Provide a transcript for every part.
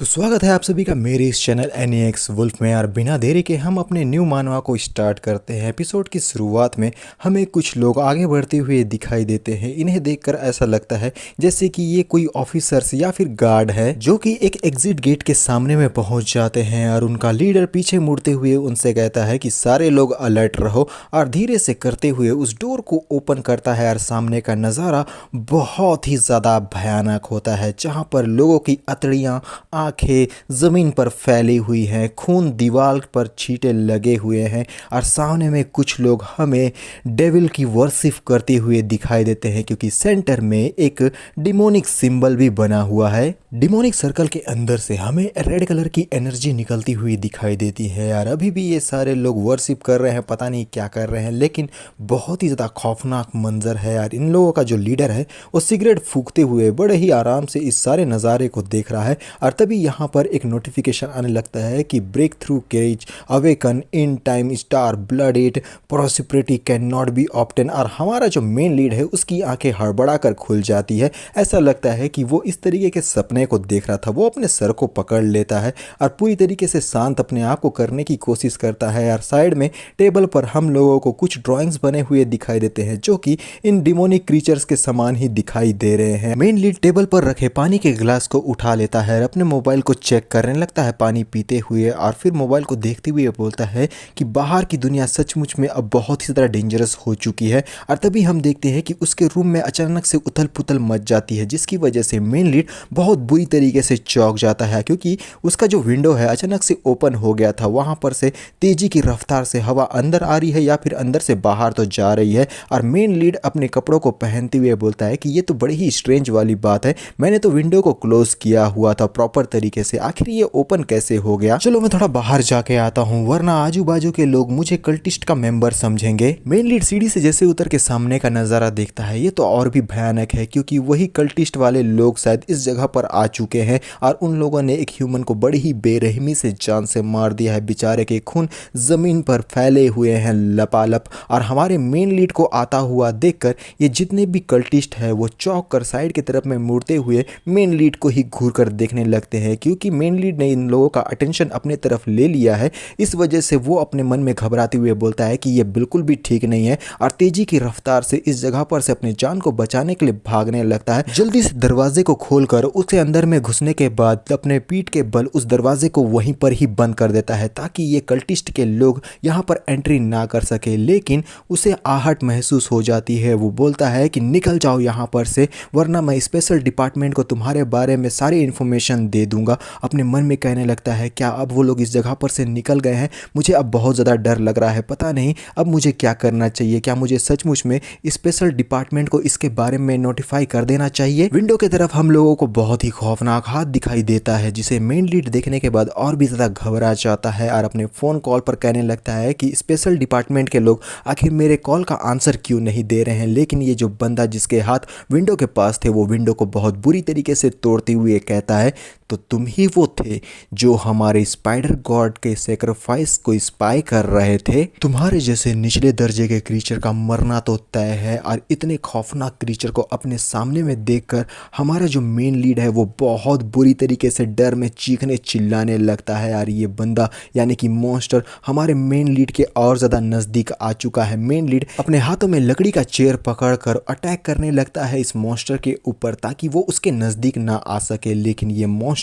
तो स्वागत है आप सभी का मेरे इस चैनल NEX वुल्फ में। यार बिना देरी के हम अपने न्यू मानवा को स्टार्ट करते हैं। एपिसोड की शुरुआत में हमें कुछ लोग आगे बढ़ते हुए दिखाई देते हैं। इन्हें देखकर ऐसा लगता है जैसे कि ये कोई ऑफिसर्स या फिर गार्ड है जो कि एक एग्जिट गेट के सामने में पहुंच जाते हैं और उनका लीडर पीछे मुड़ते हुए उनसे कहता है कि सारे लोग अलर्ट रहो और धीरे से करते हुए उस डोर को ओपन करता है। और सामने का नज़ारा बहुत ही ज़्यादा भयानक होता है जहाँ पर लोगों की अतड़ियाँ आंखें ज़मीन पर फैली हुई हैं, खून दीवार पर छींटे लगे हुए हैं और सामने में कुछ लोग हमें डेविल की वर्शिप करते हुए दिखाई देते हैं क्योंकि सेंटर में एक डिमोनिक सिंबल भी बना हुआ है। डिमोनिक सर्कल के अंदर से हमें रेड कलर की एनर्जी निकलती हुई दिखाई देती है। यार अभी भी ये सारे लोग वर्शिप कर रहे हैं, पता नहीं क्या कर रहे हैं, लेकिन बहुत ही ज़्यादा खौफनाक मंजर है। यार इन लोगों का जो लीडर है वो सिगरेट फूंकते हुए बड़े ही आराम से इस सारे नज़ारे को देख रहा है और तभी यहाँ पर एक नोटिफिकेशन आने लगता है कि break through courage awaken in time star blood at prosperity can not be obtained. और हमारा जो मेन लीड है उसकी आंखें हड़बड़ा कर खुल जाती है। ऐसा लगता है कि वो इस तरीके के सपने को देख रहा था। वो अपने सर को पकड़ लेता है और पूरी तरीके से शांत अपने आप को करने की कोशिश करता है। और साइड में टेबल पर हम लोगों को कुछ ड्राइंग्स बने हुए दिखाई देते हैं जो कि इन डिमोनिक क्रीचर्स के समान ही दिखाई दे रहे हैं। मेन लीड टेबल पर रखे पानी के गिलास को उठा लेता है और अपने मोबाइल को चेक करने लगता है पानी पीते हुए और फिर मोबाइल को देखते हुए बोलता है कि बाहर की दुनिया सचमुच में अब बहुत ही ज़्यादा डेंजरस हो चुकी है। और तभी हम देखते हैं कि उसके रूम में अचानक से उथल पुथल मच जाती है जिसकी वजह से मेन लीड बहुत बुरी तरीके से चौंक जाता है क्योंकि उसका जो विंडो है अचानक से ओपन हो गया था। वहाँ पर से तेजी की रफ्तार से हवा अंदर आ रही है या फिर अंदर से बाहर तो जा रही है। और मेन लीड अपने कपड़ों को पहनते हुए बोलता है कि ये तो बड़ी ही स्ट्रेंज वाली बात है, मैंने तो विंडो को क्लोज किया हुआ था प्रॉपर तरीके से, आखिर ये ओपन कैसे हो गया। चलो मैं थोड़ा बाहर जाके आता हूँ वरना आजू बाजू के लोग मुझे कल्टिस्ट का मेंबर समझेंगे। मेन लीड सीढ़ी से जैसे उतर के सामने का नजारा देखता है ये तो और भी भयानक है क्योंकि वही कल्टिस्ट वाले लोग शायद इस जगह पर आ चुके हैं और उन लोगों ने एक ह्यूमन को बड़ी ही बेरहमी से जान से मार दिया है। बेचारे के खून जमीन पर फैले हुए हैं लपालप। और हमारे मेन लीड को आता हुआ देखकर ये जितने भी कल्टिस्ट है वो चौंक कर साइड की तरफ में मुड़ते हुए मेन लीड को ही घूर कर देखने लगते हैं क्योंकि मेन लीड ने इन लोगों का अटेंशन अपने तरफ ले लिया है। इस वजह से वो अपने मन में घबराते हुए बोलता है कि ये बिल्कुल भी ठीक नहीं है और तेजी की रफ्तार से इस जगह पर से अपनी जान को बचाने के लिए भागने लगता है। जल्दी से दरवाजे को खोलकर उसे अंदर में घुसने के बाद अपने पीठ के बल उस दरवाजे को वहीं पर ही बंद कर देता है ताकि ये कल्टिस्ट के लोग यहाँ पर एंट्री ना कर सके। लेकिन उसे आहट महसूस हो जाती है। वो बोलता है कि निकल जाओ यहाँ पर से वरना मैं स्पेशल डिपार्टमेंट को तुम्हारे बारे में सारी इन्फॉर्मेशन दे दूंगा। अपने मन में कहने लगता है क्या अब वो लोग इस जगह पर से निकल गए हैं, मुझे अब बहुत ज़्यादा डर लग रहा है, पता नहीं अब मुझे क्या करना चाहिए, क्या मुझे सचमुच में स्पेशल डिपार्टमेंट को इसके बारे में नोटिफाई कर देना चाहिए। विंडो की तरफ हम लोगों को बहुत ही खौफनाक हाथ दिखाई देता है जिसे मेन लीड देखने के बाद और भी ज़्यादा घबरा जाता है और अपने फ़ोन कॉल पर कहने लगता है कि स्पेशल डिपार्टमेंट के लोग आखिर मेरे कॉल का आंसर क्यों नहीं दे रहे हैं। लेकिन ये जो बंदा जिसके हाथ विंडो के पास थे वो विंडो को बहुत बुरी तरीके से तोड़ते हुए कहता है तो तुम ही वो थे जो हमारे स्पाइडर गॉड के सेक्रीफाइस को स्पाई कर रहे थे। तुम्हारे जैसे निचले दर्जे के क्रीचर का मरना तो तय है। और इतने खौफनाक क्रीचर को अपने सामने में देखकर हमारा जो मेन लीड है वो बहुत बुरी तरीके से डर में चीखने चिल्लाने लगता है। यार ये बंदा यानी कि मॉन्स्टर हमारे मेन लीड के और ज़्यादा नज़दीक आ चुका है। मेन लीड अपने हाथों में लकड़ी का चेयर पकड़कर अटैक करने लगता है इस मॉन्स्टर के ऊपर ताकि वो उसके नज़दीक ना आ सके। लेकिन ये मॉन्स्टर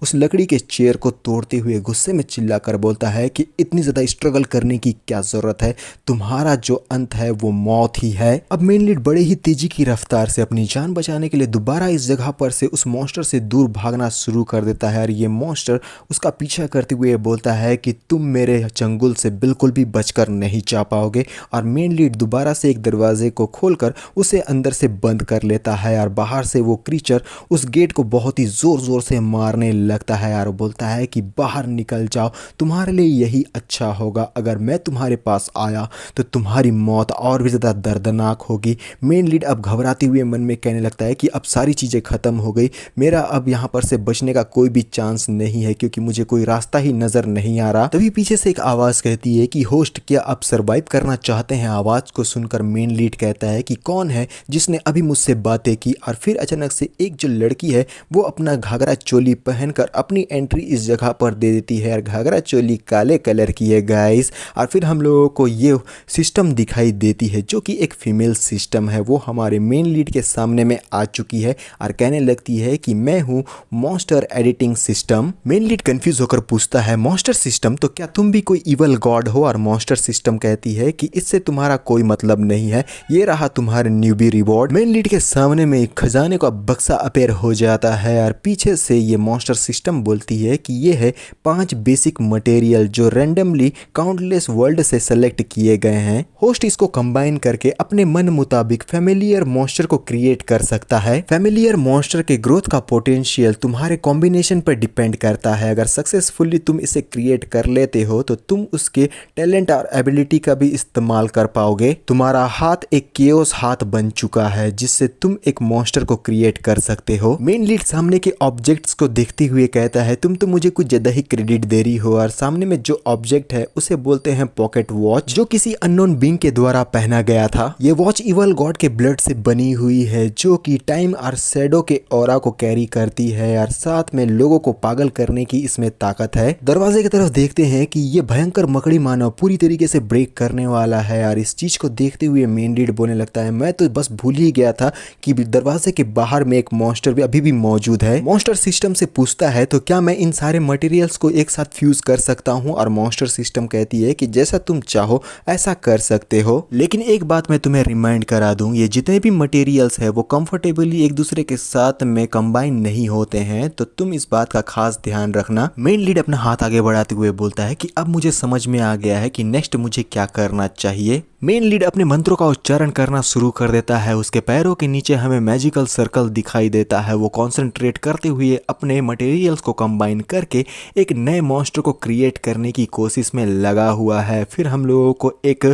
उस लकड़ी के चेयर को तोड़ते हुए गुस्से में चिल्लाकर बोलता है कि इतनी ज़्यादा स्ट्रगल करने की क्या ज़रूरत है, तुम्हारा जो अंत है वो मौत ही है। अब मेन लीड बड़े ही तेजी की रफ्तार से अपनी जान बचाने के लिए दोबारा इस जगह पर से उस मॉन्स्टर से दूर भागना शुरू कर देता है और ये मॉन्स्टर उसका पीछा करते हुए बोलता है कि तुम मेरे चंगुल से बिल्कुल भी बचकर नहीं जा पाओगे। और मेन लीड दोबारा से एक दरवाजे को खोलकर उसे अंदर से बंद कर लेता है और बाहर से वो क्रीचर उस गेट को बहुत ही ज़ोर ज़ोर से मारने लगता है और बोलता है कि बाहर निकल जाओ, तुम्हारे लिए यही अच्छा होगा, अगर मैं तुम्हारे पास आया तो तुम्हारी मौत और भी ज़्यादा दर्दनाक होगी। मेन लीड अब घबराते हुए मन में कहने लगता है कि अब सारी चीज़ें ख़त्म हो गई, मेरा अब यहाँ पर से बचने का कोई भी चांस नहीं है क्योंकि मुझे कोई रास्ता ही नज़र नहीं आ रहा। तभी पीछे से एक आवाज़ कहती है कि होस्ट क्या आप सर्वाइव करना चाहते हैं। आवाज़ को सुनकर मेन लीड कहता है कि कौन है जिसने अभी मुझसे बातें की। और फिर अचानक से एक जो लड़की है वो अपना घाघरा चोली पहनकर अपनी एंट्री इस जगह पर दे देती है और घाघरा चोली काले कलर की है गाइस। और फिर हम लोगों को ये सिस्टम दिखाई देती है जो कि एक फीमेल सिस्टम है। वो हमारे मेन लीड के सामने में आ चुकी है और कहने लगती है कि मैं हूँ monster editing system. Main lead confuse होकर पूछता है मॉन्स्टर सिस्टम, तो क्या तुम भी कोई इवल गॉड हो? और मॉन्स्टर सिस्टम कहती है कि इससे तुम्हारा कोई मतलब नहीं है, ये रहा तुम्हारा न्यूबी रिवॉर्ड। मेन लीड के सामने में एक खजाने का बक्सा अपेयर हो जाता है और पीछे से ये मॉन्स्टर सिस्टम बोलती है कि ये है 5 बेसिक मटेरियल जो रैंडमली काउंटलेस वर्ल्ड से सेलेक्ट किए गए हैं। होस्ट इसको कंबाइन करके अपने मन मुताबिक फेमिलियर मॉन्स्टर को क्रिएट कर सकता है। फेमिलियर मॉन्स्टर के ग्रोथ का पोटेंशियल तुम्हारे कॉम्बिनेशन पर डिपेंड करता है। अगर सक्सेसफुली तुम इसे क्रिएट कर लेते हो तो तुम उसके टैलेंट और एबिलिटी का भी इस्तेमाल कर पाओगे। तुम्हारा हाथ एक केओस हाथ बन चुका है जिससे तुम एक मॉन्स्टर को क्रिएट कर सकते हो। मेन लीड सामने के ऑब्जेक्ट्स को देखते हुए कहता है तुम तो मुझे कुछ ज्यादा ही क्रेडिट दे रही हो। और सामने में जो ऑब्जेक्ट है उसे बोलते हैं पॉकेट वॉच, जो किसी अननोन बीइंग के द्वारा पहना गया था। ये वॉच इवल गॉड के ब्लड से बनी हुई है जो कि टाइम और शैडो के ऑरा को कैरी करती है और साथ में लोगों को पागल करने की इसमें ताकत है। दरवाजे की तरफ देखते हैं कि ये भयंकर मकड़ी मानव पूरी तरीके से ब्रेक करने वाला है और इस चीज को देखते हुए मेन लीड बोलने लगता है मैं तो बस भूल ही गया था कि दरवाजे के बाहर में एक मॉन्स्टर भी अभी भी मौजूद है। मॉन्स्टर सिस्टम से पूछता है तो क्या मैं इन सारे मटेरियल्स को एक साथ फ्यूज कर सकता हूँ? और मॉन्स्टर सिस्टम कहती है कि जैसा तुम चाहो ऐसा कर सकते हो, लेकिन एक बात मैं तुम्हें रिमाइंड करा दूं, ये जितने भी मटेरियल्स है वो कंफर्टेबली एक दूसरे के साथ में कंबाइन नहीं होते हैं, तो तुम इस बात का खास ध्यान रखना। मेन लीड अपना हाथ आगे बढ़ाते हुए बोलता है कि अब मुझे समझ में आ गया है कि नेक्स्ट मुझे क्या करना चाहिए। मेन लीड अपने मंत्रों का उच्चारण करना शुरू कर देता है। उसके पैरों के नीचे हमें मैजिकल सर्कल दिखाई देता है। वो कॉन्सेंट्रेट करते हुए अपने मटेरियल्स को कंबाइन करके एक नए मॉन्स्टर को क्रिएट करने की कोशिश में लगा हुआ है। फिर हम लोगों को एक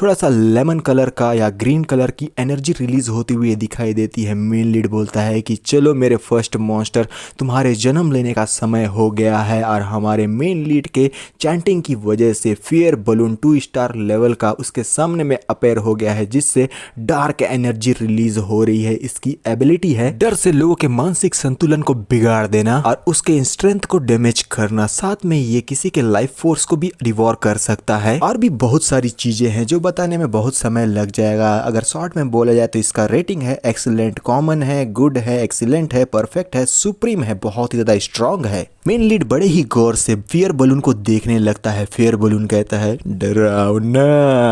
थोड़ा सा लेमन कलर का या ग्रीन कलर की एनर्जी रिलीज होती हुई दिखाई देती है। मेन लीड बोलता है कि चलो मेरे फर्स्ट मॉन्स्टर, तुम्हारे जन्म लेने का समय हो गया है। और हमारे मेन लीड के चैंटिंग की वजह से फियर बलून 2 स्टार लेवल का उसके सामने में अपेयर हो गया है जिससे डार्क एनर्जी रिलीज हो रही है। इसकी एबिलिटी है डर से लोगों के मानसिक संतुलन को बिगाड़ देना और उसके स्ट्रेंथ को डैमेज करना। साथ में ये किसी के लाइफ फोर्स को भी डिवोर कर सकता है। और भी बहुत सारी चीजें हैं जो बताने में बहुत समय लग जाएगा। अगर शॉर्ट में बोला जाए तो इसका रेटिंग है एक्सीलेंट, कॉमन है, गुड है, एक्सीलेंट है, परफेक्ट है, सुप्रीम है, बहुत ही ज्यादा स्ट्रांग है। मेन लीड बड़े ही गौर से फियर बलून को देखने लगता है। फियर बलून कहता है डरावना।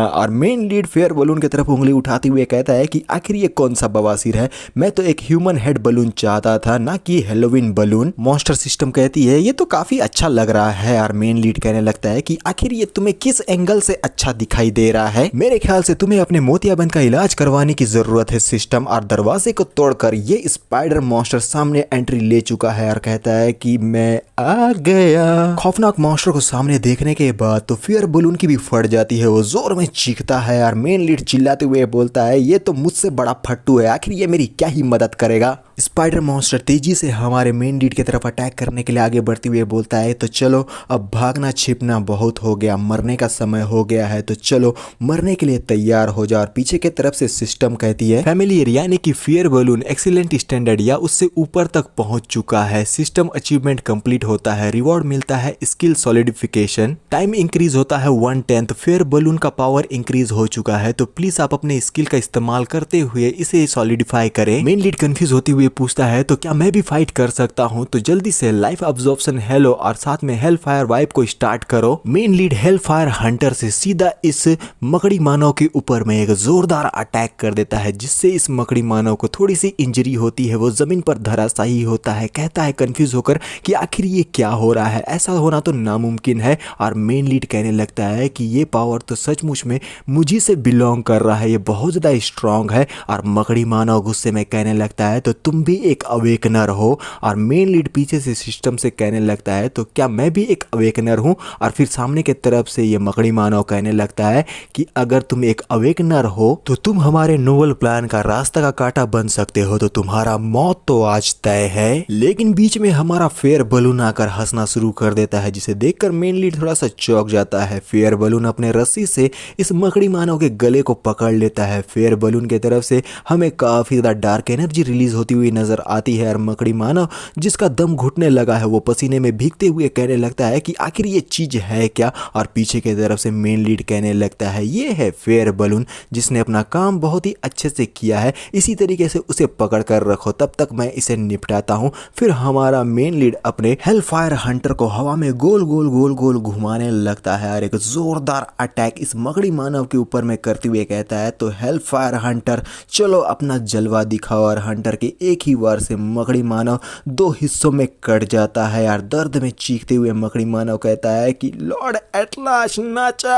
और मेन लीड फेयर बलून की तरफ उंगली उठाते हुए कहता है कि आखिर ये कौन सा बवासीर है, मैं तो एक ह्यूमन हेड बलून चाहता था ना कि हेलोविन बलून। मॉन्स्टर सिस्टम कहती है ये तो काफी अच्छा लग रहा है। और मेन लीड कहने लगता है कि आखिर ये तुम्हें किस एंगल से अच्छा दिखाई दे रहा है? मेरे ख्याल से तुम्हें अपने मोतियाबिंद का इलाज करवाने की जरूरत है सिस्टम। और दरवाजे को तोड़कर ये स्पाइडर मॉन्स्टर सामने एंट्री ले चुका है और कहता है कि मैं आ गया। खौफनाक मॉन्स्टर को सामने देखने के बाद तो फियर बलून की भी फट जाती है। वो जोर में चीखता है और मेन लीड चिल्लाते हुए बोलता है ये तो मुझसे बड़ा फट्टू है, आखिर ये मेरी क्या ही मदद करेगा। स्पाइडर मॉन्स्टर तेजी से हमारे मेन लीड की तरफ अटैक करने के लिए आगे बढ़ते हुए बोलता है तो चलो अब भागना छिपना बहुत हो गया, मरने का समय हो गया है, तो चलो मरने के लिए तैयार हो जाओ। और पीछे की तरफ से सिस्टम कहती है फैमिलियर यानी कि फियर बलून एक्सीलेंट स्टैंडर्ड या उससे ऊपर तक पहुंच चुका है। सिस्टम अचीवमेंट कंप्लीट होता है, रिवॉर्ड मिलता है स्किल सॉलिडिफिकेशन, टाइम इंक्रीज होता है 1/10। फियर बलून का पावर इंक्रीज हो चुका है तो प्लीज आप अपने स्किल का इस्तेमाल करते हुए इसे सॉलिडिफाई करें। मेन लीड कंफ्यूज होते हुए पूछता है तो क्या मैं भी फाइट कर सकता हूं? तो जल्दी से लाइफ अब्जॉर्प्शन हेलो और साथ में हेल फायर वाइप को स्टार्ट करो। Main lead hello fire Hunter से सीधा इस मकड़ी मानव के ऊपर में एक जोरदार अटैक कर देता है जिससे इस मकड़ी मानव को थोड़ी सी इंजरी होती है। वो जमीन पर धराशायी होता है, कहता है कंफ्यूज होकर कि आखिर ये क्या हो रहा है, ऐसा होना तो नामुमकिन है। और मेन लीड कहने लगता है कि ये पावर तो सचमुच में मुझे से बिलोंग कर रहा है, ये बहुत ज्यादा स्ट्रांग है। और मकड़ी मानव गुस्से में कहने लगता है तो तुम भी एक अवेकनर हो। और मेन लीड पीछे से सिस्टम से कहने लगता है तो क्या मैं भी एक अवेकनर हूं? और फिर सामने की तरफ से ये मकड़ी मानव कहने लगता है कि अगर तुम एक अवेकनर हो तो तुम हमारे नोबल प्लान का रास्ता का कांटा बन सकते हो, तो तुम्हारा मौत तो आज तय है। लेकिन बीच में हमारा फेयर बलून बलून आकर हंसना शुरू कर देता है, जिसे देखकर मेन लीड थोड़ा सा चौंक जाता है। फेयर बलून अपने रस्सी से इस मकड़ी मानव के गले को पकड़ लेता है। फेयर बलून की तरफ से हमें काफी ज्यादा डार्क एनर्जी रिलीज होती हुई नजर आती है और मकड़ी मानव जिसका दम घुटने लगा है वो पसीने में भीगते हुए कहने लगता है कि आखिर ये चीज है क्या, और पीछे की तरफ से मेन लीड कहने लगता है ये है फेयर बलून जिसने अपना काम बहुत ही अच्छे से किया है, इसी तरीके से उसे पकड़ कर रखो, तब तक मैं इसे निपटाता हूँ। फिर हमारा मेन लीड अपने हेल फायर हंटर को हवा में गोल गोल गोल गोल घुमाने लगता है और एक जोरदार अटैक इस मकड़ी मानव के ऊपर में करते हुए कहता है तो हेल फायर हंटर चलो अपना जलवा दिखाओ। और हंटर के एक ही वार से मकड़ी मानव दो हिस्सों में कट जाता है और दर्द में चीखते हुए मकड़ी मानव कहता है कि लॉर्ड एटलास नाचा।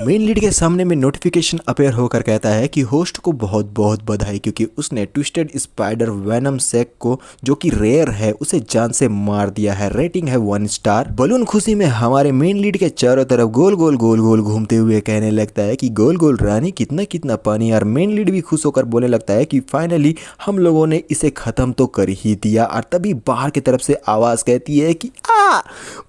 मेन लीड के सामने में नोटिफिकेशन अपेयर होकर कहता है कि होस्ट को बहुत बहुत बधाई क्योंकि उसने ट्विस्टेड स्पाइडर वेनम सेक को जो कि रेयर है उसे जान से मार दिया है। रेटिंग है 1 स्टार। बलून खुशी में हमारे मेन लीड के चारों तरफ गोल गोल गोल गोल घूमते हुए कहने लगता है कि गोल गोल रानी कितना कितना पानी। और मेन लीड भी खुश होकर बोलने लगता है कि फाइनली हम लोगों ने इसे खत्म तो कर ही दिया। और तभी बाहर की तरफ से आवाज कहती है कि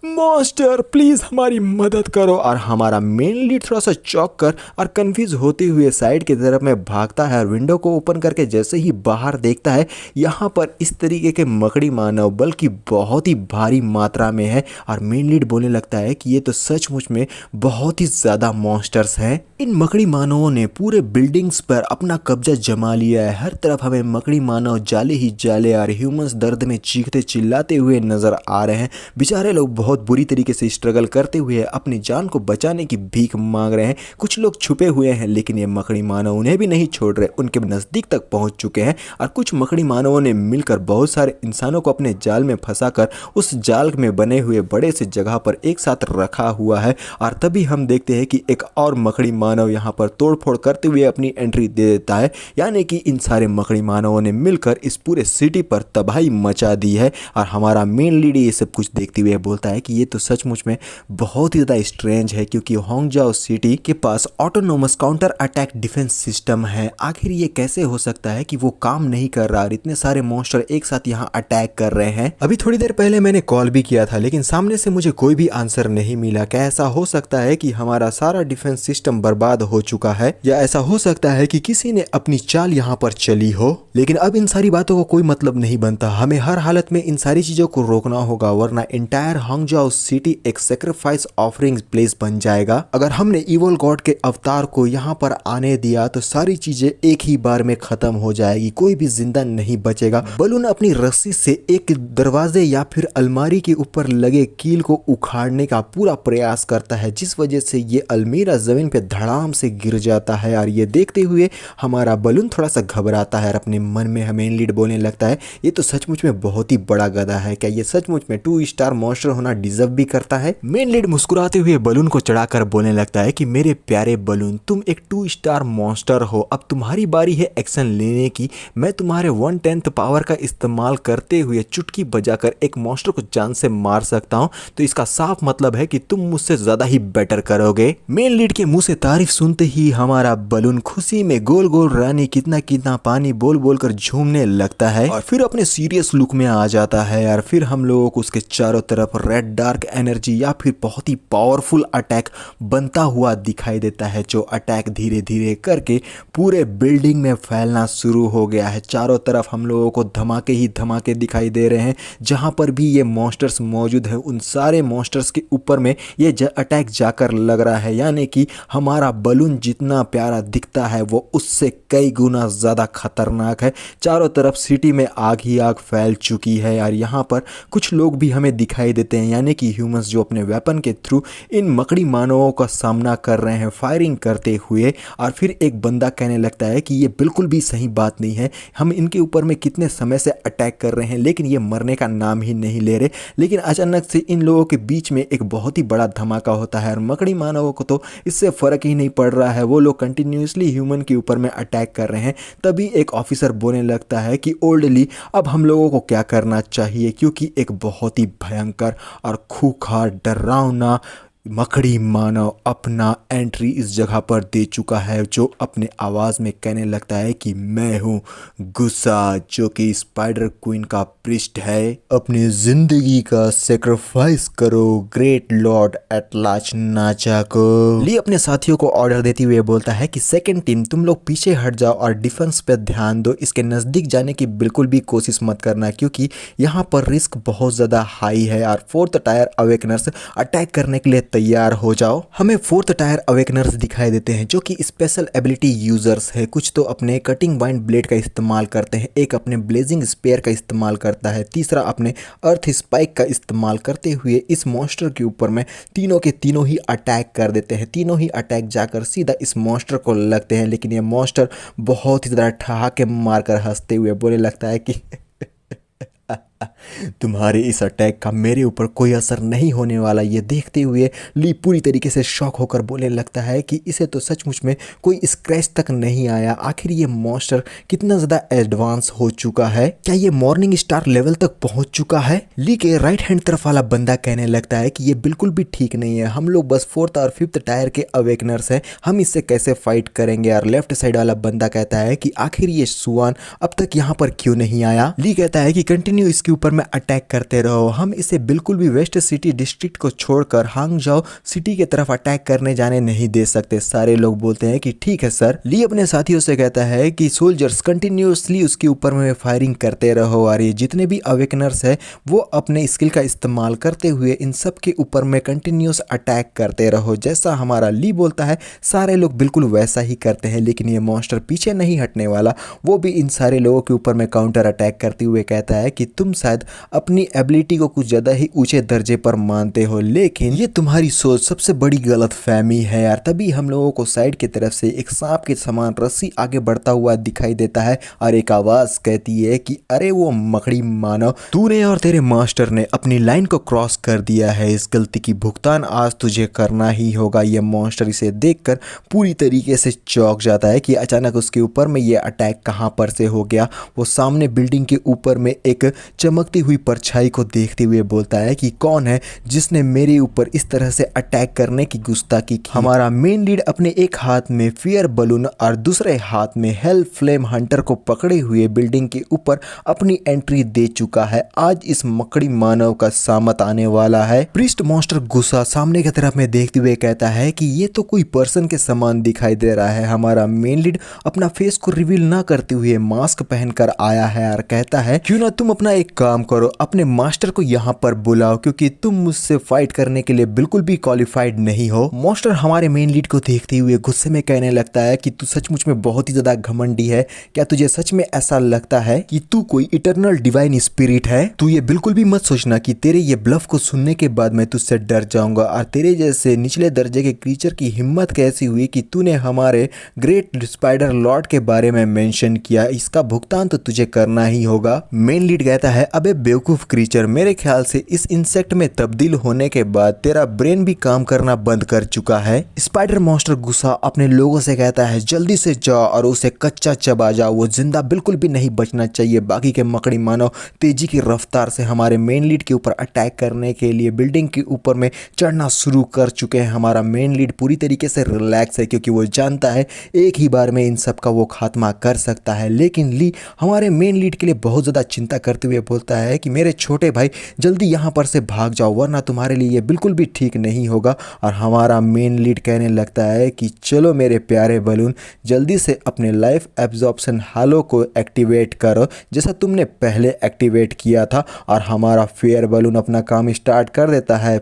मॉन्स्टर प्लीज हमारी मदद करो। और हमारा मेन लीड थोड़ा सा चौंक कर और कंफ्यूज होते हुए साइड की तरफ में भागता है और विंडो को ओपन करके जैसे ही बाहर देखता है यहाँ पर इस तरीके के मकड़ी मानव बल्कि बहुत ही भारी मात्रा में है। और मेन लीड बोलने लगता है कि ये तो सचमुच में बहुत ही ज्यादा मॉन्स्टर्स हैं। इन मकड़ी मानवों ने पूरे बिल्डिंग्स पर अपना कब्जा जमा लिया है। हर तरफ हमें मकड़ी मानव जाले ही जाले और ह्यूमंस दर्द में चीखते चिल्लाते हुए नजर आ रहे हैं। बेचारे लोग बहुत बुरी तरीके से स्ट्रगल करते हुए अपनी जान को बचाने की भीख मांग रहे हैं। कुछ लोग छुपे हुए हैं लेकिन ये मकड़ी मानव उन्हें भी नहीं छोड़ रहे, उनके नजदीक तक पहुंच चुके हैं। और कुछ मकड़ी मानवों ने मिलकर बहुत सारे इंसानों को अपने जाल में फंसाकर उस जाल में बने हुए बड़े से जगह पर एक साथ रखा हुआ है। और तभी हम देखते हैं कि एक और मकड़ी मानव यहाँ पर तोड़फोड़ करते हुए अपनी एंट्री दे देता है, यानी कि इन सारे मकड़ी मानवों ने मिलकर इस पूरे सिटी पर तबाही मचा दी है। और हमारा मेन लीड ये सब कुछ देखते हुए बोलता है कि ये तो सचमुच में बहुत ही ज़्यादा स्ट्रेंज है क्योंकि होंगजाओ सिटी के पास autonomous counter attack defence system है। आखिर ये कैसे हो सकता है कि वो काम नहीं कर रहा और इतने सारे मॉन्स्टर एक साथ यहाँ अटैक कर रहे हैं। अभी थोड़ी देर पहले मैंने कॉल भी किया था लेकिन सामने से मुझे कोई भी आंसर नहीं मिला। क्या ऐसा हो सकता है कि हमारा सारा डिफेंस सिस्टम बर्बाद हो चुका है, या ऐसा हो सकता है कि किसी ने अपनी चाल यहाँ पर चली हो। लेकिन अब इन सारी बातों को कोई मतलब नहीं बनता, हमें हर हालत में इन सारी चीजों को रोकना होगा वरना इंटायर होंगजाओ सिटी एक सेक्रीफाइस ऑफरिंग प्लेस बन जाएगा। अगर हमने इवल गॉड के अवतार को यहाँ पर आने दिया तो सारी चीजें एक ही बार में खत्म हो जाएगी, कोई भी जिंदा नहीं बचेगा। बलून अपनी रस्सी से एक दरवाजे या फिर अलमारी के ऊपर लगे कील को उखाड़ने का पूरा प्रयास करता है जिस वजह से ये अलमीरा जमीन पे धड़ाम से गिर जाता है। और ये देखते हुए हमारा बलून थोड़ा सा घबराता है और अपने मन में हमें लीड बोलने लगता है ये तो सचमुच में बहुत ही बड़ा गधा है, क्या ये सचमुच में 2 स्टार मॉन्स्टर होना डिजर्व भी करता है। मेन लीड मुस्कुराते हुए बलून को चढ़ाकर बोलने लगता है कि मेरे प्यारे बलून तुम एक 2 स्टार मॉन्स्टर हो, अब तुम्हारी बारी है एक्शन लेने की। मैं तुम्हारे 1/10 पावर का इस्तेमाल करते हुए चुटकी बजाकर एक मॉन्स्टर को जान से मार सकता हूँ, तो इसका साफ मतलब है कि तुम मुझसे ज्यादा ही बेटर करोगे। मेन लीड के मुंह से तारीफ सुनते ही हमारा बलून खुशी में गोल गोल रानी कितना कितना पानी बोल बोल कर झूमने लगता है और फिर अपने सीरियस लुक में आ जाता है। और फिर हम लोगों को उसके चारों तरफ रेड डार्क एनर्जी या फिर बहुत ही पावरफुल अटैक बनता हुआ दिखाई देता है, जो अटैक धीरे धीरे करके पूरे बिल्डिंग में फैलना शुरू हो गया है। चारों तरफ हम लोगों को धमाके ही धमाके दिखाई दे रहे हैं, जहां पर भी ये मॉन्स्टर्स मौजूद है उन सारे मॉन्स्टर्स के ऊपर में ये अटैक जाकर लग रहा है, यानी कि हमारा बलून जितना प्यारा दिखता है वो उससे कई गुना ज्यादा खतरनाक है। चारों तरफ सिटी में आग ही आग फैल चुकी है और यहाँ पर कुछ लोग भी हमें दिखाई देते हैं, यानी कि ह्यूमंस जो अपने वेपन के थ्रू इन मकड़ी मानवों का सामना कर रहे हैं फायरिंग करते हुए। और फिर एक बंदा कहने लगता है कि ये बिल्कुल भी सही बात नहीं है, हम इनके ऊपर में कितने समय से अटैक कर रहे हैं लेकिन ये मरने का नाम ही नहीं ले रहे। लेकिन अचानक से इन लोगों के बीच में एक बहुत ही बड़ा धमाका होता है और मकड़ी मानवों को तो इससे फर्क ही नहीं पड़ रहा है, वो लोग कंटिन्यूसली ह्यूमन के ऊपर में अटैक कर रहे हैं। तभी एक ऑफिसर बोलने लगता है कि ओल्डली अब हम लोगों को क्या करना चाहिए, क्योंकि एक बहुत ही भयंकर और खूंखार डरावना मकड़ी मानव अपना एंट्री इस जगह पर दे चुका है, जो अपने आवाज में कहने लगता है कि मैं हूँ गुस्सा, जो कि स्पाइडर क्वीन का पृष्ठ है। अपनी जिंदगी का सेक्रीफाइस करो ग्रेट लॉर्ड एटलाच नाचा को। ली अपने साथियों को ऑर्डर देते हुए बोलता है कि सेकंड टीम तुम लोग पीछे हट जाओ और डिफेंस पे ध्यान दो, इसके नजदीक जाने की बिल्कुल भी कोशिश मत करना क्योंकि यहाँ पर रिस्क बहुत ज्यादा हाई है। और फोर्थ टायर अवेकनर्स अटैक करने के लिए तैयार हो जाओ। हमें फोर्थ टायर अवेकनर्स दिखाई देते हैं जो कि स्पेशल एबिलिटी यूजर्स है। कुछ तो अपने कटिंग बाइंड ब्लेड का इस्तेमाल करते हैं, एक अपने ब्लेजिंग स्पेयर का इस्तेमाल करता है, तीसरा अपने अर्थ स्पाइक का इस्तेमाल करते हुए इस मॉन्स्टर के ऊपर में तीनों के तीनों ही अटैक कर देते हैं। तीनों ही अटैक जाकर सीधा इस मॉन्स्टर को लगते हैं, लेकिन ये मॉन्स्टर बहुत ही ज़्यादा ठहाके मारकर हंसते हुए बोले लगता है कि तुम्हारे इस अटैक का मेरे ऊपर कोई असर नहीं होने वाला। ये देखते हुए ली पूरी तरीके से शॉक होकर बोलने लगता है कि इसे तो सचमुच में कोई स्क्रैच तक नहीं आया। आखिर ये मॉन्स्टर कितना ज़्यादा एडवांस हो चुका है, क्या ये मॉर्निंग स्टार लेवल तक पहुंच चुका है? ली के राइट हैंड तरफ वाला बंदा कहने लगता है कि ये बिल्कुल भी ठीक नहीं है, हम लोग बस फोर्थ और फिफ्थ टायर के अवेकनर्स हैं, हम इससे कैसे फाइट करेंगे। और लेफ्ट साइड वाला बंदा कहता है कि आखिर ये सुआन अब तक यहाँ पर क्यों नहीं आया? ली कहता है कि कंटिन्यू इसके ऊपर में अटैक करते रहो, हम इसे बिल्कुल भी वेस्ट सिटी डिस्ट्रिक्ट को छोड़कर हांगजाओ सिटी की तरफ अटैक करने जाने नहीं दे सकते। सारे लोग बोलते हैं कि ठीक है सर। ली अपने साथियों से कहता है कि सोल्जर्स कंटिन्यूअसली उसके ऊपर में फायरिंग करते रहो और ये जितने भी अवेकनर्स है वो अपने स्किल का इस्तेमाल करते हुए इन सब के ऊपर में कंटिन्यूअस अटैक करते रहो। जैसा हमारा ली बोलता है सारे लोग बिल्कुल वैसा ही करते हैं, लेकिन ये मॉन्स्टर पीछे नहीं हटने वाला। वो भी इन सारे लोगों के ऊपर में काउंटर अटैक करते हुए कहता है कि तुम शायद अपनी एबिलिटी को कुछ ज़्यादा ही ऊंचे दर्जे पर मानते हो, लेकिन ये तुम्हारी सोच सबसे बड़ी गलतफहमी है यार। तभी हम लोगों को साइड की तरफ से एक सांप के समान रस्सी आगे बढ़ता हुआ दिखाई देता है और एक आवाज कहती है कि अरे वो मकड़ी मानव, तूने और तेरे मास्टर ने अपनी लाइन को क्रॉस कर दिया है, इस गलती की भुगतान आज तुझे करना ही होगा। ये मॉन्स्टर इसे देखकर पूरी तरीके से चौंक जाता है कि अचानक उसके ऊपर में ये अटैक कहाँ पर से हो गया। वो सामने बिल्डिंग के ऊपर में एक चमकती हुई परछाई को देखते हुए बोलता है कि कौन है जिसने मेरे ऊपर इस तरह से अटैक करने की गुस्ताखी की। हमारा मेन लीड अपने एक हाथ में फियर बलून और दूसरे हाथ में हेल फ्लेम हंटर को पकड़े हुए बिल्डिंग के ऊपर अपनी एंट्री दे चुका है। आज इस मकड़ी मानव का सामत आने वाला है। प्रिस्ट मॉन्स्टर गुस्सा सामने की तरफ में देखते हुए कहता है कि ये तो कोई पर्सन के समान दिखाई दे रहा है। हमारा मेन लीड अपना फेस को रिवील ना करते हुए मास्क पहनकर आया है और कहता है क्यों ना तुम अपना एक काम करो, अपने मास्टर को यहाँ पर बुलाओ क्योंकि तुम मुझसे फाइट करने के लिए बिल्कुल भी क्वालिफाइड नहीं हो। मॉन्स्टर हमारे मेन लीड को देखते हुए गुस्से में कहने लगता है कि तू सचमुच में बहुत ही ज्यादा घमंडी है। क्या तुझे सच में ऐसा लगता है कि तू कोई इटर्नल डिवाइन स्पिरिट है? तू ये बिल्कुल भी मत सोचना कि तेरे ये ब्लफ को सुनने के बाद मैं तुझसे डर जाऊंगा और तेरे जैसे निचले दर्जे के क्रीचर की हिम्मत कैसी हुई कि तूने हमारे ग्रेट स्पाइडर लॉर्ड के बारे में मेंशन किया, इसका भुगतान तो तुझे करना ही होगा। मेन लीड कहता है अबे बेवकूफ क्रीचर, मेरे ख्याल से इस इंसेक्ट में तब्दील होने के बाद तेरा ब्रेन भी काम करना बंद कर चुका है। स्पाइडर मॉन्स्टर गुस्सा अपने लोगों से कहता है जल्दी से जाओ और उसे कच्चा चबा जाओ, वो जिंदा बिल्कुल भी नहीं बचना चाहिए। बाकी के मकड़ी मानव तेजी की रफ्तार से हमारे मेन लीड के ऊपर अटैक करने के लिए बिल्डिंग के ऊपर में चढ़ना शुरू कर चुके हैं। हमारा मेन लीड पूरी तरीके से रिलैक्स है क्योंकि वो जानता है एक ही बार में इन सब का वो खात्मा कर सकता है। लेकिन ली हमारे मेन लीड के लिए बहुत ज़्यादा चिंता करते हुए बोलता है कि मेरे छोटे भाई जल्दी यहाँ पर से भाग जाओ वरना तुम्हारे लिए ये बिल्कुल भी ठीक नहीं होगा। और हमारा मेन लीड कहने लगता है कि चलो मेरे प्यारे बलून जल्दी से अपने लाइफ एब्जॉर्प्शन हालो को एक्टिवेट करो जैसा तुमने पहले एक्टिवेट किया था। और हमारा फेयर बलून अपना काम स्टार्ट कर देता है।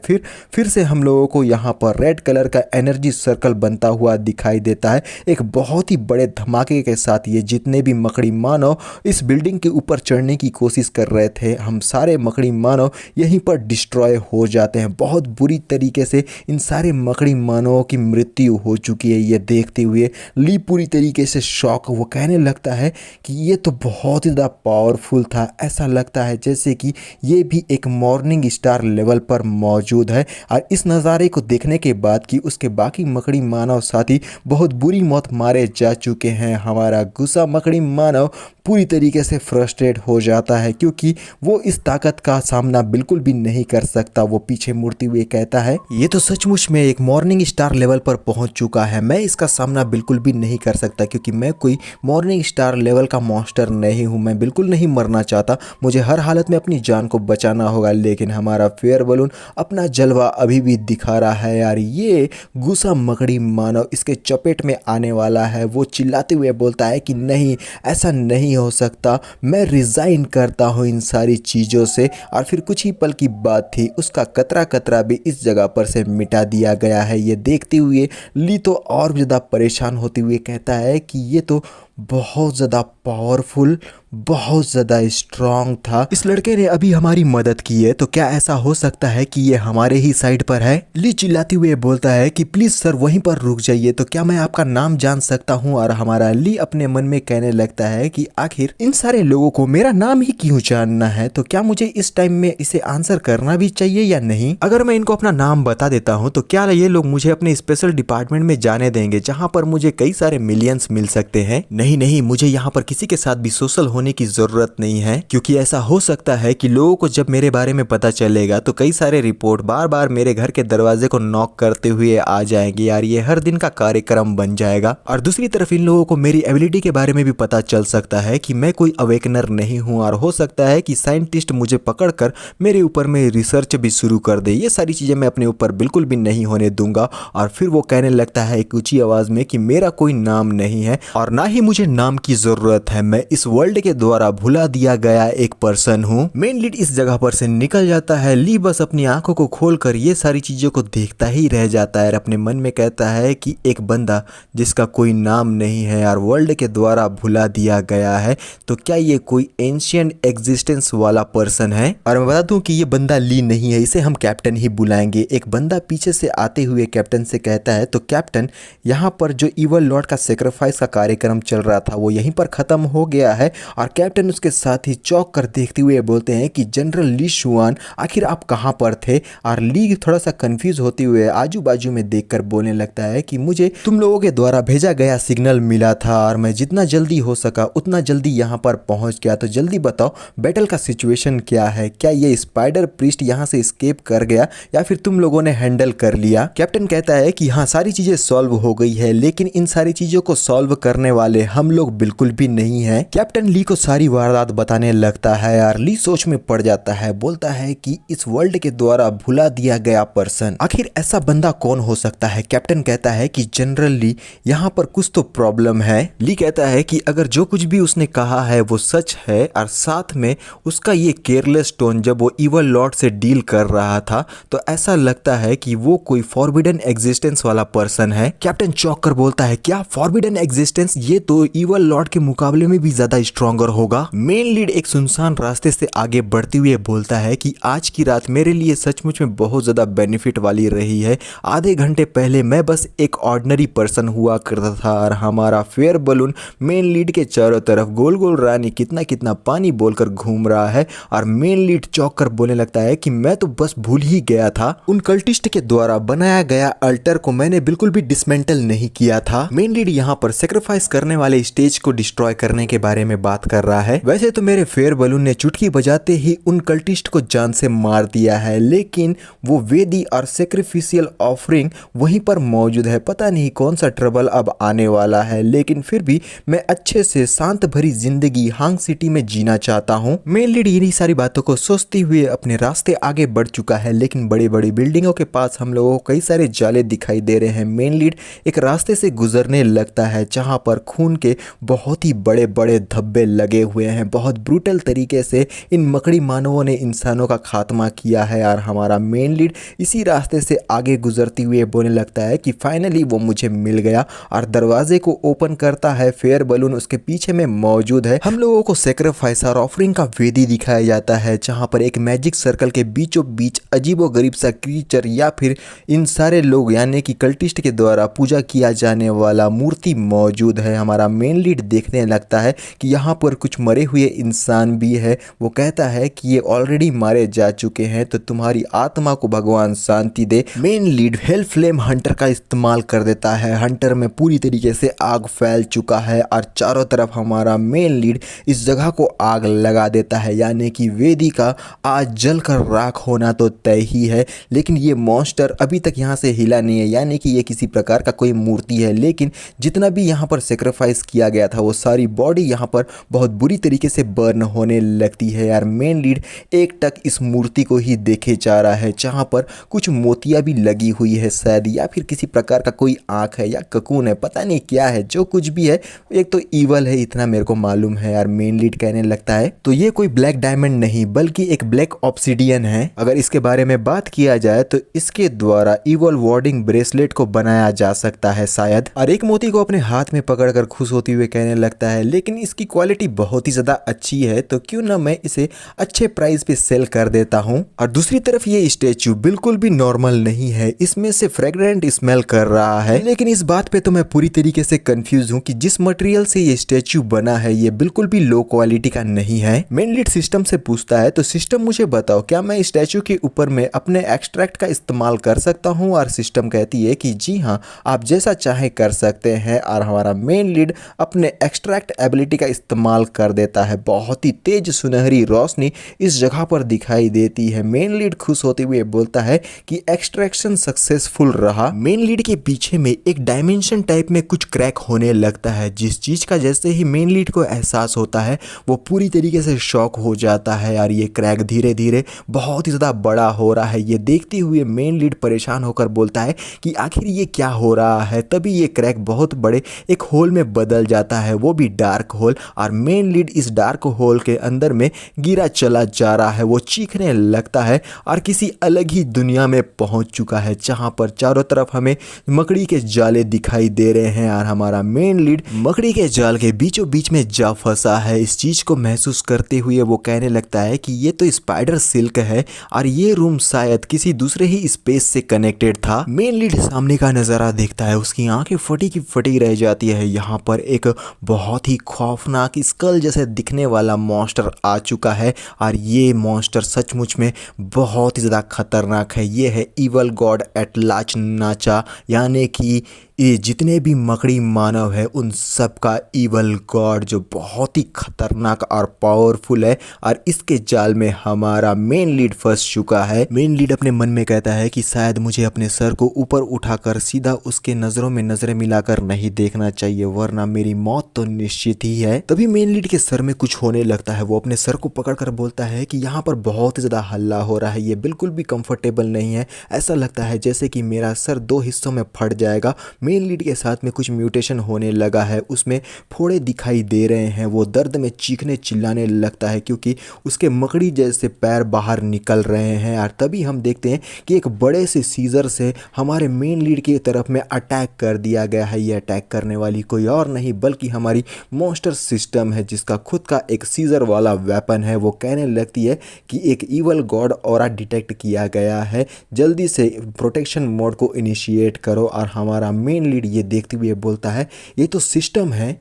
फिर से हम लोगों को यहाँ पर रेड कलर का एनर्जी सर्कल बनता हुआ दिखाई देता है। एक बहुत ही बड़े धमाके के साथ ये जितने भी मकड़ी मानव इस बिल्डिंग के ऊपर चढ़ने की कोशिश कर रहे थे, हम सारे मकड़ी मानव यहीं पर डिस्ट्रॉय हो जाते हैं। बहुत बुरी तरीके से इन सारे मकड़ी मानवों की मृत्यु हो चुकी है। ये देखते हुए ली पूरी तरीके से शॉक, वो कहने लगता है कि ये तो बहुत ही ज़्यादा पावरफुल था, ऐसा लगता है जैसे कि ये भी एक मॉर्निंग स्टार लेवल पर मौजूद है। और इस नज़ारे को देखने के बाद कि उसके बाकी मकड़ी मानव साथी बहुत बुरी मौत मारे जा चुके हैं, हमारा गुस्सा मकड़ी मानव पूरी तरीके से फ्रस्ट्रेट हो जाता है क्योंकि भी वो इस ताकत का सामना बिल्कुल भी नहीं कर सकता। वो पीछे मुड़ते हुए कहता है, ये तो सचमुच में एक मॉर्निंग स्टार लेवल पर पहुंच चुका है। मैं इसका सामना बिल्कुल भी नहीं कर सकता क्योंकि मैं कोई मॉर्निंग स्टार लेवल का मॉन्स्टर नहीं हूं। मैं बिल्कुल नहीं मरना चाहता, मुझे हर हालत में अपनी जान को बचाना होगा। लेकिन हमारा फेयर बलून अपना जलवा अभी भी दिखा रहा है यार। ये गुस्सा मकड़ी मानव इसके चपेट में आने वाला है। वो चिल्लाते हुए बोलता है कि नहीं, ऐसा नहीं हो सकता, मैं रिजाइन करता हूँ इन सारी चीज़ों से। और फिर कुछ ही पल की बात थी, उसका कतरा कतरा भी इस जगह पर से मिटा दिया गया है। ये देखते हुए ली तो और भी ज़्यादा परेशान होते हुए कहता है कि ये तो बहुत ज़्यादा पावरफुल, बहुत ज़्यादा स्ट्रांग था। इस लड़के ने अभी हमारी मदद की है, तो क्या ऐसा हो सकता है कि ये हमारे ही साइड पर है? ली चिल्लाते हुए बोलता है कि प्लीज सर वहीं पर रुक जाइए, तो क्या मैं आपका नाम जान सकता हूँ? और हमारा ली अपने मन में कहने लगता है कि आखिर इन सारे लोगों को मेरा नाम ही क्यों जानना है? तो क्या मुझे इस टाइम में इसे आंसर करना भी चाहिए या नहीं? अगर मैं इनको अपना नाम बता देता हूँ तो क्या ये लोग मुझे अपने स्पेशल डिपार्टमेंट में जाने देंगे जहाँ पर मुझे कई सारे मिलियंस मिल सकते हैं? नहीं नहीं, मुझे यहाँ पर किसी के साथ भी सोशल होने की जरूरत नहीं है, क्योंकि ऐसा हो सकता है कि लोगों को जब मेरे बारे में पता चलेगा तो कई सारे रिपोर्ट बार बार मेरे घर के दरवाजे को नॉक करते हुए आ जाएंगे यार। ये हर दिन का कार्यक्रम बन जाएगा। और दूसरी तरफ इन लोगों को मेरी एबिलिटी के बारे में भी पता चल सकता है कि मैं कोई अवेकनर नहीं हूँ, और हो सकता है कि साइंटिस्ट मुझे पकड़कर मेरे ऊपर में रिसर्च भी शुरू कर दे। ये सारी चीजें मैं अपने ऊपर बिल्कुल भी नहीं होने दूंगा। और फिर वो कहने लगता है एक ऊंची आवाज में कि मेरा कोई नाम नहीं है और ना ही मुझे नाम की जरूरत है। मैं इस वर्ल्ड के द्वारा भुला दिया गया एक पर्सन हूँ। मेन लीड इस जगह पर से निकल जाता है। ली बस अपनी आंखों को खोलकर ये सारी चीजों को देखता ही रह जाता है और अपने मन में कहता है कि एक बंदा जिसका कोई नाम नहीं है और वर्ल्ड के द्वारा भुला दिया गया है, तो क्या ये कोई एंशिएंट एग्जिस्टेंस वाला पर्सन है? और मैं बता दूं कि ये बंदा ली नहीं है, इसे हम कैप्टन ही बुलाएंगे। एक बंदा पीछे से आते हुए कैप्टन से कहता है, तो कैप्टन, यहाँ पर जो इवल लॉर्ड का सेक्रीफाइस का कार्यक्रम चल रहा था वो यहीं पर खत्म हो गया है। और कैप्टन उसके साथ ही चौंक कर देखते हुए बोलते हैं कि जनरल ली शुआन, आखिर आप कहां पर थे? और ली थोड़ा सा कंफ्यूज होते हुए आजू बाजू में देखकर बोलने लगता है कि मुझे तुम लोगों के द्वारा भेजा गया सिग्नल मिला था और मैं जितना जल्दी हो सका उतना जल्दी यहां पर पहुंच गया। तो जल्दी बताओ बैटल का सिचुएशन क्या है? क्या ये स्पाइडर प्रीस्ट यहां से एस्केप कर गया या फिर तुम लोगों ने हैंडल कर लिया? कैप्टन कहता है कि हाँ, सारी चीजें सॉल्व हो गई है, लेकिन इन सारी चीजों को सॉल्व करने वाले हम लोग बिल्कुल भी नहीं है। कैप्टन ली को सारी वारदात बताने लगता है यार। ली सोच में पड़ जाता है, बोलता है कि इस वर्ल्ड के द्वारा भुला दिया गया पर्सन, आखिर ऐसा बंदा कौन हो सकता है? कैप्टन कहता है कि जनरल ली, यहाँ पर कुछ तो प्रॉब्लम है। ली कहता है कि अगर जो कुछ भी उसने कहा है वो सच है और साथ में उसका ये केयरलेस टोन जब वो इवल लॉर्ड से डील कर रहा था, तो ऐसा लगता है कि वो कोई फॉरबिडन एग्जिस्टेंस वाला पर्सन है। कैप्टन चौंक कर बोलता है, क्या फॉरबिडन एग्जिस्टेंस? ये तो इवल लॉर्ड के मुकाबले में भी ज्यादा स्ट्रॉन्गर होगा। मेन लीड एक सुनसान रास्ते से आगे बढ़ते हुए बोलता है कि आज की रात मेरे लिए सचमुच में बहुत ज्यादा बेनिफिट वाली रही है। आधे घंटे पहले मैं बस एक ऑर्डिनरी पर्सन हुआ करता था और हमारा फेयर बलून मेन लीड के चारों तरफ गोल गोल रानी कितना कितना पानी बोलकर घूम रहा है। और मेन लीड चौंक कर बोलने लगता है कि मैं तो बस भूल ही गया था, उन कल्टिस्ट के द्वारा बनाया गया अल्टर को मैंने बिल्कुल भी डिसमेंटल नहीं किया था। मेन लीड यहाँ पर सेक्रीफाइस करने वाले स्टेज को डिस्ट्रॉय करने के बारे में बात कर रहा है। वैसे तो मेरे फेयर बलून ने चुटकी बजाते ही उन कल्टिस्ट को जान से मार दिया है, लेकिन वो वेदी और सेक्रीफिशियल ऑफरिंग वहीं पर मौजूद है। पता नहीं कौन सा ट्रबल अब आने वाला है, लेकिन फिर भी मैं अच्छे से शांत भरी जिंदगी हांग सिटी में जीना चाहता हूँ। मेन लीड इन्हीं सारी बातों को सोचते हुए अपने रास्ते आगे बढ़ चुका है, लेकिन बड़ी बड़ी बिल्डिंगों के पास हम लोगों को कई सारे जाले दिखाई दे रहे हैं। मेन लीड एक रास्ते से गुजरने लगता है जहां पर खून के बहुत ही बड़े बड़े धब्बे लगे हुए हैं। बहुत ब्रूटल तरीके से इन मकड़ी मानवों ने इंसानों का खात्मा किया है। और हमारा मेन लीड इसी रास्ते से आगे गुजरते हुए बोलने लगता है कि फाइनली वो मुझे मिल गया। और दरवाजे को ओपन करता है, फेयर बलून उसके पीछे में मौजूद है। हम लोगों को सेक्रीफाइस और ऑफरिंग का वेदी दिखाया जाता है जहां पर एक मैजिक सर्कल के बीचों बीच अजीबो गरीब सा क्रीचर या फिर इन सारे लोग यानी कि कल्टिस्ट के द्वारा पूजा किया जाने वाला मूर्ति मौजूद है। हमारा मेन लीड देखने लगता है कि यहाँ पर कुछ मरे हुए इंसान भी है। वो कहता है कि ये ऑलरेडी मारे जा चुके हैं, तो तुम्हारी आत्मा को भगवान शांति दे। Main lead hell flame hunter का इस्तेमाल कर देता है। हंटर में पूरी तरीके से आग फैल चुका है और चारों तरफ हमारा मेन लीड इस जगह को आग लगा देता है, यानी कि वेदिका आज जलकर राख होना तो तय ही है। लेकिन ये मॉन्स्टर अभी तक यहाँ से हिला नहीं है, यानी कि ये किसी प्रकार का कोई मूर्ति है। लेकिन जितना भी यहाँ पर सेक्रीफाइस किया गया था वो सारी बॉडी यहाँ पर बहुत बुरी तरीके से बर्न होने लगती है यार। मेन लीड एक टक इस मूर्ति को ही देखे जा रहा है, जहाँ पर कुछ मोतियाँ भी लगी हुई है शायद, या फिर किसी प्रकार का कोई आँख है या ककून है, पता नहीं क्या है। जो कुछ भी है एक तो ईवल है, इतना मेरे को मालूम है यार। मेन लीड कहने लगता है तो ये कोई ब्लैक डायमंड नहीं बल्कि एक ब्लैक ऑब्सिडियन है। अगर इसके बारे में बात किया जाए तो इसके द्वारा ईवल वार्डिंग ब्रेसलेट को बनाया जा सकता है शायद। और एक मोती को अपने हाथ में पकड़कर खुश होते हुए कहने लगता है लेकिन इसकी क्वालिटी बहुत ही ज्यादा अच्छी है, तो क्यों ना मैं इसे अच्छे प्राइस पे सेल कर देता हूँ। और दूसरी तरफ ये स्टैचू बिल्कुल भी नॉर्मल नहीं है, इसमें से फ्रेग्रेंट स्मेल कर रहा है। लेकिन इस बात पे तो मैं पूरी तरीके से कंफ्यूज हूँ कि जिस मटेरियल से ये स्टैचू बना है ये बिल्कुल भी लो क्वालिटी का नहीं है। मेन लीड सिस्टम से पूछता है तो सिस्टम मुझे बताओ क्या मैं स्टैचू के ऊपर में अपने एक्सट्रैक्ट का इस्तेमाल कर सकता हूँ। और सिस्टम कहती है कि जी हाँ, आप जैसा चाहे कर सकते हैं। और हमारा मेन लीड अपने एक्सट्रैक्ट एबिलिटी का इस्तेमाल कर देता है। बहुत ही तेज सुनहरी रोशनी इस जगह पर दिखाई देती है। मेन लीड खुश होते हुए बोलता है कि एक्सट्रैक्शन सक्सेसफुल रहा। मेन लीड के पीछे में एक डायमेंशन टाइप में कुछ क्रैक होने लगता है, जिस चीज का जैसे ही मेन लीड को एहसास होता है वो पूरी तरीके से शॉक हो जाता है। यार ये क्रैक धीरे धीरे बहुत ही ज्यादा बड़ा हो रहा है। ये देखते हुए मेन लीड परेशान होकर बोलता है कि आखिर ये क्या हो रहा है। तभी ये क्रैक बहुत बड़े एक होल में बदल जाता है, वो भी डार्क होल। और मेन लीड इस डार्क होल के अंदर में गिरा चला जा रहा है। वो चीखने लगता है और किसी अलग ही दुनिया में पहुंच चुका है, जहां पर चारों तरफ हमें मकड़ी के जाले दिखाई दे रहे हैं। और हमारा मेन लीड मकड़ी के जाल के बीचों बीच में जा फंसा है। इस चीज को महसूस करते हुए वो कहने लगता है कि ये तो स्पाइडर सिल्क है और ये रूम शायद किसी दूसरे ही स्पेस से कनेक्टेड था। मेन लीड सामने का नजारा देखता है, उसकी आंखें फटी की फटी रह जाती है। यहाँ पर एक बहुत ही खौफनाक स्कल जैसे दिखने वाला मॉन्स्टर आ चुका है और ये मॉन्स्टर सचमुच में बहुत ही ज़्यादा खतरनाक है। ये है ईवल गॉड एटलाचनाचा, यानी कि ये जितने भी मकड़ी मानव है उन सब का ईवल गॉड, जो बहुत ही खतरनाक और पावरफुल है। और इसके जाल में हमारा मेन लीड फंस चुका है। मेन लीड अपने मन में कहता है कि शायद मुझे अपने सर को ऊपर उठाकर सीधा उसके नजरों में नजरें मिलाकर नहीं देखना चाहिए, वरना मेरी मौत तो निश्चित ही है। तभी मेन लीड के सर में कुछ होने लगता है। वो अपने सर को पकड़कर बोलता है कि यहाँ पर बहुत ज्यादा हल्ला हो रहा है, ये बिल्कुल भी कंफर्टेबल नहीं है। ऐसा लगता है जैसे कि मेरा सर दो हिस्सों में फट जाएगा। मेन लीड के साथ में कुछ म्यूटेशन होने लगा है, उसमें फोड़े दिखाई दे रहे हैं। वो दर्द में चीखने चिल्लाने लगता है क्योंकि उसके मकड़ी जैसे पैर बाहर निकल रहे हैं। और तभी हम देखते हैं कि एक बड़े से सीजर से हमारे मेन लीड की तरफ में अटैक कर दिया गया है। ये अटैक करने वाली कोई और नहीं बल्कि हमारी मॉन्स्टर सिस्टम है, जिसका खुद का एक सीजर वाला वेपन है। वो कहने लगती है कि एक ईवल गॉड ऑरा डिटेक्ट किया गया है, जल्दी से प्रोटेक्शन मोड को इनिशिएट करो। और हमारा मेन लीड ये देखते हुए बोलता है ये तो सिस्टम है।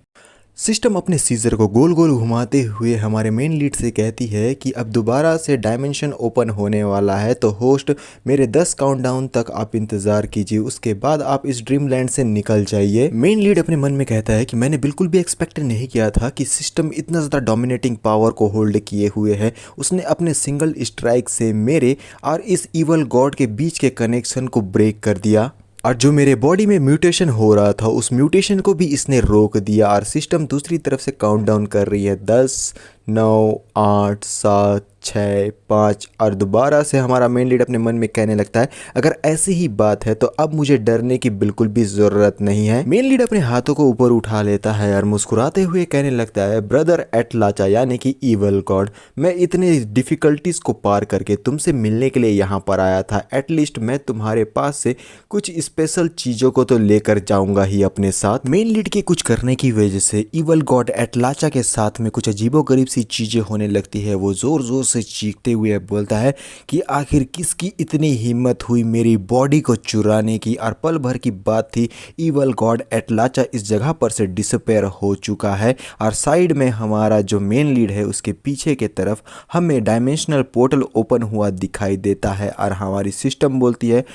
सिस्टम अपने सीजर को गोल गोल घुमाते हुए हमारे मेन लीड से कहती है कि अब दोबारा से डायमेंशन ओपन होने वाला है, तो होस्ट मेरे 10 काउंटडाउन तक आप इंतजार कीजिए, उसके बाद आप इस ड्रीम लैंड से निकल जाइए। मेन लीड अपने मन में कहता है कि मैंने बिल्कुल भी एक्सपेक्ट नहीं किया था कि सिस्टम इतना ज़्यादा डोमिनेटिंग पावर को होल्ड किए हुए है। उसने अपने सिंगल स्ट्राइक से मेरे और इस ईवल गॉड के बीच के कनेक्शन को ब्रेक कर दिया, और जो मेरे बॉडी में म्यूटेशन हो रहा था उस म्यूटेशन को भी इसने रोक दिया। और सिस्टम दूसरी तरफ से काउंटडाउन कर रही है 10, 9, 8, 7, 6, 5। और दोबारा से हमारा मेन लीड अपने मन में कहने लगता है अगर ऐसी ही बात है तो अब मुझे डरने की बिल्कुल भी ज़रूरत नहीं है। मेन लीड अपने हाथों को ऊपर उठा लेता है और मुस्कुराते हुए कहने लगता है ब्रदर एटलाचा यानी कि ईवल गॉड, मैं इतने डिफ़िकल्टीज़ को पार करके तुमसे मिलने के लिए यहाँ पर आया था। एटलीस्ट मैं तुम्हारे पास से कुछ स्पेशल चीज़ों को तो लेकर जाऊँगा ही अपने साथ। मेन लीड के कुछ करने की वजह से ईवल गॉड एटलाचा के साथ में कुछ अजीबोगरीब सी चीजें होने लगती है। वो जोर जोर से चीखते हुए बोलता है कि आखिर किसकी इतनी हिम्मत हुई मेरी बॉडी को चुराने की। और पल भर की बात थी, इवल गॉड एटलाचा इस जगह पर से डिसअपेयर हो चुका है। और साइड में हमारा जो मेन लीड है उसके पीछे के तरफ हमें डायमेंशनल पोर्टल ओपन हुआ दिखाई देता है और हमारी सिस्टम बोलती है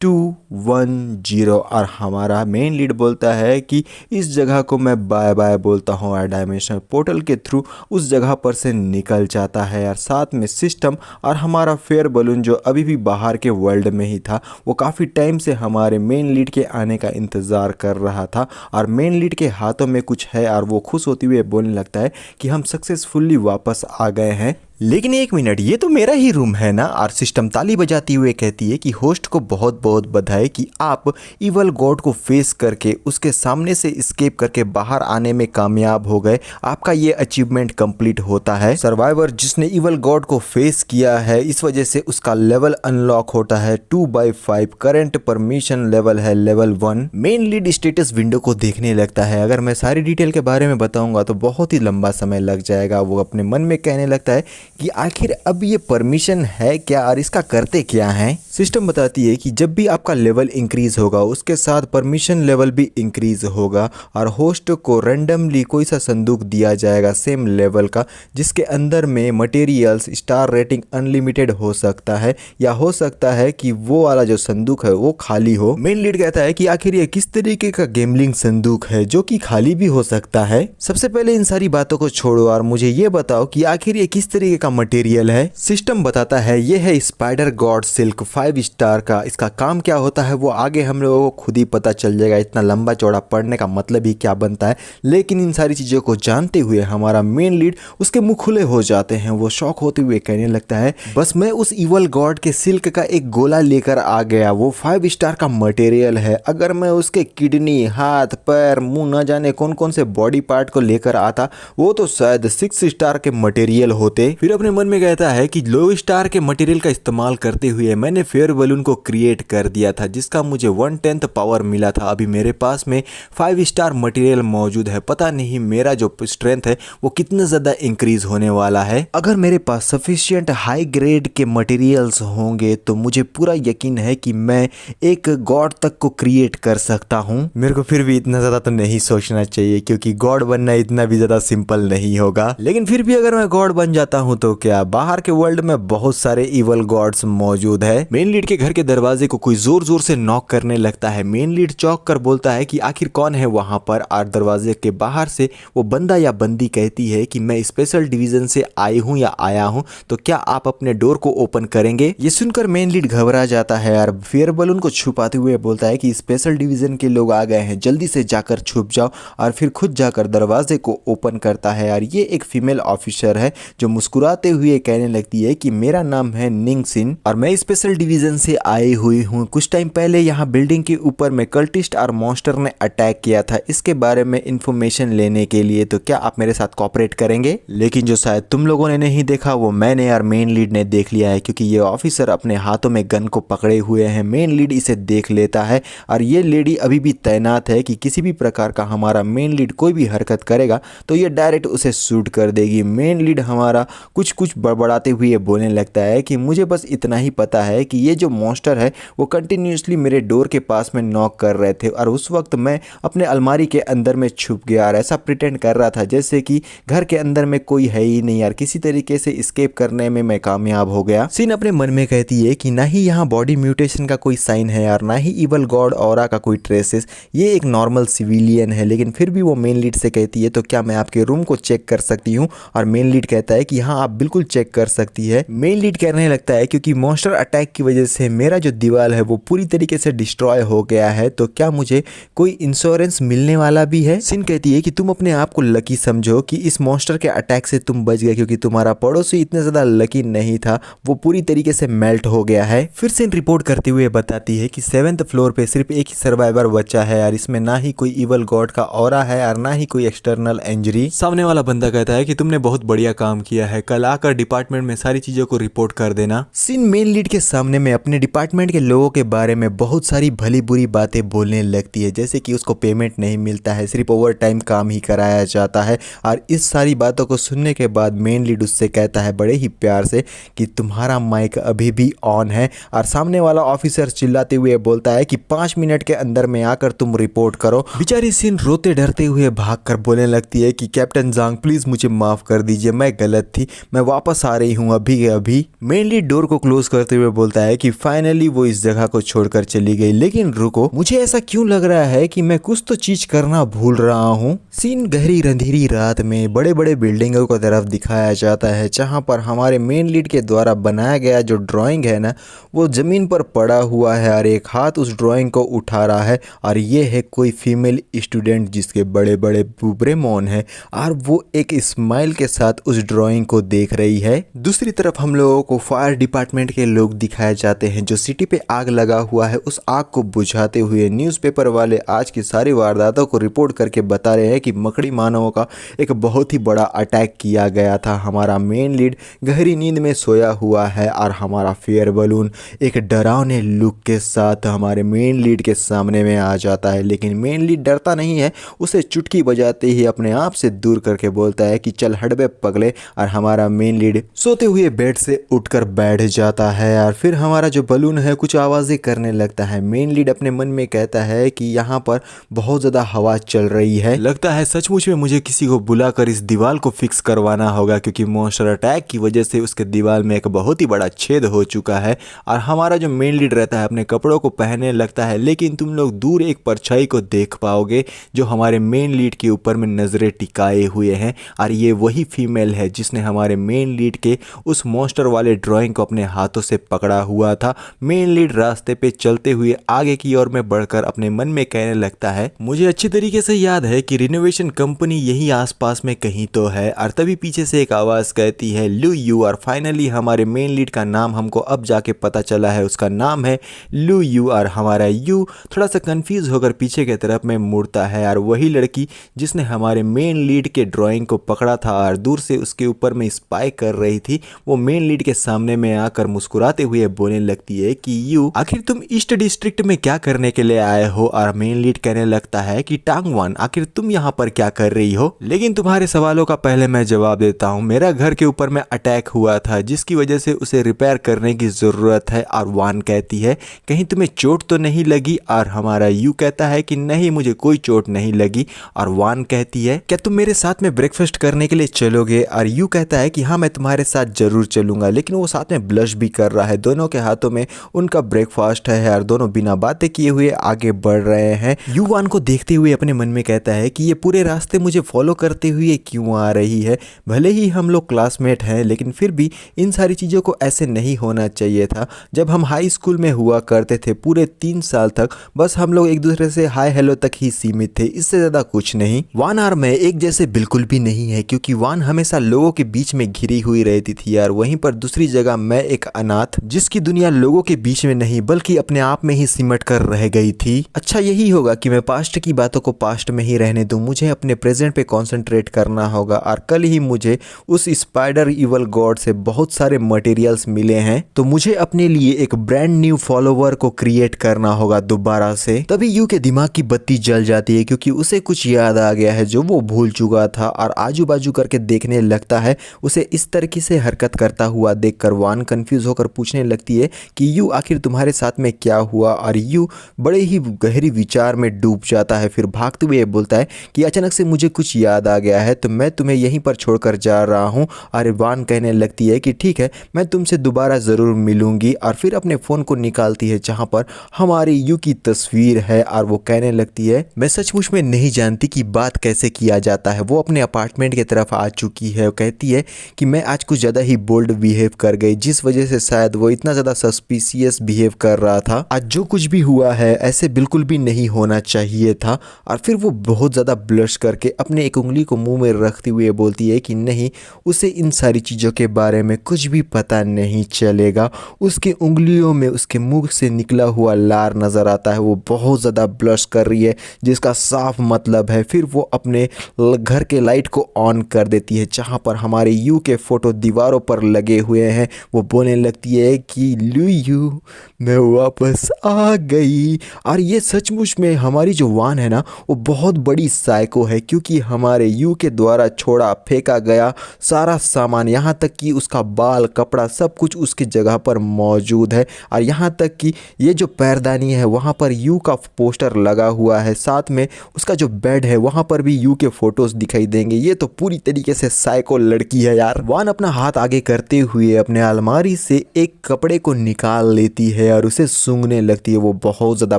210 और हमारा मेन लीड बोलता है कि इस जगह को मैं बाय बाय बोलता हूँ और डायमेंशनल पोर्टल के थ्रू उस जगह पर से निकल जाता है। और साथ में सिस्टम और हमारा फेयर बलून जो अभी भी बाहर के वर्ल्ड में ही था, वो काफ़ी टाइम से हमारे मेन लीड के आने का इंतज़ार कर रहा था। और मेन लीड के हाथों में कुछ है और वो खुश होते हुए बोलने लगता है कि हम सक्सेसफुली वापस आ गए हैं। लेकिन एक मिनट, ये तो मेरा ही रूम है ना। और सिस्टम ताली बजाती हुए कहती है कि होस्ट को बहुत बहुत बधाई कि आप इवल गॉड को फेस करके उसके सामने से एस्केप करके बाहर आने में कामयाब हो गए। आपका ये अचीवमेंट कंप्लीट होता है। सर्वाइवर जिसने इवल गॉड को फेस किया है, इस वजह से उसका लेवल अनलॉक होता है 2/5। करंट परमिशन लेवल है level 1। Main lead status window को देखने लगता है। अगर मैं सारी डिटेल के बारे में बताऊंगा तो बहुत ही लंबा समय लग जाएगा। वो अपने मन में कहने लगता है कि आखिर अब ये परमिशन है क्या और इसका करते क्या है। सिस्टम बताती है कि जब भी आपका लेवल इंक्रीज होगा उसके साथ परमिशन लेवल भी इंक्रीज होगा और होस्ट को रैंडमली कोई सा संदूक दिया जाएगा सेम लेवल का, जिसके अंदर में मटेरियल्स स्टार रेटिंग अनलिमिटेड हो सकता है या हो सकता है कि वो वाला जो संदूक है वो खाली हो। मेन लीड कहता है कि आखिर ये किस तरीके का गेमलिंग संदूक है जो कि खाली भी हो सकता है। सबसे पहले इन सारी बातों को छोड़ो और मुझे ये बताओ कि आखिर ये किस तरीके का मटेरियल है। सिस्टम बताता है ये है स्पाइडर गॉड सिल्क 5 स्टार का। इसका काम क्या होता है वो आगे हम लोगों को खुद ही पता चल जाएगा। इतना लंबा चौड़ा पढ़ने का मतलब ही क्या बनता है। लेकिन इन सारी चीजों को जानते हुए हमारा मेन लीड उसके मुंह खुले हो जाते हैं। वो शौक होते हुए कहने लगता है बस मैं उस इवल गॉड के सिल्क का एक गोला लेकर आ गया। वो 5 स्टार का मटेरियल है। अगर मैं उसके किडनी, हाथ, पैर, मुंह, न जाने कौन कौन से बॉडी पार्ट को लेकर आता वो तो शायद 6 स्टार के मटेरियल होते। फिर अपने मन में कहता है कि लो स्टार के मटेरियल का इस्तेमाल करते हुए मैंने फेयर बलून को क्रिएट कर दिया था जिसका मुझे 1/10 पावर मिला था। अभी मेरे पास में 5 स्टार मटेरियल मौजूद है। पता नहीं मेरा जो स्ट्रेंथ है वो कितना ज्यादा इंक्रीज होने वाला है। अगर मेरे पास सफिशिएंट हाई ग्रेड के मटेरियल्स होंगे तो मुझे पूरा यकीन है कि मैं एक गॉड तक को क्रिएट कर सकता हूँ। मेरे को फिर भी इतना ज्यादा तो नहीं सोचना चाहिए क्योंकि गॉड बनना इतना भी ज्यादा सिंपल नहीं होगा। लेकिन फिर भी अगर मैं गॉड बन जाता हूँ तो क्या, बाहर के वर्ल्ड में बहुत सारे इवल गॉड्स मौजूद है। मेन लीड के घर के दरवाजे को कोई जोर जोर से नॉक करने लगता है। मेन लीड चौंक कर बोलता है कि आखिर कौन है वहां पर। और दरवाजे के बाहर से वो बंदा या बंदी कहती है कि मैं स्पेशल डिवीजन से आई हूँ या आया हूँ, तो क्या आप अपने डोर को ओपन करेंगे। ये सुनकर मेन लीड घबरा जाता है और फेयर बलून को छुपाते हुए बोलता है कि स्पेशल डिवीजन के लोग आ गए हैं, जल्दी से जाकर छुप जाओ। और फिर खुद जाकर दरवाजे को ओपन करता है और ये एक फीमेल ऑफिसर है जो मुस्कुराते हुए कहने लगती है कि मेरा नाम है निंग सिन और मैं स्पेशल डिवीजन से आई हुई हूँ। कुछ टाइम पहले यहाँ बिल्डिंग के ऊपर में कल्टिस्ट और मॉन्स्टर ने अटैक किया था, इसके बारे में इंफॉर्मेशन लेने के लिए, तो क्या आप मेरे साथ कोऑपरेट करेंगे। लेकिन जो शायद तुम लोगों ने नहीं देखा वो मैंने और मेन लीड ने देख लिया है क्योंकि ये ऑफिसर अपने हाथों में गन को पकड़े हुए हैं। मेन लीड इसे देख लेता है और ये लेडी अभी भी तैनात है कि किसी भी प्रकार का हमारा मेन लीड कोई भी हरकत करेगा तो ये डायरेक्ट उसे शूट कर देगी। मेन लीड हमारा कुछ कुछ बड़बड़ाते हुए बोलने लगता है कि मुझे बस इतना ही पता है कि ये जो मॉन्स्टर है वो कंटिन्यूसली मेरे डोर के पास में नॉक कर रहे थे और उस वक्त मैं अपने अलमारी के अंदर में छुप गया और ऐसा प्रिटेंड कर रहा था जैसे कि घर के अंदर में कोई है ही नहीं यार। किसी तरीके से एस्केप करने में मैं कामयाब हो गया। सिन अपने मन में कहती है कि ना ही यहाँ बॉडी म्यूटेशन का कोई साइन है और ना ही इवल गॉड ऑरा का कोई ट्रेसेस, ये एक नॉर्मल सिविलियन है। लेकिन फिर भी वो मेन लीड से कहती है तो क्या मैं आपके रूम को चेक कर सकती हूँ। और मेन लीड कहता है कि हाँ आप बिल्कुल चेक कर सकती है। मेन लीड कहने लगता है क्योंकि मॉन्स्टर अटैक की वजह से मेरा जो दीवार है वो पूरी तरीके से डिस्ट्रॉय हो गया है, तो क्या मुझे कोई इंश्योरेंस मिलने वाला भी है। सिन कहती है कि तुम अपने आप को लकी समझो कि इस मॉन्स्टर के अटैक से तुम बच गए क्योंकि तुम्हारा पड़ोसी इतना ज्यादा लकी नहीं था, वो पूरी तरीके से मेल्ट हो गया है। फिर सिन रिपोर्ट करते हुए बताती है कि 7th फ्लोर पे सिर्फ एक ही सर्वाइवर बचा है और इसमें ना ही कोई इवल गॉड का ऑरा है और ना ही कोई एक्सटर्नल इंजरी। सामने वाला बंदा कहता है कि तुमने बहुत बढ़िया काम किया है, कल आकर डिपार्टमेंट में सारी चीजों को रिपोर्ट कर देना। सिन मेन लीड के सामने सुनने में अपने डिपार्टमेंट के लोगों के बारे में बहुत सारी भली बुरी बातें बोलने लगती है, जैसे कि उसको पेमेंट नहीं मिलता है, सिर्फ ओवर टाइम काम ही कराया जाता है। और इस सारी बातों को सुनने के बाद मेन लीड उससे कहता है बड़े ही प्यार से कि तुम्हारा माइक अभी भी ऑन है। और सामने वाला ऑफिसर चिल्लाते हुए बोलता है कि 5 मिनट के अंदर में आकर तुम रिपोर्ट करो। बेचारी सिन रोते डरते हुए भागकर बोलने लगती है कि कैप्टन जांग प्लीज मुझे माफ कर दीजिए, मैं गलत थी, मैं वापस आ रही हूँ अभी के अभी। मेन लीड डोर को क्लोज करते हुए बोलता है कि फाइनली वो इस जगह को छोड़कर चली गई, लेकिन रुको, मुझे ऐसा क्यों लग रहा है कि मैं कुछ तो चीज करना भूल रहा हूँ। सीन गहरी अंधेरी रात में बड़े बड़े बिल्डिंगों की तरफ दिखाया जाता है, जहाँ पर हमारे मेन लीड के द्वारा बनाया गया जो ड्राइंग है ना, वो जमीन पर पड़ा हुआ है और एक हाथ उस ड्राइंग को उठा रहा है। और ये है कोई फीमेल स्टूडेंट जिसके बड़े बड़े बुबरे मौन है और वो एक स्माइल के साथ उस ड्राइंग को देख रही है। दूसरी तरफ हम लोगों को फायर डिपार्टमेंट के लोग दिखाए जाते हैं जो सिटी पे आग लगा हुआ है, उस आग को बुझाते हुए न्यूज़पेपर वाले आज की सारी वारदातों को रिपोर्ट करके बता रहे हैं कि मकड़ी मानवों का एक बहुत ही बड़ा अटैक किया गया था। हमारा मेन लीड गहरी नींद में सोया हुआ है और हमारा फेयर बलून एक डरावने लुक के साथ हमारे मेन लीड के सामने में आ जाता है, लेकिन मेन लीड डरता नहीं है, उसे चुटकी बजाते ही अपने आप से दूर करके बोलता है कि चल हट बे पगले। और हमारा मेन लीड सोते हुए बेड से उठकर बैठ जाता है और फिर हमारा जो बलून है कुछ आवाज़ें करने लगता है। मेन लीड अपने मन में कहता है कि यहाँ पर बहुत ज़्यादा हवा चल रही है, लगता है सचमुच में मुझे किसी को बुलाकर इस दीवार को फिक्स करवाना होगा, क्योंकि मॉन्स्टर अटैक की वजह से उसके दीवार में एक बहुत ही बड़ा छेद हो चुका है। और हमारा जो मेन लीड रहता है अपने कपड़ों को पहनने लगता है, लेकिन तुम लोग दूर एक परछाई को देख पाओगे जो हमारे मेन लीड के ऊपर में नजरें टिकाए हुए हैं। और ये वही फीमेल है जिसने हमारे मेन लीड के उस मॉन्स्टर वाले ड्राइंग को अपने हाथों से पकड़ा हुआ था। मेन लीड रास्ते पे चलते हुए आगे की ओर में बढ़कर अपने मन में कहने लगता है मुझे अच्छी तरीके से याद है कि रिनोवेशन कंपनी यही आसपास में कहीं तो है। और तभी पीछे से एक आवाज कहती है लू यू। और फाइनली हमारे मेन लीड का नाम हमको अब जाके पता चला है, उसका नाम है लू यू। और हमारा यू थोड़ा सा कंफ्यूज होकर पीछे की तरफ में मुड़ता है और वही लड़की जिसने हमारे मेन लीड के ड्राइंग को पकड़ा था और दूर से उसके ऊपर में स्पाई कर रही थी, वो मेन लीड के सामने में आकर मुस्कुराते हुए बोलने लगती है कि यू आखिर तुम ईस्ट डिस्ट्रिक्ट में क्या करने के लिए आए हो। और मेन लीड कहने लगता है कि टांगवान आखिर तुम यहाँ पर क्या कर रही हो। लेकिन तुम्हारे सवालों का पहले मैं जवाब देता हूँ, मेरा घर के ऊपर में अटैक हुआ था जिसकी वजह से उसे रिपेयर करने की जरूरत है। और वान कहती है कहीं तुम्हें चोट तो नहीं लगी। और हमारा यू कहता है कि नहीं मुझे कोई चोट नहीं लगी। और वान कहती है क्या तुम मेरे साथ में ब्रेकफास्ट करने के लिए चलोगे। और यू कहता है कि हाँ मैं तुम्हारे साथ जरूर चलूंगा, लेकिन वो साथ में ब्लश भी कर रहा है। दोनों के हाथों में उनका ब्रेकफास्ट है और दोनों बिना बातें किए हुए आगे बढ़ रहे हैं। यू वान को देखते हुए अपने मन में कहता है कि ये पूरे रास्ते मुझे फॉलो करते हुए क्यों आ रही है। भले ही हम लोग क्लासमेट हैं, लेकिन फिर भी इन सारी चीज़ों को ऐसे नहीं होना चाहिए था। जब हम हाई स्कूल में हुआ करते थे पूरे 3 साल तक बस हम लोग एक दूसरे से हाय हेलो तक ही सीमित थे, इससे ज़्यादा कुछ नहीं। वान और मैं एक जैसे बिल्कुल भी नहीं है, क्योंकि वान हमेशा लोगों के बीच में घिरी हुई रहती थी और वहीं पर दूसरी जगह मैं एक अनाथ जिसकी दुनिया लोगों के बीच में नहीं बल्कि अपने आप में ही सिमट कर रह गई थी। अच्छा यही होगा कि मैं पास्ट की बातों को पास्ट में ही रहने दूं, मुझे अपने प्रेजेंट पे कंसंट्रेट करना होगा। और कल ही मुझे उस स्पाइडर इवल गॉड से बहुत सारे मटेरियल्स मिले हैं, तो मुझे अपने लिए एक ब्रांड न्यू फॉलोवर को क्रिएट करना होगा दोबारा से। तभी यू के दिमाग की बत्ती जल जाती है, क्योंकि उसे कुछ याद आ गया है जो वो भूल चुका था। और आजू बाजू करके देखने लगता है, उसे इस तरीके से हरकत करता हुआ देखकर वान कंफ्यूज होकर पूछने लगती है कि यू आखिर तुम्हारे साथ में क्या हुआ। और यू बड़े ही गहरी विचार में डूब जाता है, फिर भागते हुए बोलता है कि अचानक से मुझे कुछ याद आ गया है, तो मैं तुम्हें यहीं पर छोड़कर जा रहा हूँ। और वान कहने लगती है कि ठीक है मैं तुमसे दोबारा ज़रूर मिलूंगी। और फिर अपने फ़ोन को निकालती है जहाँ पर हमारी यू की तस्वीर है और वो कहने लगती है मैं सचमुच में नहीं जानती कि बात कैसे किया जाता है। वो अपने अपार्टमेंट की तरफ आ चुकी है, वो कहती है कि मैं आज कुछ ज़्यादा ही बोल्ड बिहेव कर गई, जिस वजह से शायद वो इतना ज़्यादा सस्पिशियस बिहेव कर रहा था। आज जो कुछ भी हुआ है ऐसे बिल्कुल भी नहीं होना चाहिए था। और फिर वो बहुत ज़्यादा ब्लश करके अपने एक उंगली को मुंह में रखते हुए बोलती है कि नहीं उसे इन सारी चीज़ों के बारे में कुछ भी पता नहीं चलेगा। उसकी उंगलियों में उसके मुंह से निकला हुआ लार नज़र आता है, वो बहुत ज़्यादा ब्लश कर रही है जिसका साफ मतलब है। फिर वो अपने घर के लाइट को ऑन कर देती है जहाँ पर हमारे यू के फ़ोटो दीवारों पर लगे हुए हैं। वो बोलने लगती है कि लू मैं वापस आ गई। और ये सचमुच में हमारी जो वान है ना वो बहुत बड़ी साइको है, क्योंकि हमारे यू के द्वारा छोड़ा फेंका गया सारा सामान, यहाँ तक कि उसका बाल कपड़ा सब कुछ उसकी जगह पर मौजूद है। और यहाँ तक कि ये जो पैरदानी है वहाँ पर यू का पोस्टर लगा हुआ है, साथ में उसका जो बेड है वहाँ पर भी यू के फोटोज दिखाई देंगे। ये तो पूरी तरीके से साइको लड़की है यार। वान अपना हाथ आगे करते हुए अपने अलमारी से एक कपड़े को निकाल लेती है और उसे सूंघने लगती है। वो बहुत ज़्यादा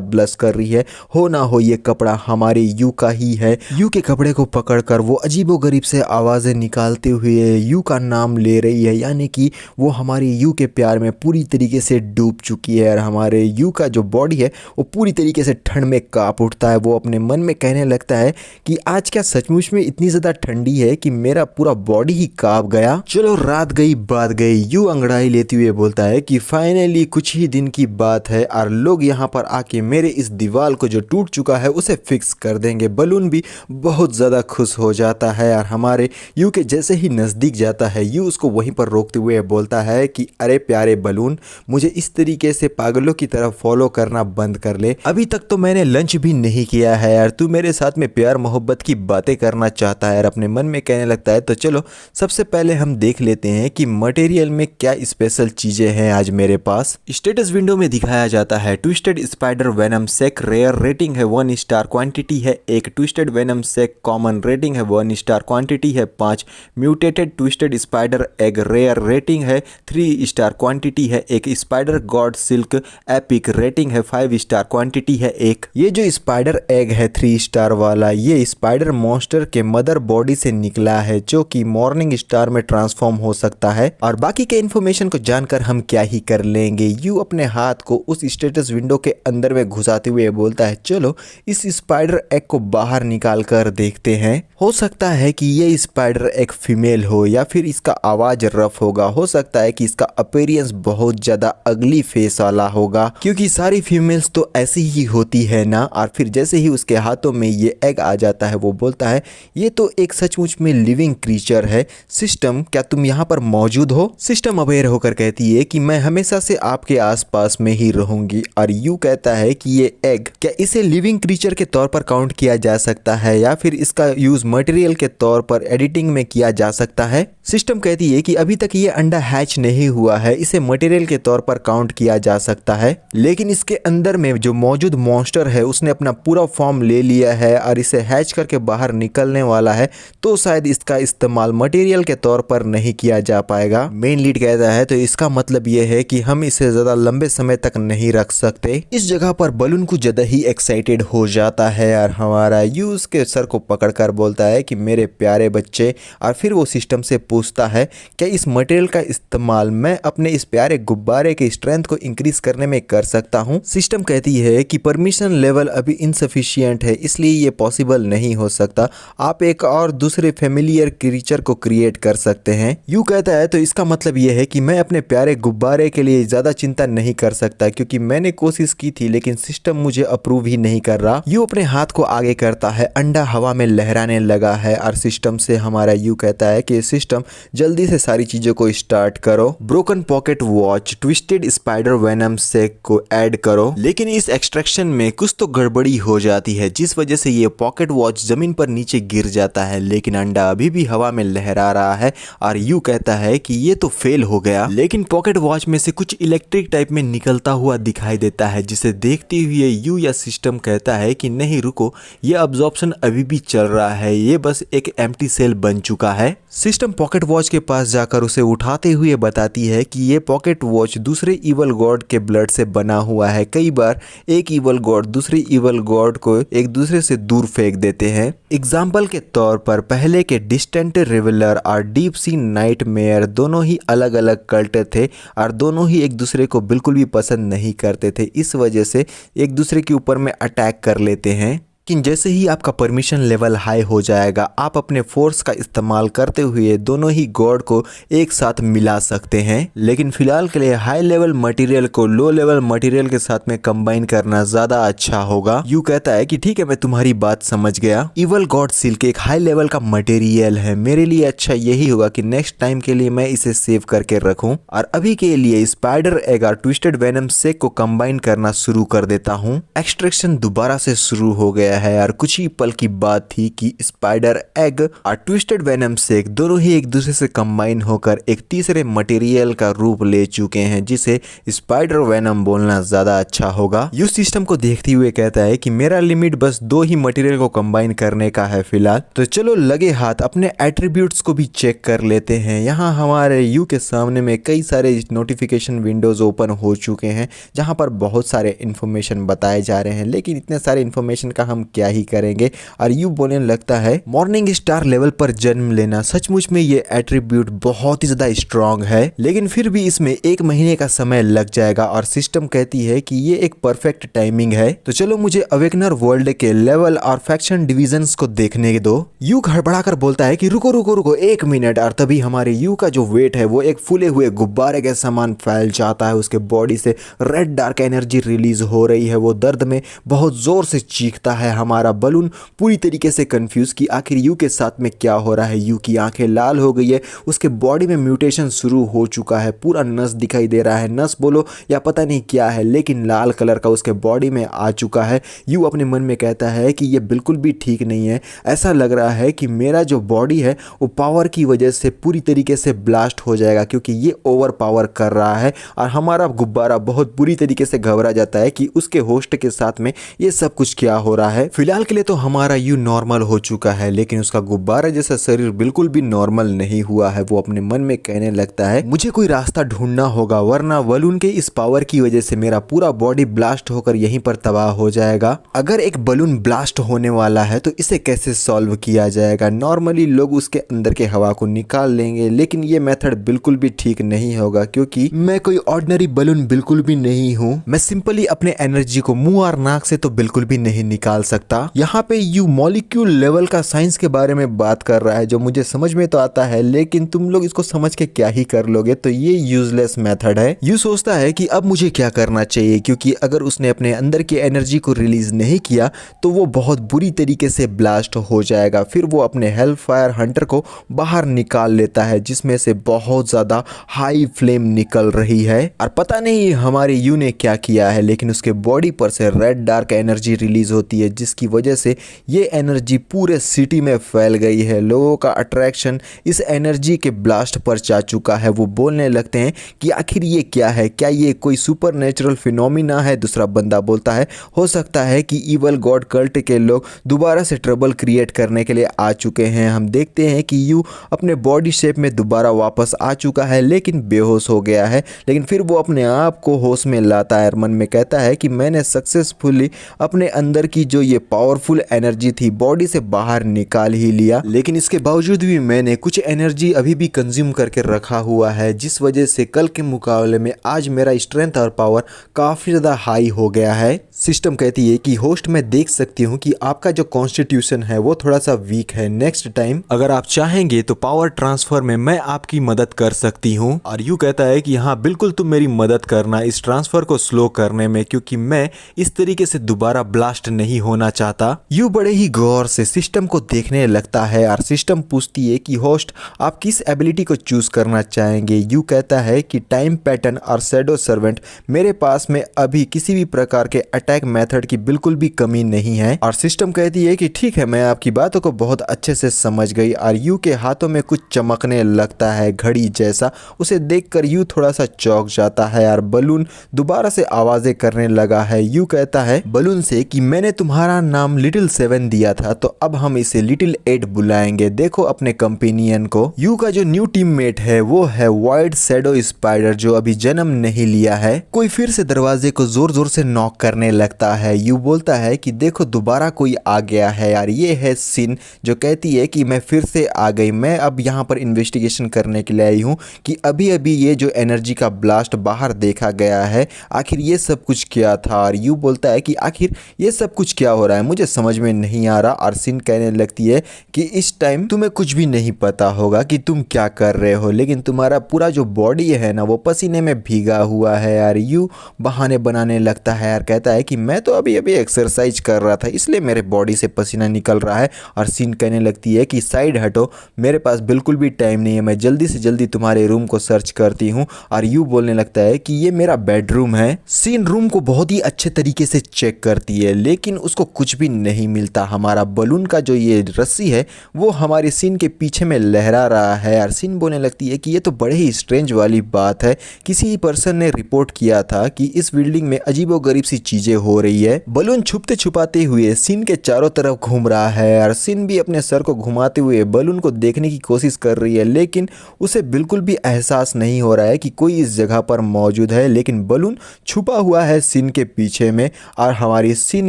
ब्लश कर रही है, हो ना हो ये कपड़ा हमारे यू का ही है। यू के कपड़े को पकड़कर वो अजीबोगरीब से आवाज़ें निकालते हुए यू का नाम ले रही है, यानी कि वो हमारे यू के प्यार में पूरी तरीके से डूब चुकी है। और हमारे यू का जो बॉडी है वो पूरी तरीके से ठंड में काँप उठता है। वो अपने मन में कहने लगता है कि आज क्या सचमुच में इतनी ज़्यादा ठंडी है कि मेरा पूरा बॉडी ही काँप गया। चलो रात गई बात गई, यू अंगड़ाई लेते हुए बोलता है कि फाइनली कुछ ही दिन की बात है और लोग यहाँ पर आके मेरे इस दीवार को जो टूट चुका है उसे फिक्स कर देंगे। बलून भी बहुत ज़्यादा खुश हो जाता है और हमारे यू के जैसे ही नज़दीक जाता है यू उसको वहीं पर रोकते हुए बोलता है कि अरे प्यारे बलून, मुझे इस तरीके से पागलों की तरह फॉलो करना बंद कर ले। अभी तक तो मैंने लंच भी नहीं किया है यार, तू मेरे साथ में प्यार मोहब्बत की बातें करना चाहता है। और अपने मन में कहने लगता है तो चलो सबसे पहले हम देख लेते हैं कि मटेरियल में क्या स्पेशल चीज़ें हैं आज मेरे पास। स्टेटस विंडो में दिखाया जाता है twisted spider venom sac, rare rating है 1 स्टार, क्वांटिटी है 1, twisted venom sac common, rating है 1 स्टार, क्वांटिटी है 5, mutated twisted spider egg, rare rating है 3 स्टार, क्वांटिटी है 1, spider god silk epic, rating है 5 स्टार, क्वांटिटी है 1। ये जो स्पाइडर एग है 3 स्टार वाला, ये स्पाइडर मॉन्स्टर के मदर बॉडी से निकला है जो कि मॉर्निंग स्टार में ट्रांसफॉर्म हो सकता है। और बाकी के इन्फॉर्मेशन को जानकर हम क्या ही कर लेंगे। यू अपने हाथ को उस स्टेटस विंडो के अंदर में घुसाते हुए बोलता है चलो इस स्पाइडर एग को बाहर निकाल कर देखते हैं। हो सकता है कि ये स्पाइडर एग फीमेल हो या फिर इसका आवाज रफ होगा, हो सकता है कि इसका अपीयरेंस बहुत ज्यादा अगली फेस वाला होगा, क्योंकि सारी फीमेल्स तो ऐसी ही होती है ना। और फिर जैसे ही उसके हाथों में ये एग आ जाता है वो बोलता है ये तो एक सचमुच में लिविंग क्रीचर है। सिस्टम, क्या तुम यहाँ पर मौजूद हो? सिस्टम अवेयर होकर कहती है कि मैं हमेशा से आपके आसपास में ही रहूंगी। और यू कहता है कि ये एग, क्या इसे लिविंग क्रीचर के तौर पर काउंट किया जा सकता है या फिर इसका यूज मटेरियल के तौर पर एडिटिंग में किया जा सकता है? सिस्टम कहती है कि अभी तक ये अंडा हैच नहीं हुआ है, इसे मटेरियल के तौर पर काउंट किया जा सकता है, लेकिन इसके अंदर में जो मौजूद मॉन्स्टर है उसने अपना पूरा फॉर्म ले लिया है और इसे हैच करके बाहर निकलने वाला है, तो शायद इसका इस्तेमाल मटेरियल के तौर पर नहीं किया जा पाएगा। मेन लीड कहता है तो इसका मतलब ये है कि हम इसे ज्यादा लंबे समय तक नहीं रख सकते। इस जगह पर बलून कुछ ज्यादा ही एक्साइटेड हो जाता है और हमारा यू उसके सर को पकड़कर बोलता है कि मेरे प्यारे बच्चे, और फिर वो सिस्टम से पूछता है क्या इस मटेरियल का इस्तेमाल मैं अपने इस प्यारे गुब्बारे के स्ट्रेंथ को इंक्रीज करने में कर सकता हूँ? सिस्टम कहती है कि परमिशन लेवल अभी इनसफिशिएंट है, इसलिए ये पॉसिबल नहीं हो सकता। आप एक और दूसरे फेमिलियर क्रीचर को क्रिएट कर सकते हैं। यू कहता है तो इसका मतलब यह है कि मैं अपने प्यारे गुब्बारे के लिए ज्यादा चिंता नहीं कर सकता, क्योंकि मैंने कोशिश की थी लेकिन सिस्टम मुझे अप्रूव ही नहीं कर रहा। यू अपने हाथ को आगे करता है, अंडा हवा में लहराने लगा है और सिस्टम से हमारा यू कहता है कि सिस्टम जल्दी से सारी चीजों को स्टार्ट करो, broken pocket watch, twisted spider venom sac को ऐड करो। लेकिन इस एक्सट्रैक्शन में कुछ तो गड़बड़ी हो जाती है जिस वजह से ये पॉकेट वॉच जमीन पर नीचे गिर जाता है, लेकिन अंडा अभी भी हवा में लहरा रहा है और यू कहता है कि ये तो फेल हो गया। लेकिन पॉकेट वॉच में से कुछ इलेक्ट्रिक टाइप में निकलता हुआ दिखाई देता है, जिसे देखते हुए यू या सिस्टम कहता है कि नहीं रुको, ये अब्जॉर्प्शन अभी भी चल रहा है, ये बस एक एम्प्टी सेल बन चुका है। सिस्टम पॉकेट वॉच के पास जाकर उसे उठाते हुए बताती है कि ये पॉकेट वॉच दूसरे इवल गॉड के ब्लड से बना हुआ है। कई बार एक इवल गॉड दूसरे इवल गॉड को एक दूसरे से दूर फेंक देते हैं। एग्जाम्पल के तौर पर पहले के डिस्टेंट रिवेलर और डीप सी नाइटमेयर दोनों ही अलग अलग कल्ट थे और दोनों ही एक दूसरे को बिल्कुल भी पसंद नहीं करते थे, इस वजह से एक दूसरे के ऊपर में अटैक कर लेते हैं। लेकिन जैसे ही आपका परमिशन लेवल हाई हो जाएगा आप अपने फोर्स का इस्तेमाल करते हुए दोनों ही गॉड को एक साथ मिला सकते हैं। लेकिन फिलहाल के लिए हाई लेवल मटेरियल को लो लेवल मटेरियल के साथ में कंबाइन करना ज्यादा अच्छा होगा। यू कहता है कि ठीक है मैं तुम्हारी बात समझ गया। इवल गॉड सिल्क एक हाई लेवल का मटेरियल है, मेरे लिए अच्छा यही होगा कि नेक्स्ट टाइम के लिए मैं इसे सेव करके रखूं और अभी के लिए स्पाइडर एग और ट्विस्टेड वेनम सेक को कंबाइन करना शुरू कर देता हूं। एक्सट्रैक्शन दोबारा से शुरू हो गया है और कुछ ही पल की बात थी कि स्पाइडर एग और ट्विस्टेड वेनम सेक दोनों ही एक दूसरे से कंबाइन होकर एक तीसरे मटेरियल का रूप ले चुके हैं जिसे स्पाइडर वेनम बोलना ज्यादा अच्छा होगा। यू सिस्टम को देखते हुए कहता है कि मेरा लिमिट बस 2 ही मटेरियल को कंबाइन करने का है फिलहाल, तो चलो लगे हाथ अपने एट्रीब्यूट्स को भी चेक कर लेते हैं। यहाँ हमारे यू के सामने में कई सारे नोटिफिकेशन विंडोज ओपन हो चुके हैं जहाँ पर बहुत सारे इन्फॉर्मेशन बताए जा रहे हैं, लेकिन इतने सारे इन्फॉर्मेशन का हम क्या ही करेंगे। और यू बोलने लगता है मॉर्निंग स्टार लेवल पर जन्म लेना सचमुच में ये एट्रीब्यूट बहुत ही ज्यादा स्ट्रांग है, लेकिन फिर भी इसमें 1 महीने का समय लग जाएगा और सिस्टम कहती है कि ये एक परफेक्ट टाइमिंग है। तो चलो मुझे अवेकनर वर्ल्ड के लेवल और फैक्शन डिविजन्स को देखने दो। यू हड़बड़ाकर बोलता है कि रुको रुको रुको 1 मिनट, और तभी हमारे यू का जो वेट है वो एक फूले हुए गुब्बारे के समान फैल जाता है। उसके बॉडी से रेड डार्क एनर्जी रिलीज हो रही है, वो दर्द में बहुत जोर से चीखता है। हमारा बलून पूरी तरीके से कंफ्यूज कि आखिर यू के साथ में क्या हो रहा है। यू की आंखें लाल हो गई है, उसके बॉडी में म्यूटेशन शुरू हो चुका है, पूरा नस दिखाई दे रहा है, नस बोलो या पता नहीं क्या है, लेकिन लाल कलर का उसके बॉडी में आ चुका है। यू अपने मन में कहता है कि ये बिल्कुल भी ठीक नहीं है, ऐसा लग रहा है कि मेरा जो बॉडी है वो पावर की वजह से पूरी तरीके से ब्लास्ट हो जाएगा क्योंकि ये ओवर पावर कर रहा है। और हमारा गुब्बारा बहुत बुरी तरीके से घबरा जाता है कि उसके होस्ट के साथ में ये सब कुछ क्या हो रहा है। फिलहाल के लिए तो हमारा यू नॉर्मल हो चुका है, लेकिन उसका गुब्बारा जैसा शरीर बिल्कुल भी नॉर्मल नहीं हुआ है। वो अपने मन में कहने लगता है मुझे कोई रास्ता ढूंढना होगा, वरना बलून के इस पावर की वजह से मेरा पूरा बॉडी ब्लास्ट होकर यहीं पर तबाह हो जाएगा। अगर एक बलून ब्लास्ट होने वाला है तो इसे कैसे सॉल्व किया जाएगा? नॉर्मली लोग उसके अंदर के हवा को निकाल लेंगे, लेकिन ये मेथड बिल्कुल भी ठीक नहीं होगा क्योंकि मैं कोई ऑर्डिनरी बलून बिल्कुल भी नहीं हूँ। मैं सिंपली अपने एनर्जी को मुंह और नाक से तो बिल्कुल भी नहीं निकाल सकता। यहाँ पे यू मॉलिक्यूल लेवल का साइंस के बारे में बात कर रहा है जो मुझे समझ में तो आता है, लेकिन तुम लोग इसको समझ के क्या ही कर लोगे, तो ये यूजलेस मेथड है। यू सोचता है कि अब मुझे क्या करना चाहिए क्योंकि अगर उसने अपने अंदर की एनर्जी को रिलीज नहीं किया तो वो बहुत बुरी तरीके से ब्लास्ट हो जाएगा। फिर वो अपने हेलफायर हंटर को बाहर निकाल लेता है जिसमें से बहुत ज्यादा हाई फ्लेम निकल रही है, और पता नहीं हमारे यू ने क्या किया है, लेकिन उसके बॉडी पर से रेड डार्क एनर्जी रिलीज होती है जिसकी वजह से ये एनर्जी पूरे सिटी में फैल गई है। लोगों का अट्रैक्शन इस एनर्जी के ब्लास्ट पर जा चुका है। वो बोलने लगते हैं कि आखिर ये क्या है, क्या ये कोई सुपर नेचुरल फिनोमिना है? दूसरा बंदा बोलता है हो सकता है कि इवल गॉड कल्ट के लोग दोबारा से ट्रबल क्रिएट करने के लिए आ चुके हैं। हम देखते हैं कि यू अपने बॉडी शेप में दोबारा वापस आ चुका है लेकिन बेहोश हो गया है, लेकिन फिर वो अपने आप को होश में लाता है और मन में कहता है कि मैंने सक्सेसफुली अपने अंदर की जो ये पावरफुल एनर्जी थी बॉडी से बाहर निकाल ही लिया, लेकिन इसके बावजूद भी मैंने कुछ एनर्जी अभी भी कंज्यूम करके रखा हुआ है जिस वजह से कल के मुकाबले में आज मेरा स्ट्रेंथ और पावर काफी ज्यादा हाई हो गया है। सिस्टम कहती है कि होस्ट मैं देख सकती हूँ कि आपका जो कॉन्स्टिट्यूशन है वो थोड़ा सा वीक है, नेक्स्ट टाइम अगर आप चाहेंगे तो पावर ट्रांसफर में मैं आपकी मदद कर सकती हूँ। और यू कहता है कि हाँ बिल्कुल तुम मेरी मदद करना इस ट्रांसफर को स्लो करने में, क्योंकि मैं इस तरीके से दोबारा ब्लास्ट नहीं होना चाहता। यू बड़े ही गौर से सिस्टम को देखने लगता है और सिस्टम पूछती है कि होस्ट आप किस एबिलिटी को चूज करना चाहेंगे। यू कहता है कि टाइम पैटर्न और शैडो सर्वेंट, मेरे पास में अभी किसी भी प्रकार के अटैक मेथड की बिल्कुल भी कमी नहीं है। और सिस्टम कहती है कि ठीक है मैं आपकी बातों को बहुत अच्छे से समझ गई। और यू के हाथों में कुछ चमकने लगता है घड़ी जैसा, उसे देखकर यू थोड़ा सा चौंक जाता है और बलून दोबारा से आवाजें करने लगा है। यू कहता है बलून से कि मैंने तुम्हारा नाम लिटिल 7 दिया था तो अब हम इसे लिटिल 8 बुलाएंगे, देखो अपने कंपेनियन को। यू का जो न्यू टीममेट है वो है वाइड शैडो स्पाइडर जो अभी जन्म नहीं लिया है। कोई फिर से दरवाजे को जोर जोर से नॉक करने लगता है। यू बोलता है कि देखो दोबारा कोई आ गया है यार, ये है सिन जो कहती है कि मैं फिर से आ गई, मैं अब यहाँ पर इन्वेस्टिगेशन करने के लिए आई हूँ कि अभी अभी ये जो एनर्जी का ब्लास्ट बाहर देखा गया है आखिर ये सब कुछ क्या था। और यू बोलता है कि आखिर ये सब कुछ क्या हो रहा है, मुझे समझ में नहीं आ रहा। और सिन कहने लगती है कि इस टाइम तुम्हें कुछ भी नहीं पता होगा कि तुम क्या कर रहे हो, लेकिन तुम्हारा पूरा जो बॉडी है ना वो पसीने में भीगा हुआ है यार। यू बहाने बनाने लगता है यार, कहता है कि मैं तो अभी अभी एक्सरसाइज कर रहा था इसलिए मेरे बॉडी से पसीना निकल रहा है। और सिन कहने लगती है कि साइड हटो, मेरे पास बिल्कुल भी टाइम नहीं है, मैं जल्दी से जल्दी तुम्हारे रूम को सर्च करती हूँ। और यू बोलने लगता है कि ये मेरा बेडरूम है। सिन रूम को बहुत ही अच्छे तरीके से चेक करती है लेकिन उसको कुछ भी नहीं मिलता। हमारा बलून का जो ये रस्सी है वो हमारे सिन के पीछे में लहरा रहा है। और सिन बोलने लगती है कि ये तो बड़े ही स्ट्रेंज वाली बात है, किसी पर्सन ने रिपोर्ट किया था कि इस बिल्डिंग में अजीबोगरीब सी चीजें हो रही है। बलून छुपते छुपाते हुए सिन के चारों तरफ घूम रहा है और सिन भी अपने सर को घुमाते हुए बलून को देखने की कोशिश कर रही है, लेकिन उसे बिल्कुल भी एहसास नहीं हो रहा है कि कोई इस जगह पर मौजूद है। लेकिन बलून छुपा हुआ है सिन के पीछे में। और हमारी सिन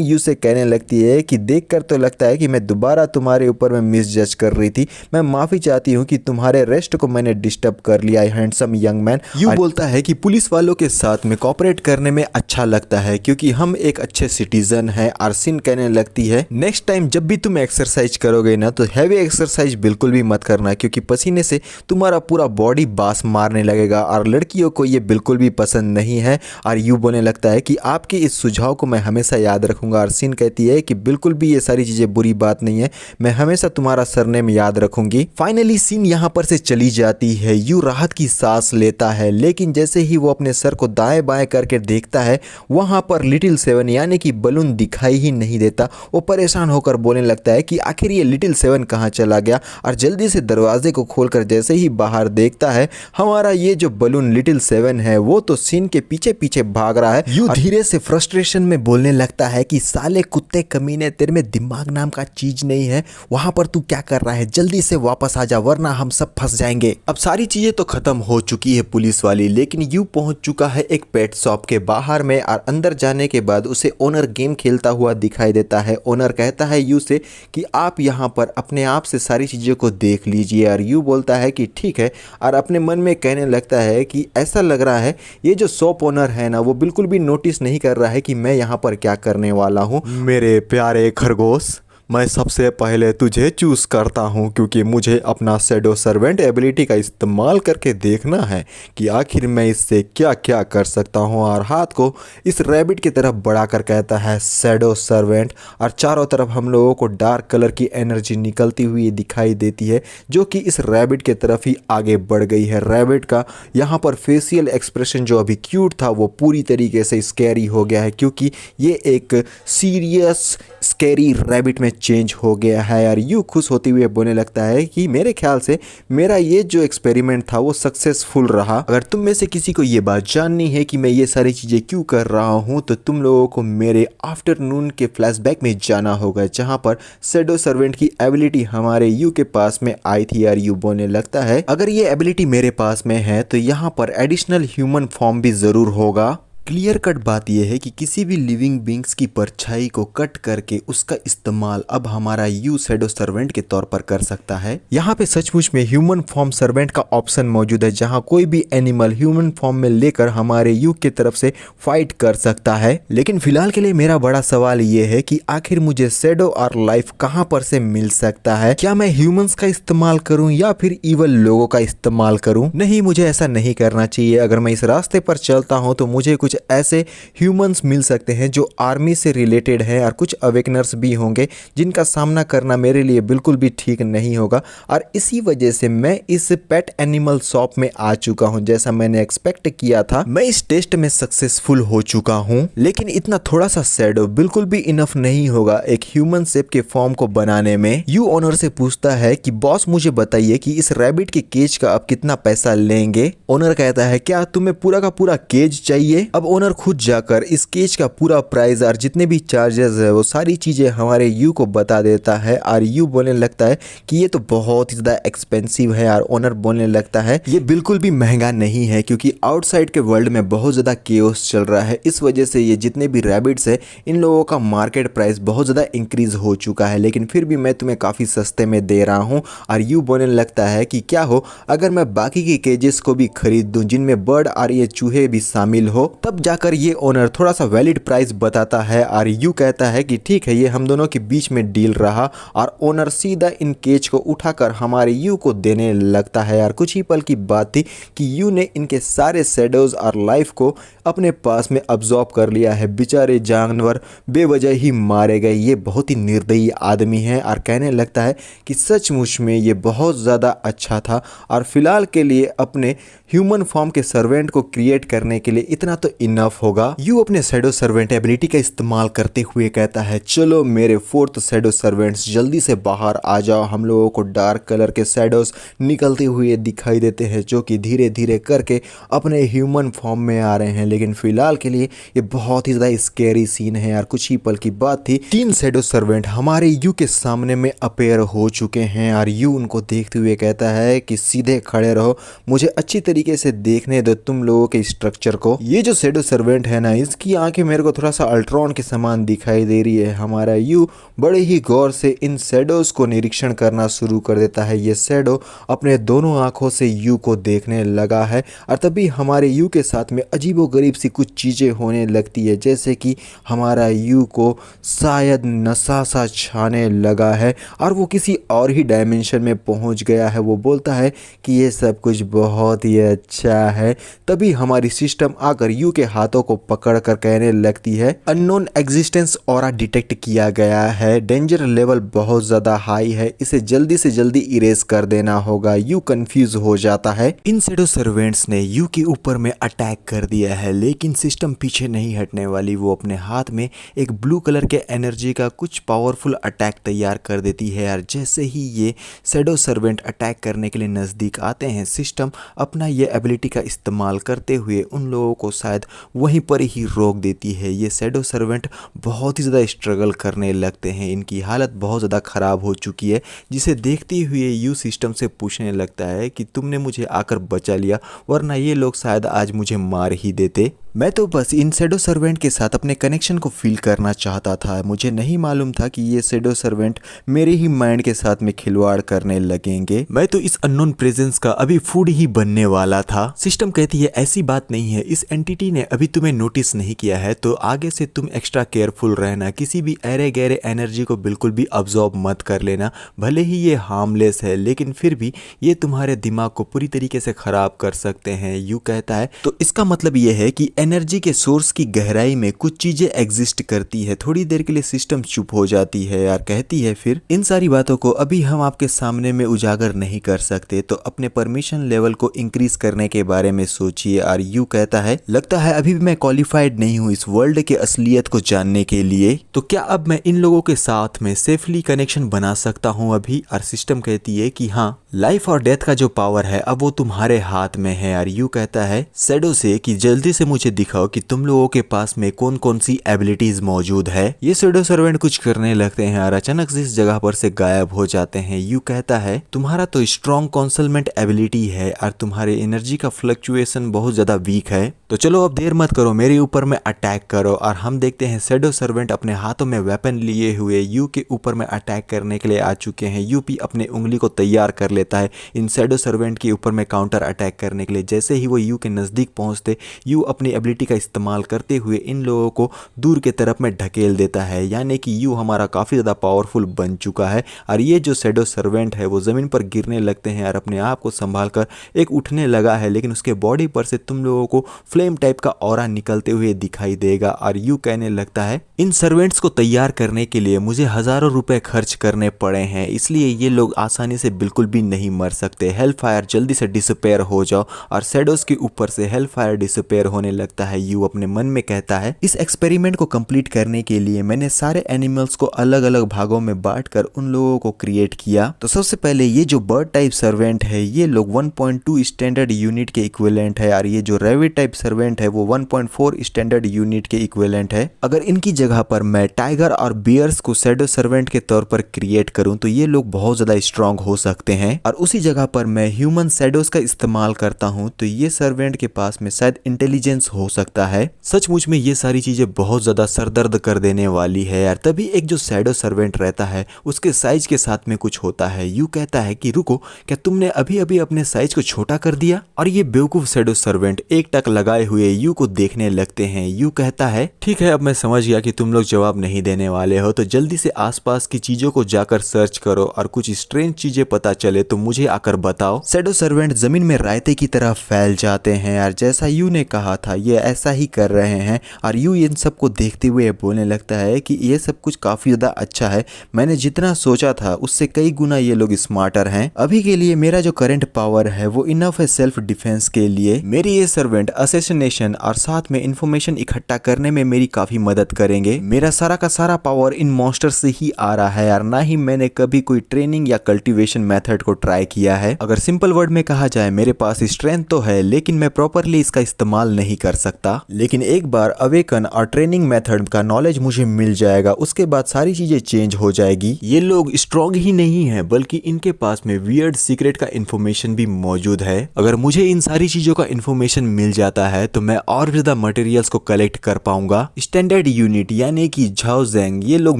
यू से कहने लगती है कि देखकर तो लगता है कि मैं दोबारा तुम्हारे ऊपर में मिसजज कर रही थी, मैं माफी चाहती हूँ कि तुम्हारे रेस्ट को मैंने डिस्टर्ब कर लिया, हैंडसम यंग मैन। यू बोलता है कि पुलिस वालों के साथ में कोऑपरेट करने में अच्छा लगता है क्योंकि हम एक अच्छे सिटीजन हैं। और सिन कहने लगती है नेक्स्ट टाइम जब भी तुम एक्सरसाइज करोगे ना तो हैवी एक्सरसाइज बिल्कुल भी मत करना क्योंकि पसीने से तुम्हारा पूरा बॉडी बास मारने लगेगा और लड़कियों को ये बिल्कुल भी पसंद नहीं है। और यू बोलने लगता है कि आपके इस सुझाव को मैं हमेशा याद रखूंगा। और सिन कहती है कि बिल्कुल भी ये सारी चीजें बुरी बात नहीं है, मैं हमेशा तुम्हारा सरनेम याद रखूंगी। फाइनली सिन यहाँ पर से चली जाती है। यू राहत की सांस लेता है लेकिन जैसे ही वो अपने सर को दाएं बाएं करके देखता है वहां पर लिटिल सेवन यानी कि बलून दिखाई ही नहीं देता। वो परेशान होकर बोलने लगता है कि आखिर ये लिटिल सेवन कहाँ चला गया। और जल्दी से दरवाजे को खोलकर जैसे ही बाहर देखता है हमारा ये जो बलून लिटिल सेवन है वो तो सिन के पीछे पीछे भाग रहा है। यू धीरे से फ्रस्ट्रेशन में बोलने लगता है कि साले कुत्ते कमीने, तेरे में दिमाग नाम का चीज नहीं है, वहां पर तू क्या कर रहा है, जल्दी से वापस आ जा वरना हम सब फंस जाएंगे। अब सारी चीजें तो खत्म हो चुकी है पुलिस वाली, लेकिन यू पहुंच चुका है एक पेट शॉप के बाहर में। और अंदर जाने के बाद उसे ओनर गेम खेलता हुआ दिखाई देता है। ओनर कहता है यू से कि आप यहाँ पर अपने आप से सारी चीजों को देख लीजिए। और यू बोलता है कि ठीक है, और अपने मन में कहने लगता है कि ऐसा लग रहा है ये जो शॉप ओनर है ना वो बिल्कुल भी नोटिस नहीं कर रहा है कि मैं यहाँ पर क्या करने वाला हूँ। मेरे प्यारे खरगोश, मैं सबसे पहले तुझे चूज करता हूं क्योंकि मुझे अपना शैडो सर्वेंट एबिलिटी का इस्तेमाल करके देखना है कि आखिर मैं इससे क्या क्या कर सकता हूं। और हाथ को इस रैबिट की तरफ बढ़ाकर कहता है शैडो सर्वेंट। और चारों तरफ हम लोगों को डार्क कलर की एनर्जी निकलती हुई दिखाई देती है जो कि इस रैबिट की तरफ ही आगे बढ़ गई है। रैबिट का यहाँ पर फेशियल एक्सप्रेशन जो अभी क्यूट था वो पूरी तरीके से स्कैरी हो गया है क्योंकि ये एक सीरियस स्कैरी रैबिट में चेंज हो गया है। और यू खुश होते हुए बोलने लगता है कि मेरे ख्याल से मेरा ये जो एक्सपेरिमेंट था वो सक्सेसफुल रहा। अगर तुम में से किसी को ये बात जाननी है कि मैं ये सारी चीज़ें क्यों कर रहा हूँ तो तुम लोगों को मेरे आफ्टरनून के फ्लैशबैक में जाना होगा जहाँ पर शैडो सर्वेंट की एबिलिटी हमारे यू के पास में आई थी। और यू बोलने लगता है अगर ये एबिलिटी मेरे पास में है तो यहाँ पर एडिशनल ह्यूमन फॉर्म भी ज़रूर होगा। क्लियर कट बात यह है कि किसी भी लिविंग बींग्स की परछाई को कट करके उसका इस्तेमाल अब हमारा यू शैडो सर्वेंट के तौर पर कर सकता है। यहाँ पे सचमुच में ह्यूमन फॉर्म सर्वेंट का ऑप्शन मौजूद है जहाँ कोई भी एनिमल ह्यूमन फॉर्म में लेकर हमारे यू की तरफ से फाइट कर सकता है। लेकिन फिलहाल के लिए मेरा बड़ा सवाल ये है कि आखिर मुझे शैडो और लाइफ कहाँ पर से मिल सकता है। क्या मैं ह्यूमंस का इस्तेमाल करूँ या फिर इवल लोगों का इस्तेमाल करूँ? नहीं, मुझे ऐसा नहीं करना चाहिए। अगर मैं इस रास्ते पर चलता हूँ तो मुझे कुछ ऐसे ह्यूमंस मिल सकते हैं जो आर्मी से रिलेटेड हैं और कुछ अवेकनर्स भी होंगे जिनका सामना करना मेरे लिए बिल्कुल भी ठीक नहीं होगा। और इसी वजह से मैं इस पेट एनिमल शॉप में आ चुका हूं। जैसा मैंने एक्सपेक्ट किया था मैं इस टेस्ट में सक्सेसफुल हो चुका हूं, लेकिन इतना थोड़ा सा शैडो बिल्कुल भी इनफ नहीं होगा एक ह्यूमन शेप के फॉर्म को बनाने में। यू ओनर से पूछता है कि बॉस मुझे बताइए कि इस रैबिट के केज का अब कितना पैसा लेंगे। ओनर कहता है क्या तुम्हें पूरा का पूरा केज चाहिए? अब ओनर खुद जाकर इस केज का पूरा प्राइस और जितने भी चार्जेस है वो सारी चीजें हमारे यू को बता देता है। और यू बोलने लगता है कि ये तो बहुत ही ज्यादा एक्सपेंसिव है। और ओनर बोलने लगता है ये बिल्कुल भी महंगा नहीं है क्योंकि आउटसाइड के वर्ल्ड में बहुत ज्यादा केओस चल रहा है, इस वजह से ये जितने भी रैबिट्स है इन लोगों का मार्केट प्राइस बहुत ज्यादा इंक्रीज हो चुका है, लेकिन फिर भी मैं तुम्हें काफी सस्ते में दे रहा हूँ। और यू बोलने लगता है कि क्या हो अगर मैं बाकी के केजेस को भी खरीद दूं जिनमें बर्ड और ये चूहे भी शामिल हो, तब तब जाकर ये ओनर थोड़ा सा वैलिड प्राइस बताता है और यू कहता है कि ठीक है, ये हम दोनों के बीच में डील रहा। और ओनर सीधा इन केज को उठाकर हमारे यू को देने लगता है। यार कुछ ही पल की बात थी कि यू ने इनके सारे शेडोज और लाइफ को अपने पास में अब्जॉर्ब कर लिया है। बेचारे जानवर बेवजह ही मारे गए। ये बहुत ही निर्दयी आदमी है और कहने लगता है कि सचमुच में ये बहुत ज़्यादा अच्छा था और फिलहाल के लिए अपने ह्यूमन फॉर्म के सर्वेंट को क्रिएट करने के लिए इतना तो इनफ होगा। यू अपने शैडो सर्वेंट एबिलिटी का इस्तेमाल करते हुए कहता है, चलो मेरे फोर्थ शैडो सर्वेंट्स जल्दी से बाहर आ जाओ। हम लोगों को डार्क कलर के शैडोज निकलते हुए दिखाई देते हैं जो कि धीरे धीरे करके अपने ह्यूमन फॉर्म में आ रहे हैं। लेकिन फिलहाल के लिए ये बहुत ही ज़्यादा स्कैरी सीन है। यार कुछ ही पल की बात थी, 3 शैडो सर्वेंट हमारे यू के सामने में अपेयर हो चुके हैं और यू उनको देखते हुए कहता है कि सीधे खड़े रहो, मुझे अच्छी तरीके से देखने दो तुम लोगों के स्ट्रक्चर को। ये जो शैडो सर्वेंट है ना, इसकी आंखें मेरे को थोड़ा सा अल्ट्रॉन के समान दिखाई दे रही है। हमारा यू बड़े ही गौर से इन शैडोज को निरीक्षण करना शुरू कर देता है। ये शैडो अपने दोनों आंखों से यू को देखने लगा है और तभी हमारे यू के साथ में अजीबोगरीब सी कुछ चीज़ें होने लगती है, जैसे कि हमारा यू को शायद नशा सा छाने लगा है और वो किसी और ही डायमेंशन में पहुंच गया है। वो बोलता है कि ये सब कुछ बहुत ही अच्छा है। तभी हमारी सिस्टम आकर यू के हाथों को पकड़ कर कहने लगती है, अननोन एग्जिस्टेंस ऑरा डिटेक्ट किया गया है, डेंजर लेवल बहुत ज़्यादा हाई है, इसे जल्दी से जल्दी इरेज कर देना होगा। यू कंफ्यूज हो जाता है। इन शैडो सर्वेंट्स ने यू के ऊपर में अटैक कर दिया है, लेकिन सिस्टम पीछे नहीं हटने वाली। वो अपने हाथ में एक ब्लू कलर के एनर्जी का कुछ पावरफुल अटैक तैयार कर देती है। यार जैसे ही ये शैडो सर्वेंट अटैक करने के लिए नज़दीक आते हैं, सिस्टम अपना ये एबिलिटी का इस्तेमाल करते हुए उन लोगों को शायद वहीं पर ही रोक देती है। ये शैडो सर्वेंट बहुत ही ज़्यादा स्ट्रगल करने लगते हैं, इनकी हालत बहुत ज़्यादा ख़राब हो चुकी है, जिसे देखते हुए यू सिस्टम से पूछने लगता है कि तुमने मुझे आकर बचा लिया, वरना ये लोग शायद आज मुझे मार ही देते। मैं तो बस इन शैडो सर्वेंट के साथ अपने कनेक्शन को फील करना चाहता था। मुझे नहीं मालूम था कि ये शैडो सर्वेंट मेरे ही माइंड के साथ में खिलवाड़ करने लगेंगे। मैं तो इस अननोन प्रेजेंस का अभी फूड ही बनने वाला था। सिस्टम कहती है ऐसी बात नहीं है, इस एंटिटी ने अभी तुम्हें नोटिस नहीं किया है, तो आगे से तुम एक्स्ट्रा केयरफुल रहना, किसी भी अरे गहरे एनर्जी को बिल्कुल भी अब्जॉर्ब मत कर लेना। भले ही ये हार्मलेस है, लेकिन फिर भी ये तुम्हारे दिमाग को पूरी तरीके से खराब कर सकते हैं। यू कहता है तो इसका मतलब ये है कि एनर्जी के सोर्स की गहराई में कुछ चीजें एग्जिस्ट करती है। थोड़ी देर के लिए सिस्टम चुप हो जाती है। यार कहती है फिर इन सारी बातों को अभी हम आपके सामने में उजागर नहीं कर सकते, तो अपने परमिशन लेवल को इंक्रीज करने के बारे में सोचिए। और यू कहता है लगता है अभी भी मैं क्वालिफाइड नहीं हूँ इस वर्ल्ड के असलियत को जानने के लिए, तो क्या अब मैं इन लोगों के साथ में सेफली कनेक्शन बना सकता हूँ अभी? और सिस्टम कहती है कि हाँ, लाइफ और डेथ का जो पावर है अब वो तुम्हारे हाथ में है। और यू कहता है शैडो से कि जल्दी से मुझे दिखाओ कि तुम लोगों के पास में कौन कौन सी एबिलिटीज मौजूद है। ये शैडो सर्वेंट कुछ करने लगते हैं और अचानक से इस जगह पर से गायब हो जाते हैं। यू कहता है तुम्हारा तो स्ट्रॉन्ग कॉन्सलमेंट एबिलिटी है और तुम्हारे एनर्जी का फ्लक्चुएशन बहुत ज्यादा वीक है, तो चलो अब देर मत करो, मेरे ऊपर में अटैक करो। और हम देखते हैं शैडो सर्वेंट अपने हाथों में वेपन लिए हुए यू के ऊपर में अटैक करने के लिए आ चुके हैं। यू भी अपने उंगली को तैयार कर लेता है इन शैडो सर्वेंट के ऊपर में काउंटर अटैक करने के लिए। जैसे ही वो यू के नजदीक पहुंचते, यू अपनी एबिलिटी का इस्तेमाल करते हुए इन लोगों को दूर के तरफ में ढकेल देता है, यानी कि यू हमारा काफी ज्यादा पावरफुल बन चुका है। और ये जो शैडो सर्वेंट है वो जमीन पर गिरने लगते हैं और अपने आप को संभाल कर एक उठने लगा है, लेकिन उसके बॉडी पर से तुम लोगों को फ्लेम टाइप का ऑरा निकलते हुए दिखाई देगा। और यू कहने लगता है इन सर्वेंट्स को तैयार करने के लिए मुझे हजारों रुपए खर्च करने पड़े हैं, इसलिए ये लोग आसानी से बिल्कुल भी नहीं मर सकते। हेल फायर जल्दी से डिसअपेयर हो जाओ। और शैडोज के ऊपर से हेल फायर डिसअपेयर होने लगता है। यू अपने मन में कहता है इस एक्सपेरिमेंट को कंप्लीट करने के लिए मैंने सारे एनिमल्स को अलग अलग भागों में बांटकर उन लोगों को क्रिएट किया। तो सबसे पहले ये जो बर्ड टाइप सर्वेंट है ये लोग 1.2 स्टैंडर्ड यूनिट के इक्विवेलेंट है, और ये जो रैबिट टाइप सर्वेंट है वो 1.4 स्टैंडर्ड यूनिट के इक्विवेलेंट है। अगर इनकी जगह पर मैं टाइगर और बियर्स को शैडो सर्वेंट के तौर पर क्रिएट करूं तो ये लोग बहुत ज्यादा स्ट्रांग हो सकते हैं। और उसी जगह पर मैं ह्यूमन शैडोज का इस्तेमाल करता हूं तो ये सर्वेंट के पास में शायद इंटेलिजेंस हो सकता है। सचमुच में ये सारी चीजें बहुत ज्यादा सरदर्द कर देने वाली है यार। तभी एक जो शैडो सर्वेंट रहता है उसके साइज के साथ में कुछ होता है। यू कहता है कि रुको, क्या तुमने अभी अभी अपने साइज को छोटा कर दिया? और ये बेवकूफ शैडो सर्वेंट एक टक लगाए हुए यू को देखने लगते हैं। यू कहता है ठीक है, अब मैं समझ गया कि तुम लोग जवाब नहीं देने वाले हो, तो जल्दी से आसपास की चीजों को जाकर सर्च करो और कुछ स्ट्रेंज चीजें पता चले तो मुझे आकर बताओ। शैडो सर्वेंट जमीन में रायते की तरह फैल जाते हैं यार। जैसा यू ने कहा था ये ऐसा ही कर रहे हैं और यू इन सबको देखते हुए बोलने लगता है कि ये सब कुछ काफी ज्यादा अच्छा है। मैंने जितना सोचा था उससे कई गुना ये लोग स्मार्टर हैं। अभी के लिए मेरा जो करंट पावर है वो इनफ है सेल्फ डिफेंस के लिए। मेरी ये सर्वेंट असैसिनेशन और साथ में इंफॉर्मेशन इकट्ठा करने में मेरी काफी मदद करेंगे। मेरा सारा का सारा पावर इन मॉन्स्टर से ही आ रहा है यार, ना ही मैंने कभी कोई ट्रेनिंग या कल्टीवेशन मेथड को ट्राई किया है। अगर सिंपल वर्ड में कहा जाए, मेरे पास स्ट्रेंथ तो है लेकिन मैं प्रॉपरली इसका इस्तेमाल नहीं कर सकता। लेकिन एक बार अवेकन और ट्रेनिंग मेथड का नॉलेज मुझे मिल जाएगा, उसके बाद सारी चीजें चेंज हो जाएगी। ये लोग स्ट्रॉन्ग ही नहीं है बल्कि इनके पास में वियर्ड सीक्रेट का इंफॉर्मेशन भी मौजूद है। अगर मुझे इन सारी चीजों का इंफॉर्मेशन मिल जाता है तो मैं और ज्यादा मटेरियल्स को कलेक्ट कर पाऊंगा। स्टैंडर्ड यूनिट यानी कि झाओजेंग, ये लोग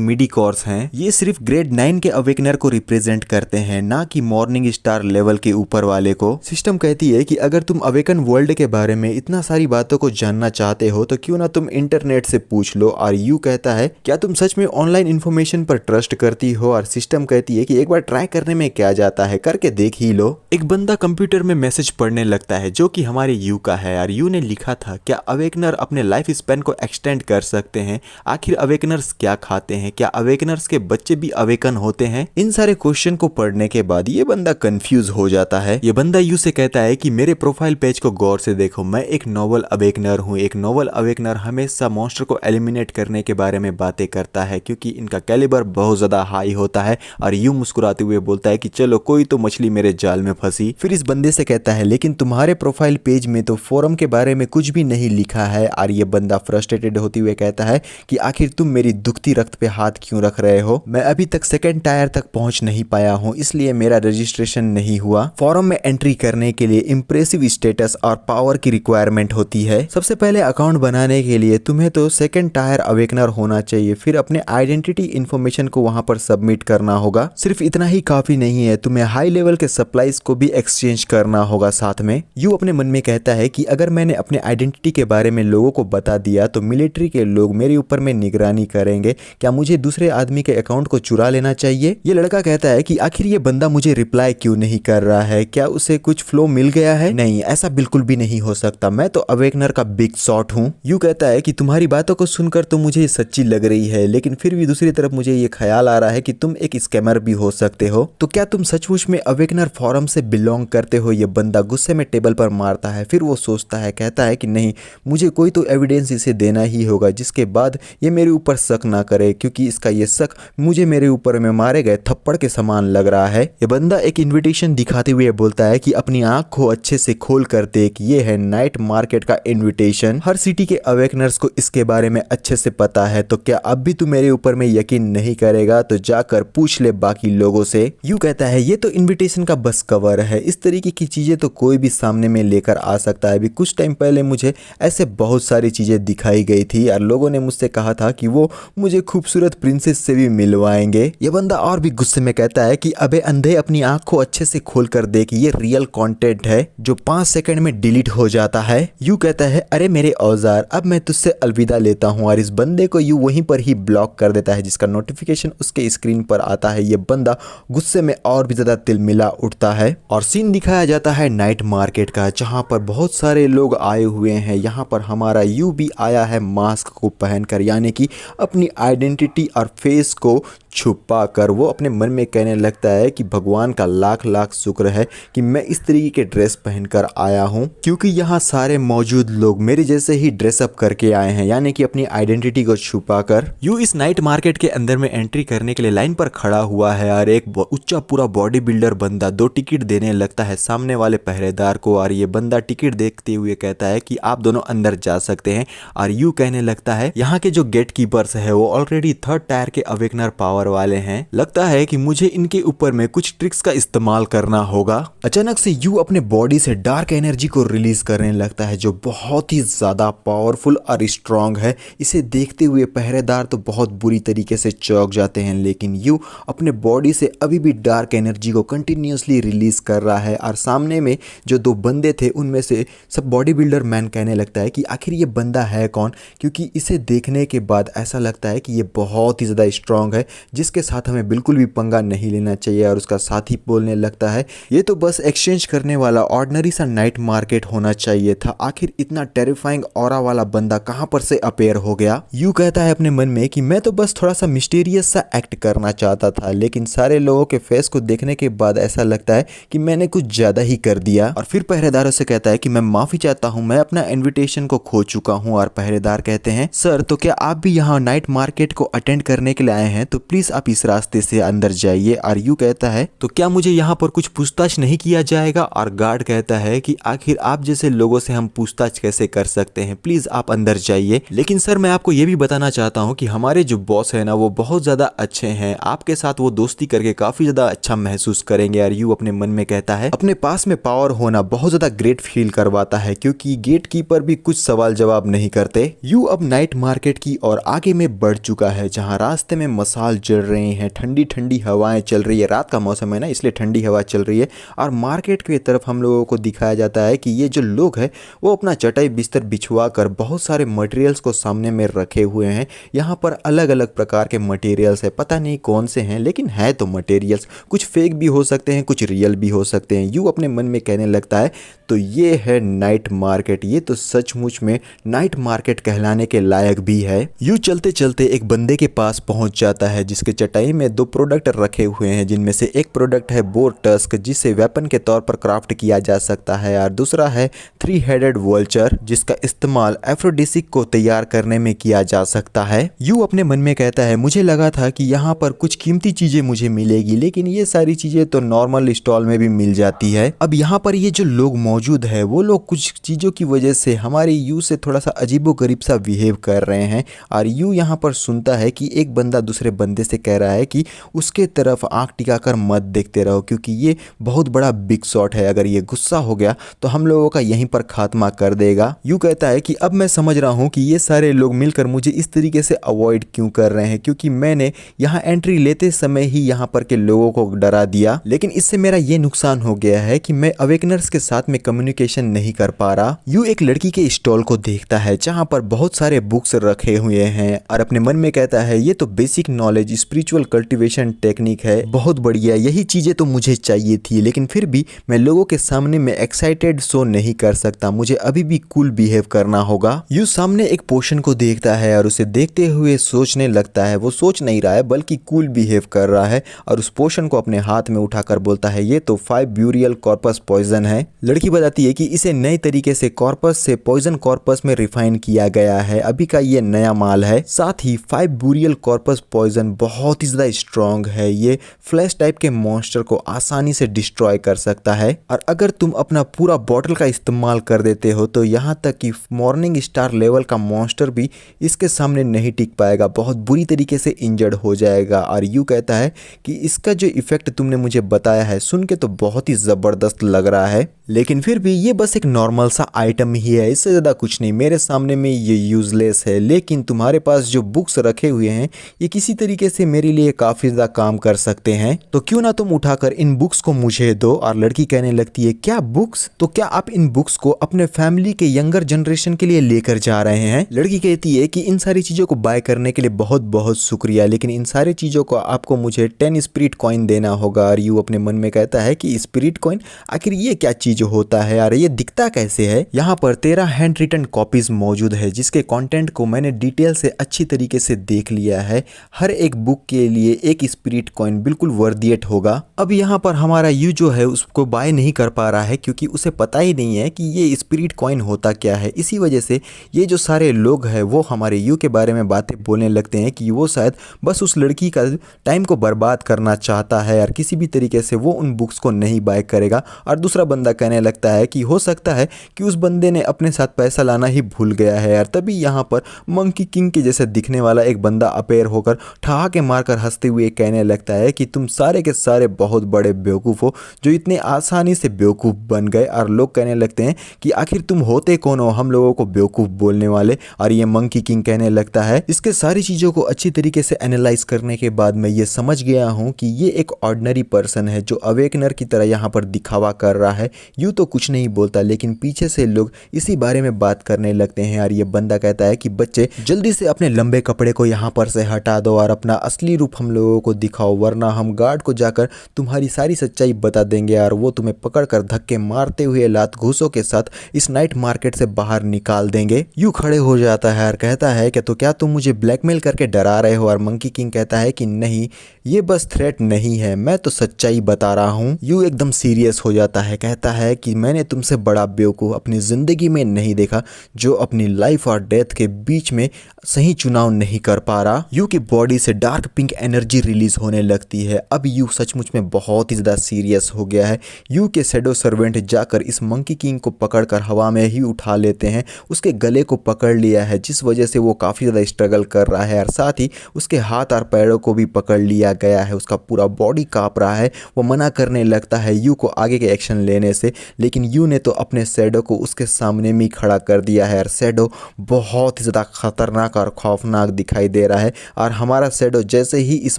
मिडी कोर्स हैं। ये सिर्फ ग्रेड 9 के अवेकनर को रिप्रेजेंट करते हैं, ना कि मॉर्निंग स्टार लेवल के ऊपर वाले को। सिस्टम कहती है कि अगर तुम अवेकन वर्ल्ड के बारे में इतना सारी बातों को जानना चाहते हो तो क्यों ना तुम इंटरनेट से पूछ लो। और यू कहता है क्या तुम सच में ऑनलाइन इंफॉर्मेशन पर ट्रस्ट करती हो? और सिस्टम कहती है कि एक बार ट्राई करने में क्या जाता है, करके देख ही लो। एक बंदा कंप्यूटर में मैसेज पढ़ने लगता है जो कि हमारे यू का है। और यू ने लिखा था क्या अवेकनर अपने लाइफ स्पैन को एक्सटेंड कर सकते हैं? आखिर अवेकनर्स क्या खाते हैं? क्या अवेकनर्स के बच्चे भी अवेकन होते हैं? इन सारे क्वेश्चन को पढ़ने के बाद ये बंदा कंफ्यूज हो जाता है। ये बंदा यू से कहता है कि मेरे प्रोफाइल पेज को गौर से देखो, मैं एक नोवल अवेकनर हूँ। एक नोवल अवेकनर हमेशा मॉन्स्टर को एलिमिनेट करने के बारे में बातें करता है क्योंकि इनका कैलिबर बहुत ज्यादा हाई होता है। और यू मुस्कुराते हुए बोलता है कि चलो कोई तो मछली मेरे जाल में फंसी। फिर इस बंदे से कहता है लेकिन तुम्हारे प्रोफाइल पेज में तो फोरम के बारे में कुछ भी नहीं लिखा है। और ये बंदा फ्रस्ट्रेटेड होते हुए कहता है कि आखिर तुम मेरी दुखती रक्त पे हाथ क्यों रख रहे हो? मैं अभी तक सेकंड टायर तक पहुंच नहीं पाया हूं, इसलिए मेरा रजिस्ट्रेशन नहीं हुआ। फॉरम में एंट्री करने के लिए इंप्रेसिव स्टेटस और पावर की रिक्वायरमेंट होती है। सबसे पहले अकाउंट बनाने के लिए तुम्हें तो सेकंड टायर अवेकनर होना चाहिए, फिर अपने आइडेंटिटी इंफॉर्मेशन को वहां पर सबमिट करना होगा। सिर्फ इतना ही काफी नहीं है, तुम्हें हाई लेवल के सप्लाईज को भी एक्सचेंज करना होगा साथ में। यू अपने मन में कहता है कि अगर मैंने अपने आइडेंटिटी के बारे में लोगों को बता दिया तो मिलिट्री के लोग मेरे ऊपर में निगरानी करेंगे। क्या मुझे दूसरे आदमी के अकाउंट को चुरा लेना चाहिए? ये लड़का कहता है कि आखिर ये बंदा मुझे रिप्लाई क्यों नहीं कर रहा है? क्या उसे कुछ फ्लो मिल गया है? नहीं, ऐसा बिल्कुल भी नहीं हो सकता, मैं तो अवेकनर का बिग शॉट हूँ। यू कहता है कि तुम्हारी बातों को सुनकर तो मुझे सच्ची लग रही है, लेकिन फिर भी दूसरी तरफ मुझे ये ख्याल आ रहा है कि तुम एक स्कैमर भी हो सकते हो। तो क्या तुम सचमुच में अवेकनर फॉरम से बिलोंग करते हो? ये बंदा गुस्से में टेबल पर मारता है। फिर वो सोचता है, कहता है कि नहीं, मुझे कोई तो एविडेंस इसे देना ही होगा जिसके बाद ये मेरे ऊपर शक ना करे, क्योंकि इसका ये शक मुझे मेरे ऊपर में मारे गए थप्पड़ के समान लग रहा है। ये बंदा एक इन्विटेशन दिखाते हुए बोलता है कि अपनी आंख को अच्छे से खोल कर देख, ये है नाइट मार्केट का इन्विटेशन। हर सिटी के अवेकनर्स को इसके बारे में अच्छे से पता है। तो क्या अब भी तू मेरे ऊपर में यकीन नहीं करेगा? तो जाकर पूछ ले बाकी लोगों से। यू कहता है ये तो इन्विटेशन का बस कवर है, इस तरीके की चीजें तो कोई भी सामने में लेकर आ सकता है। अभी कुछ टाइम पहले मुझे ऐसे बहुत सारी चीजें दिखाई गई थी और लोगों ने मुझसे कहा था कि वो मुझे खूबसूरत प्रिंसेस से भी मिलवाएंगे। ये बंदा और भी गुस्से में कहता है कि अबे अंधे, अपनी आंख को अच्छे से खोल कर देख, ये रियल कंटेंट है जो 5 सेकंड में डिलीट हो जाता है। यू कहता है अरे मेरे औजार, अब मैं तुझसे अलविदा लेता हूँ। और इस बंदे को यू वहीं पर ही ब्लॉक कर देता है, जिसका नोटिफिकेशन उसके स्क्रीन पर आता है। ये बंदा गुस्से में और भी ज्यादा तिलमिला उठता है और सीन दिखाया जाता है नाइट मार्केट का, जहां पर बहुत सारे लोग आए हुए हैं। यहाँ पर हमारा यू भी आया है मास्क को पहनकर, यानी कि अपनी आइडेंटिटी और फेस को छुपा कर। वो अपने मन में कहने लगता है कि भगवान का लाख लाख शुक्र है कि मैं इस तरीके के ड्रेस पहनकर आया हूँ, क्योंकि यहाँ सारे मौजूद लोग मेरे जैसे ही ड्रेसअप करके आए हैं, यानी कि अपनी आइडेंटिटी को छुपा कर। यू इस नाइट मार्केट के अंदर में एंट्री करने के लिए लाइन पर खड़ा हुआ है और एक उच्चा पूरा बॉडी बिल्डर बंदा 2 टिकट देने लगता है सामने वाले पहरेदार को। और ये बंदा टिकट देखते हुए कहता है कि आप दोनों अंदर जा सकते हैं। और यू कहने लगता है यहाँ के जो गेट कीपर्स है वो ऑलरेडी 3rd टायर के अवेकनर पावर पावर वाले हैं। लगता है कि मुझे इनके ऊपर में कुछ ट्रिक्स का इस्तेमाल करना होगा। अचानक से यू अपने बॉडी से डार्क एनर्जी को रिलीज करने लगता है जो बहुत ही ज्यादा पावरफुल और स्ट्रांग है। इसे देखते हुए पहरेदार तो बहुत बुरी तरीके से चौंक जाते हैं, लेकिन यू अपने बॉडी से अभी भी डार्क एनर्जी को कंटिन्यूसली रिलीज कर रहा है। और सामने में जो दो बंदे थे उनमें से सब बॉडी बिल्डर मैन कहने लगता है कि आखिर ये बंदा है कौन, क्योंकि इसे देखने के बाद ऐसा लगता है कि ये बहुत ही ज़्यादा स्ट्रांग है जिसके साथ हमें बिल्कुल भी पंगा नहीं लेना चाहिए। और उसका साथी बोलने लगता है ये तो बस एक्सचेंज करने वाला ऑर्डिनरी सा नाइट मार्केट होना चाहिए था, आखिर इतना टेरिफाइंग ऑरा वाला बंदा कहां पर से अपेयर हो गया। यू कहता है अपने मन में कि मैं तो बस थोड़ा सा मिस्टीरियस सा एक्ट करना चाहता था, लेकिन सारे लोगों के फेस को देखने के बाद ऐसा लगता है कि मैंने कुछ ज्यादा ही कर दिया। और फिर पहरेदारों से कहता है कि मैं माफी चाहता हूं, मैं अपना इन्विटेशन को खो चुका हूं। और पहरेदार कहते हैं सर तो क्या आप भी यहाँ नाइट मार्केट को अटेंड करने के लिए आए हैं, तो प्लीज आप इस रास्ते से अंदर जाइए। और यू कहता है तो क्या मुझे यहाँ पर कुछ पूछताछ नहीं किया जाएगा। और गार्ड कहता है कि आखिर आप जैसे लोगों से हम पूछताछ कैसे कर सकते हैं, प्लीज आप अंदर जाइए। लेकिन सर मैं आपको ये भी बताना चाहता हूँ कि हमारे जो बॉस है ना वो बहुत ज्यादा अच्छे हैं, आपके साथ वो दोस्ती करके काफी ज्यादा अच्छा महसूस करेंगे। और यू अपने मन में कहता है अपने पास में पावर होना बहुत ज्यादा ग्रेट फील करवाता है, क्योंकि गेट कीपर भी कुछ सवाल जवाब नहीं करते। यू अब नाइट मार्केट की और आगे में बढ़ चुका है, जहां रास्ते में मसाल जल रहे हैं, ठंडी ठंडी हवाएं चल रही है, रात का मौसम है ना इसलिए ठंडी हवा चल रही है। और मार्केट की तरफ हम लोगों को दिखाया जाता है कि ये जो लोग हैं वो अपना चटाई बिस्तर बिछवा कर बहुत सारे मटेरियल्स को सामने में रखे हुए हैं। यहाँ पर अलग अलग प्रकार के मटेरियल्स है, पता नहीं कौन से हैं लेकिन है तो मटेरियल्स, कुछ फेक भी हो सकते हैं कुछ रियल भी हो सकते हैं। यू अपने मन में कहने लगता है तो ये है नाइट मार्केट, ये तो सचमुच में नाइट मार्केट कहलाने के लायक भी है। यू चलते चलते एक बंदे के पास पहुंच जाता है जिसके चटाई में दो प्रोडक्ट रखे हुए हैं, जिनमें से एक प्रोडक्ट है बोर टस्क जिसे वेपन के तौर पर क्राफ्ट किया जा सकता है, और दूसरा है 3 हेडेड वल्चर जिसका इस्तेमाल एफ्रोडिसिक को तैयार करने में किया जा सकता है। यू अपने मन में कहता है मुझे लगा था कि यहाँ पर कुछ कीमती चीजें मुझे मिलेगी, लेकिन ये सारी चीजें तो नॉर्मल स्टॉल में भी मिल जाती है। अब यहाँ पर ये जो लोग मौजूद है वो लोग कुछ चीजों की वजह से हमारे यू से थोड़ा सा अजीबोगरीब सा बिहेव कर रहे हैं। और यू यहाँ पर सुनता है कि एक बंदा दूसरे बंदे से कह रहा है कि उसके तरफ आंख टिकाकर मत देखते रहो, क्योंकि ये बहुत बड़ा बिग शॉट है, अगर ये गुस्सा हो गया तो हम लोगों का यहीं पर खात्मा कर देगा। यू कहता है कि अब मैं समझ रहा हूँ कि ये सारे लोग मिलकर मुझे इस तरीके से अवॉइड क्यों कर रहे हैं, क्योंकि मैंने यहाँ एंट्री लेते समय ही यहाँ पर के लोगों को डरा दिया। लेकिन इससे मेरा ये नुकसान हो गया है कि मैं अवेकनर्स के साथ में कम्युनिकेशन नहीं कर पा रहा। यू एक लड़की के स्टॉल को देखता है जहाँ पर बहुत सारे बुक्स रखे हुए हैं और अपने मन में कहता है ये तो basic knowledge spiritual cultivation technique है, बहुत बढ़िया, यही चीजें तो मुझे चाहिए थी। लेकिन फिर भी मैं लोगों के सामने में एक्साइटेड शो नहीं कर सकता, मुझे अभी भी कूल बिहेव करना होगा। यू सामने एक पोशन को देखता है और उसे देखते हुए सोचने लगता है, वो सोच नहीं रहा है बल्कि कूल बिहेव कर रहा है, और उस पोशन को अपने हाथ में उठाकर बोलता है ये तो 5 ब्यूरियल कॉर्पस पॉइजन है। लड़की बताती है कि इसे नए तरीके से कॉर्पस से पॉइजन कॉर्पस में रिफाइन किया गया है, अभी का ये नया माल है। साथ ही 5 ब्यूरियल कॉर्पस पॉइजन बहुत ही ज्यादा स्ट्रॉन्ग है, ये फ्लैश टाइप के मॉन्स्टर को आसानी से डिस्ट्रॉय कर सकता है, और अगर तुम अपना पूरा बॉटल का इस्तेमाल कर देते हो तो यहाँ तक कि मॉर्निंग स्टार लेवल का मॉन्स्टर भी इसके सामने नहीं टिक पाएगा, बहुत बुरी तरीके से इंजर्ड हो जाएगा। और यू कहता है कि इसका जो इफेक्ट तुमने मुझे बताया है सुन के तो बहुत ही जबरदस्त लग रहा है, लेकिन फिर भी ये बस एक नॉर्मल सा आइटम ही है, इससे ज्यादा कुछ नहीं, मेरे सामने में ये यूजलेस है। लेकिन तुम्हारे पास जो बुक्स रखे हुए हैं ये किसी तरीके से मेरे लिए काफी ज्यादा काम कर सकते हैं, तो क्यों ना तुम उठाकर इन बुक्स को मुझे दो। और लड़की कहने लगती है क्या बुक्स, तो क्या आप इन बुक्स को अपने फैमिली के यंगर जनरेशन के लिए लेकर जा रहे हैं। लड़की कहती है कि इन सारी चीजों को बाय करने के लिए बहुत बहुत शुक्रिया, लेकिन इन सारी चीजों को आपको मुझे 10 स्पिरिट कॉइन देना होगा। और यू अपने मन में कहता है कि स्पिरिट कॉइन, आखिर ये क्या चीज होता है यार, ये दिखता कैसे है। यहाँ पर 13 हैंड रिटन कॉपीज मौजूद है जिसके कंटेंट को मैंने डिटेल से अच्छी तरीके से देख लिया है, हर एक बुक के लिए एक स्पिरिट कॉइन बिल्कुल वर्दियत होगा। अब यहाँ पर हमारा यू जो है उसको बाय नहीं कर पा रहा है क्योंकि उसे पता ही नहीं है कि ये स्पिरिट कॉइन होता क्या है। इसी वजह से ये जो सारे लोग हैं वो हमारे यू के बारे में बातें बोलने लगते हैं कि वो शायद बस उस लड़की का टाइम को बर्बाद करना चाहता है और किसी भी तरीके से वो उन बुक्स को नहीं बाय करेगा। और दूसरा बंदा कहने लगता है कि हो सकता है कि उस बंदे ने अपने साथ पैसा लाना ही भूल गया है यार। तभी यहाँ पर मंकी किंग के जैसे दिखने वाला एक बंदा अपेयर होकर ठहाक ठहाके मारकर हंसते हुए कहने लगता है कि तुम सारे के सारे बहुत बड़े बेवकूफ़ हो जो इतने आसानी से बेवकूफ़ बन गए। और लोग कहने लगते हैं कि आखिर तुम होते कौन हो हम लोगों को बेवकूफ़ बोलने वाले। और ये मंकी किंग कहने लगता है, इसके सारी चीज़ों को अच्छी तरीके से एनालाइज करने के बाद मैं ये समझ गया हूँ कि ये एक ऑर्डिनरी पर्सन है जो अवेकनर की तरह यहाँ पर दिखावा कर रहा है। यूँ तो कुछ नहीं बोलता लेकिन पीछे से लोग इसी बारे में बात करने लगते हैं। और ये बंदा कहता है कि बच्चे जल्दी से अपने लंबे कपड़े को यहाँ पर से हटा दो और अपना असली रूप हम लोगों को दिखाओ, वरना हम गार्ड को जाकर तुम्हारी सारी सच्चाई बता देंगे और वो तुम्हें पकड़कर धक्के मारते हुए लात घूसों के साथ इस नाइट मार्केट से बाहर निकाल देंगे। यू खड़े हो जाता है और कहता है कि तो क्या तुम मुझे ब्लैकमेल करके डरा रहे हो। और मंकी किंग कहता है कि नहीं, ये बस थ्रेट नहीं है, मैं तो सच्चाई बता रहा हूँ। यू एकदम सीरियस हो जाता है, कहता है कि मैंने तुमसे बड़ा बेवकूफ़ अपनी ज़िंदगी में नहीं देखा जो अपनी लाइफ और डेथ के बीच में सही चुनाव नहीं कर पा रहा। यू की बॉडी से डार्क पिंक एनर्जी रिलीज होने लगती है। अब यू सचमुच में बहुत ही ज़्यादा सीरियस हो गया है। यू के शैडो सर्वेंट जाकर इस मंकी किंग को पकड़कर हवा में ही उठा लेते हैं। उसके गले को पकड़ लिया है जिस वजह से वो काफ़ी ज़्यादा स्ट्रगल कर रहा है और साथ ही उसके हाथ और पैरों को भी पकड़ लिया गया है। उसका पूरा बॉडी काँप रहा है। वो मना करने लगता है यू को आगे के एक्शन लेने से, लेकिन यू ने तो अपने शैडो को उसके सामने में खड़ा कर दिया है। और शैडो बहुत ही ज़्यादा खतरनाक और खौफनाक दिखाई दे रहा है। और हमारा शैडो जैसे ही इस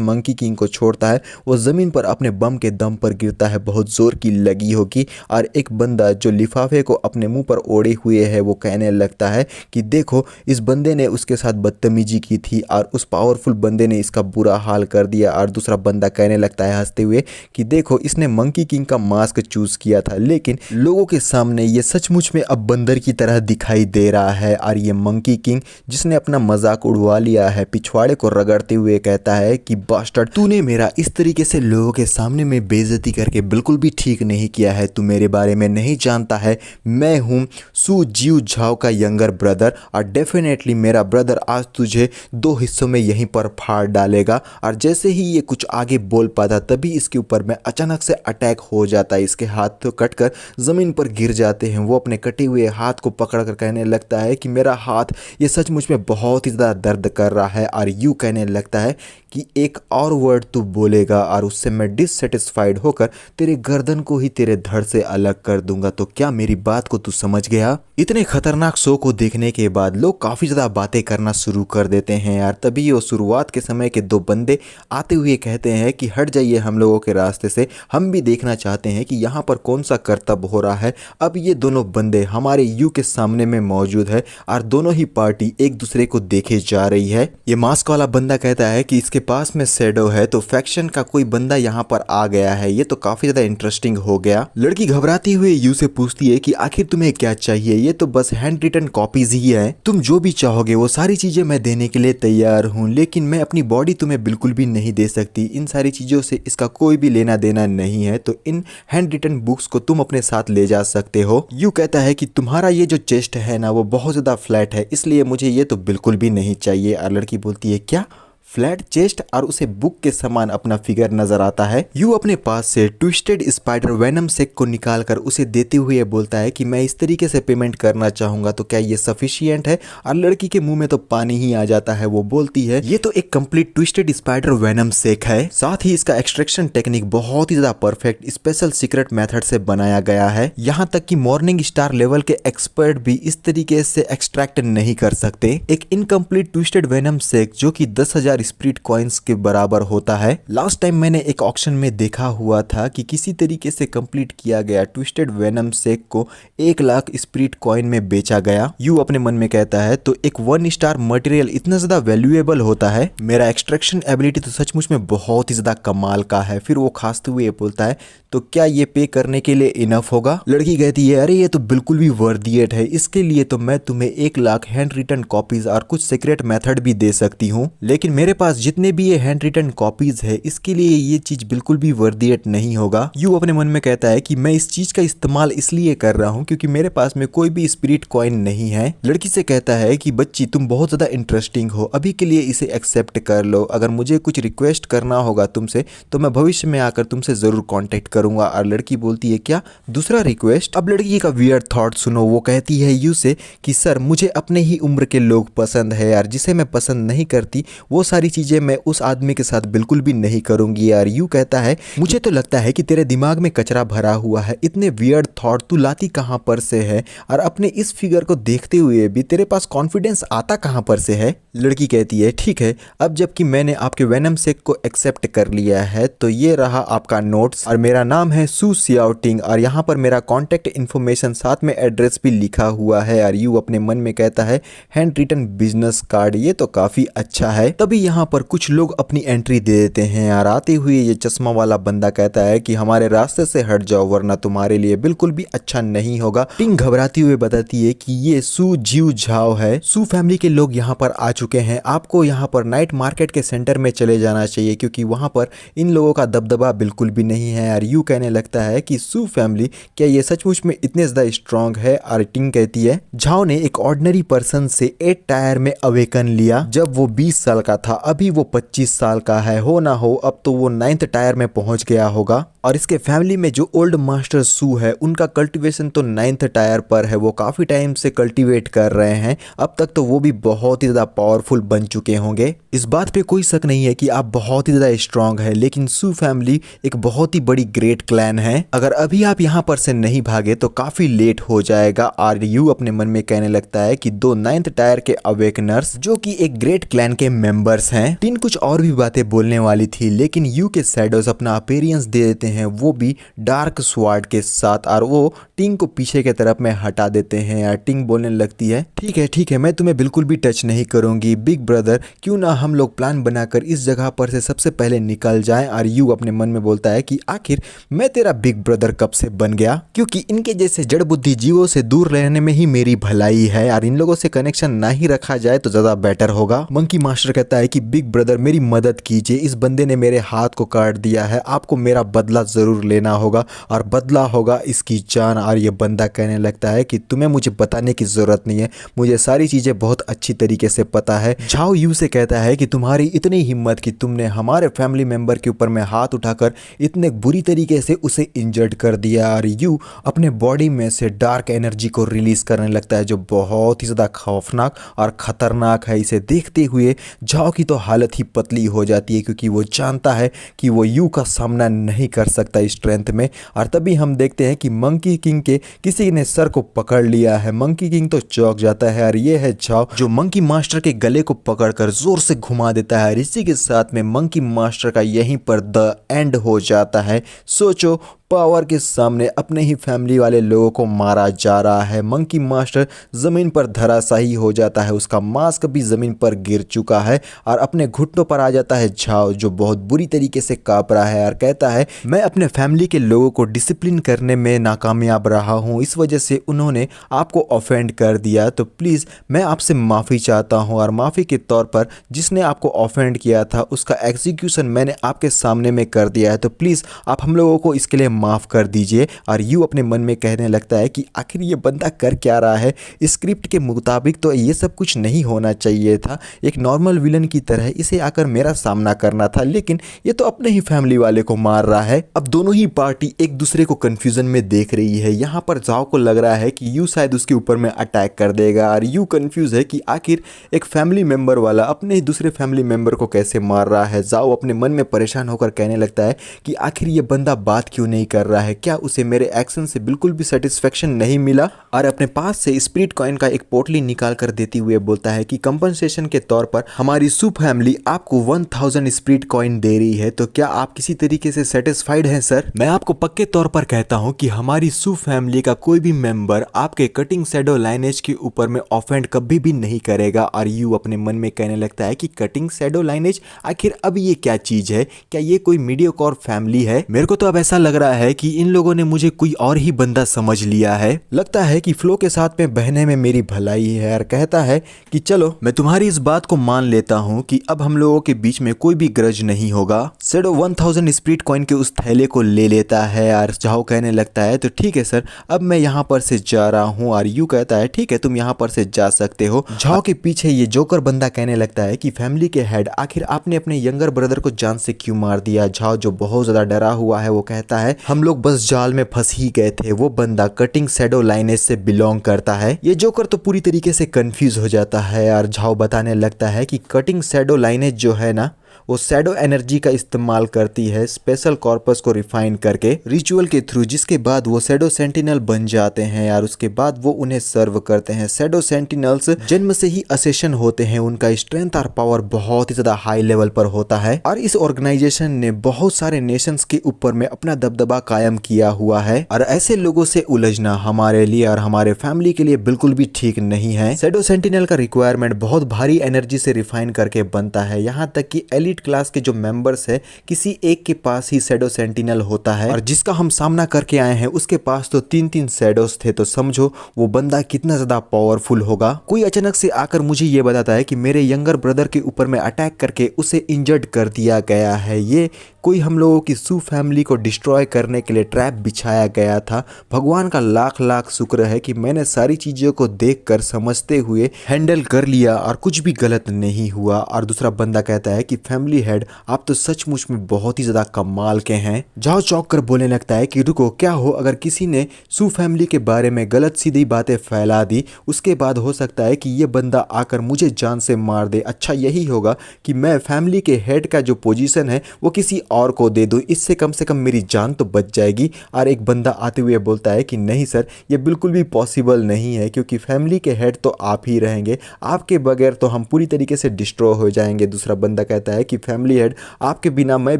मंकी किंग को छोड़ता है वो ज़मीन पर अपने बम के दम पर गिरता है, बहुत ज़ोर की लगी होगी। और एक बंदा जो लिफाफे को अपने मुंह पर ओढ़े हुए है वो कहने लगता है कि देखो इस बंदे ने उसके साथ बदतमीजी की थी और उस पावरफुल बंदे ने इसका बुरा हाल कर दिया। और दूसरा बंदा कहने लगता है हंसते हुए कि देखो इसने मंकी किंग का मास्क चूज़ किया था, लेकिन लोगों के सामने ये सचमुच में अब बंदर की तरह दिखाई दे रहा है। और ये मंकी किंग जिसने अपना मजाक उड़वा लिया है पिछवाड़े को रगड़ते हुए कहता है कि बास्टर्ड, तूने मेरा इस तरीके से लोगों के सामने में बेइज्जती करके बिल्कुल भी ठीक नहीं किया है। तू मेरे बारे में नहीं जानता है, मैं हूँ सू जियो झाओ का यंगर ब्रदर और डेफिनेटली मेरा ब्रदर आज तुझे दो हिस्सों में यहीं पर फाड़ डालेगा। और जैसे ही ये कुछ आगे बोल पाता तभी इसके ऊपर में अचानक से अटैक हो जाता है। इसके हाथ तो कटकर ज़मीन पर गिर जाते हैं। वो अपने कटे हुए हाथ को पकड़कर कहने लगता है कि मेरा हाथ ये सचमुच में बहुत ही ज़्यादा दर्द कर रहा है। और यू कहने लगता है कि एक और वर्ड तू बोलेगा और उससे मैं डिससेटिस्फाइड होकर तेरे गर्दन को ही तेरे धड़ से अलग कर दूंगा। तो क्या मेरी बात को तू समझ गया? इतने खतरनाक शो को देखने के बाद लोग काफ़ी ज़्यादा बातें करना शुरू कर देते हैं यार। तभी वो शुरुआत के समय के दो बंदे आते हुए कहते हैं कि हट जाइए हम लोगों के रास्ते से, हम भी देखना चाहते हैं कि यहाँ पर कौन सा कर्तव्य हो रहा है। अब ये दोनों बंदे हमारे यू के सामने में मौजूद है और दोनों ही पार्टी एक दूसरे को देखे जा रही है। ये मास्क वाला बंदा कहता है कि इसके पास में शैडो है तो फैक्शन का कोई बंदा यहाँ पर आ गया है, ये तो काफी ज्यादा इंटरेस्टिंग हो गया। लड़की घबराती हुई यू से पूछती है कि आखिर तुम्हें क्या चाहिए, ये तो बस हैंड रिटन कॉपीज ही है, तुम जो भी चाहोगे वो सारी चीजें मैं देने के लिए तैयार हूँ, लेकिन मैं अपनी बॉडी तुम्हें बिल्कुल भी नहीं दे सकती। इन सारी चीजों से इसका कोई भी लेना देना नहीं है, तो इन हैंड रिटन बुक्स को तुम अपने साथ ले जा सकते हो। यू कहता है कि तुम्हारा ये जो चेस्ट है ना वो बहुत ज्यादा फ्लैट है, इसलिए मुझे ये तो बिल्कुल भी नहीं चाहिए। और लड़की बोलती है क्या फ्लैट चेस्ट, और उसे बुक के समान अपना फिगर नजर आता है। यू अपने पास से ट्विस्टेड स्पाइडर वेनम सेक को निकालकर उसे देते हुए बोलता है कि मैं इस तरीके से पेमेंट करना चाहूंगा, तो क्या ये सफिशिएंट है? और लड़की के मुंह में तो पानी ही आ जाता है। वो बोलती है ये तो एक कंप्लीट ट्विस्टेड स्पाइडर वेनम सेक है, साथ ही इसका एक्सट्रैक्शन टेक्निक बहुत ही ज्यादा परफेक्ट स्पेशल सीक्रेट मेथड से बनाया गया है। यहाँ तक कि मॉर्निंग स्टार लेवल के एक्सपर्ट भी इस तरीके से एक्सट्रैक्ट नहीं कर सकते। एक इनकम्प्लीट ट्विस्टेड वेनम सेक जो कि 10,000 स्पिरिट कॉइन्स के बराबर होता है। लास्ट टाइम मैंने एक ऑक्शन में देखा हुआ था कि किसी तरीके से कंप्लीट किया गया ट्विस्टेड वेनम सेक को 1 लाख स्पिरिट कॉइन में बेचा गया। यू अपने मन में कहता है तो एक 1 स्टार मटेरियल इतना ज्यादा वैल्यूएबल होता है, मेरा एक्सट्रैक्शन एबिलिटी तो सचमुच में बहुत ही ज्यादा कमाल का है। फिर वो खासते हुए बोलता है तो क्या ये पे करने के लिए इनफ होगा? लड़की कहती है अरे ये तो बिल्कुल भी वर्दियत है, इसके लिए तो मैं तुम्हें 1 लाख हैंड रिटन कॉपीज और कुछ सीक्रेट मेथड भी दे सकती हूँ, लेकिन मेरे पास जितने भी ये हैंड रिटन कॉपीज है इसके लिए ये चीज बिल्कुल भी वर्दियत नहीं होगा। यू अपने मन में कहता है कि मैं इस चीज का इस्तेमाल इसलिए कर रहा हूँ क्योंकि मेरे पास में कोई भी स्पिरिट कॉइन नहीं है। लड़की से कहता है कि बच्ची तुम बहुत ज्यादा इंटरेस्टिंग हो, अभी के लिए इसे एक्सेप्ट कर लो, अगर मुझे कुछ रिक्वेस्ट करना होगा तुमसे तो मैं भविष्य में आकर तुमसे जरूर कॉन्टेक्ट करूंगा। और लड़की बोलती है क्या दूसरा रिक्वेस्ट? अब लड़की का वियर्ड थॉट सुनो। वो कहती है यू से कि सर मुझे अपने ही उम्र के लोग पसंद है यार, जिसे मैं पसंद नहीं करती वो सारी चीजें मैं उस आदमी के साथ बिल्कुल भी नहीं करूंगी यार। यू कहता है मुझे तो लगता है कि तेरे दिमाग में कचरा भरा हुआ है, इतने वियर्ड थॉट तू लाती कहां पर से है, और अपने इस फिगर को देखते हुए भी तेरे पास कॉन्फिडेंस आता कहां पर से है। लड़की कहती है ठीक है, अब जबकि मैंने आपके वेनम शेक को एक्सेप्ट कर लिया है तो ये रहा आपका नोट्स, और मेरा नाम है सू सियाओटिंग, और यहाँ पर मेरा कॉन्टेक्ट इन्फॉर्मेशन साथ में एड्रेस भी लिखा हुआ है। और यू अपने मन में कहता है हैंड रिटन बिजनेस कार्ड, ये तो काफी अच्छा है। तभी यहाँ पर कुछ लोग अपनी एंट्री दे देते हैं और आते हुए ये चश्मा वाला बंदा कहता है कि हमारे रास्ते से हट जाओ वरना तुम्हारे लिए बिल्कुल भी अच्छा नहीं होगा। टिंग घबराती हुए बताती है कि ये सू जियो झाओ है। सू फैमिली के लोग यहाँ पर आ चुके हैं, आपको यहाँ पर नाइट मार्केट के सेंटर में चले जाना चाहिए क्योंकि वहाँ पर इन लोगों का दबदबा बिल्कुल भी नहीं है। और यू कहने लगता है कि सू फैमिली क्या ये सचमुच में इतने ज्यादा स्ट्रांग है। और टिंग कहती है झाओ ने एक ऑर्डिनरी पर्सन से 8 टायर में अवेकन लिया जब वो 20 साल का था, अभी वो 25 साल का है, हो ना हो अब तो वो 9th टायर में पहुंच गया होगा। और इसके फैमिली में जो ओल्ड मास्टर सू है उनका कल्टीवेशन तो 9th टायर पर है, वो काफी टाइम से कल्टीवेट कर रहे हैं, अब तक तो वो भी बहुत ही ज्यादा पावरफुल बन चुके होंगे। इस बात पे कोई शक नहीं है कि आप बहुत ही ज्यादा स्ट्रांग है, लेकिन सू फैमिली एक बहुत ही बड़ी ग्रेट क्लैन है, अगर अभी आप यहाँ पर से नहीं भागे तो काफी लेट हो जाएगा। और यू अपने मन में कहने लगता है कि 2 9th टायर के अवेकनर्स जो कि एक ग्रेट क्लैन के मेंबर्स हैं। टिन कुछ और भी बातें बोलने वाली थी लेकिन यू के शैडोज अपना अपीयरेंस दे देते हैं, वो भी डार्क स्वार्ड के साथ, और वो टिंग को पीछे के तरफ में हटा देते हैं। और टिंग बोलने लगती है ठीक है मैं तुम्हें बिल्कुल भी टच नहीं करूंगी बिग ब्रदर, क्यों ना हम लोग प्लान बनाकर इस जगह पर से सबसे पहले निकल जाएं। और यू अपने मन में बोलता है कि आखिर मैं तेरा बिग ब्रदर कब से बन गया, क्योंकि इनके जैसे जड़ बुद्धि जीवों से दूर रहने में ही मेरी भलाई है, और इन लोगों से कनेक्शन ना ही रखा जाए तो ज्यादा बेटर होगा। मंकी मास्टर कहता है कि बिग ब्रदर मेरी मदद कीजिए, इस बंदे ने मेरे हाथ को काट दिया है, आपको मेरा बदला जरूर लेना होगा और बदला होगा इसकी जान। और ये बंदा कहने लगता है कि तुम्हें मुझे बताने की जरूरत नहीं है, मुझे सारी चीजें बहुत अच्छी तरीके से पता है। झाओ यू से कहता है कि तुम्हारी इतनी हिम्मत कि तुमने हमारे फैमिली मेंबर के ऊपर में हाथ उठाकर इतने बुरी तरीके से उसे इंजर्ड कर दिया। और यू अपने बॉडी में से डार्क एनर्जी को रिलीज करने लगता है जो बहुत ही ज्यादा खौफनाक और खतरनाक है। इसे देखते हुए झाओ की तो हालत ही पतली हो जाती है क्योंकि वो जानता है कि वो यू का सामना नहीं कर सकता स्ट्रेंथ में। और तभी हम देखते हैं कि मंकी किंग के किसी ने सर को पकड़ लिया है, मंकी किंग तो चौंक जाता है और ये है झाओ जो मंकी मास्टर के गले को पकड़कर जोर से घुमा देता है। इसी के साथ में मंकी मास्टर का यहीं पर द एंड हो जाता है। सोचो पावर के सामने अपने ही फैमिली वाले लोगों को मारा जा रहा है, मंकी मास्टर जमीन पर धराशायी हो जाता है, उसका मास्क भी जमीन पर गिर चुका है और अपने घुटनों पर आ जाता है झाओ जो बहुत बुरी तरीके से कांप रहा है और कहता है मैं अपने फैमिली के लोगों को डिसिप्लिन करने में नाकामयाब रहा हूं, इस वजह से उन्होंने आपको ऑफेंड कर दिया, तो प्लीज़ मैं आपसे माफ़ी चाहता हूं और माफ़ी के तौर पर जिसने आपको ऑफेंड किया था उसका एग्जीक्यूशन मैंने आपके सामने में कर दिया है, तो प्लीज़ आप हम लोगों को इसके लिए माफ़ कर दीजिए। और यू अपने मन में कहने लगता है कि आखिर ये बंदा कर क्या रहा है, स्क्रिप्ट के मुताबिक तो ये सब कुछ नहीं होना चाहिए था, एक नॉर्मल विलन की तरह इसे आकर मेरा सामना करना था, लेकिन ये तो अपने ही फैमिली वाले को मार रहा है। अब दोनों ही पार्टी एक दूसरे को कंफ्यूजन में देख रही है। यहाँ पर झाओ को लग रहा है कि यू शायद उसके ऊपर में अटैक कर देगा और यू कंफ्यूज है कि आखिर एक फैमिली मेंबर वाला अपने ही दूसरे फैमिली मेंबर को कैसे मार रहा है। झाओ अपने मन में परेशान होकर कहने लगता है कि आखिर ये बंदा बात क्यों नहीं कर रहा है, क्या उसे मेरे एक्शन से बिल्कुल भी सेटिस्फेक्शन नहीं मिला। और अपने पास से स्पिरिट कॉइन का एक पोटली निकाल कर देते हुए बोलता है कि कंपनसेशन के तौर पर हमारी सू फैमिली आपको 1000 स्पिरिट कॉइन दे रही है, तो क्या आप किसी तरीके से सेटिस्फाइड हैं सर? मैं आपको पक्के तौर पर कहता हूं कि हमारी सू फैमिली का कोई भी मेंबर आपके कटिंग शैडो लाइनेज के ऊपर में ऑफेंड कभी भी नहीं करेगा। और यू अपने मन में कहने लगता है कि कटिंग शैडो लाइनेज आखिर अब ये क्या चीज है, क्या ये कोई मीडियोकॉर फैमिली है? मेरे को तो अब ऐसा लग रहा है कि इन लोगों ने मुझे कोई और ही बंदा समझ लिया है। लगता है कि फ्लो के साथ में बहने में मेरी भलाई है और कहता है कि चलो मैं तुम्हारी इस बात को मान लेता हूं कि अब हम लोगों के बीच में कोई भी ग्रज नहीं होगा। शैडो 1000 स्पिरिट कॉइन के उस थैले को ले लेता है और झाओ कहने लगता है तो ठीक है सर, अब मैं यहाँ पर से जा रहा हूँ। और यू कहता है ठीक है तुम यहाँ पर से जा सकते हो। झाओ के पीछे ये जोकर बंदा कहने लगता है कि फैमिली के हेड आखिर आपने अपने यंगर ब्रदर को जान से क्यों मार दिया। झाओ जो बहुत ज्यादा डरा हुआ है वो कहता है हम लोग बस जाल में फंस ही गए थे। वो बंदा कटिंग शैडो लाइनेज से बिलोंग करता है। ये जोकर तो पूरी तरीके से कंफ्यूज हो जाता है और झाओ बताने लगता है कि कटिंग शैडो लाइनेज जो है ना, वो शैडो एनर्जी का इस्तेमाल करती है स्पेशल कॉर्पस को रिफाइन करके रिचुअल के थ्रू, जिसके बाद वो शैडो सेंटिनल बन जाते हैं और उसके बाद वो उन्हें सर्व करते हैं। शैडो सेंटिनल्स जन्म से ही असेशन होते हैं, उनका स्ट्रेंथ और पावर बहुत ही ज्यादा हाई लेवल पर होता है और इस ऑर्गेनाइजेशन ने बहुत सारे नेशंस के ऊपर में अपना दबदबा कायम किया हुआ है और ऐसे लोगों से उलझना हमारे लिए और हमारे फैमिली के लिए बिल्कुल भी ठीक नहीं है। शैडो सेंटिनल का रिक्वायरमेंट बहुत भारी एनर्जी से रिफाइन करके बनता है, यहाँ तक कि एलिट क्लास के जो मेंबर्स है किसी एक के पास ही शैडो सेंटिनल होता है और जिसका हम सामना करके आए हैं उसके पास तो 3-3 शैडोज थे। तो समझो वो बंदा कितना ज्यादा पावरफुल होगा। कोई अचानक से आकर मुझे ये बताता है कि मेरे यंगर ब्रदर के ऊपर में अटैक करके उसे इंजर्ड कर दिया गया है। ये कोई हम लोगों की सू फैमिली को डिस्ट्रॉय करने के लिए ट्रैप बिछाया गया था। भगवान का लाख लाख शुक्र है कि मैंने सारी चीजों को देखकर समझते हुए हैंडल कर लिया और कुछ भी गलत नहीं हुआ। और दूसरा बंदा कहता है कि फैमिली हेड, आप तो सचमुच में बहुत ही ज्यादा कमाल के हैं। जाओ चौंक कर बोलने लगता है कि रुको, क्या हो अगर किसी ने सू फैमिली के बारे में गलत सीधी बातें फैला दी, उसके बाद हो सकता है कि ये बंदा आकर मुझे जान से मार दे। अच्छा यही होगा कि मैं फैमिली के हेड का जो पोजीशन है वो किसी और को दे दूं, इससे कम से कम मेरी जान तो बच जाएगी। और एक बंदा आते हुए बोलता है कि नहीं सर, ये बिल्कुल भी पॉसिबल नहीं है क्योंकि फैमिली के हेड तो आप ही रहेंगे, आपके बगैर तो हम पूरी तरीके से डिस्ट्रॉय हो जाएंगे। दूसरा बंदा कहता है कि फैमिली हेड, आपके बिना मैं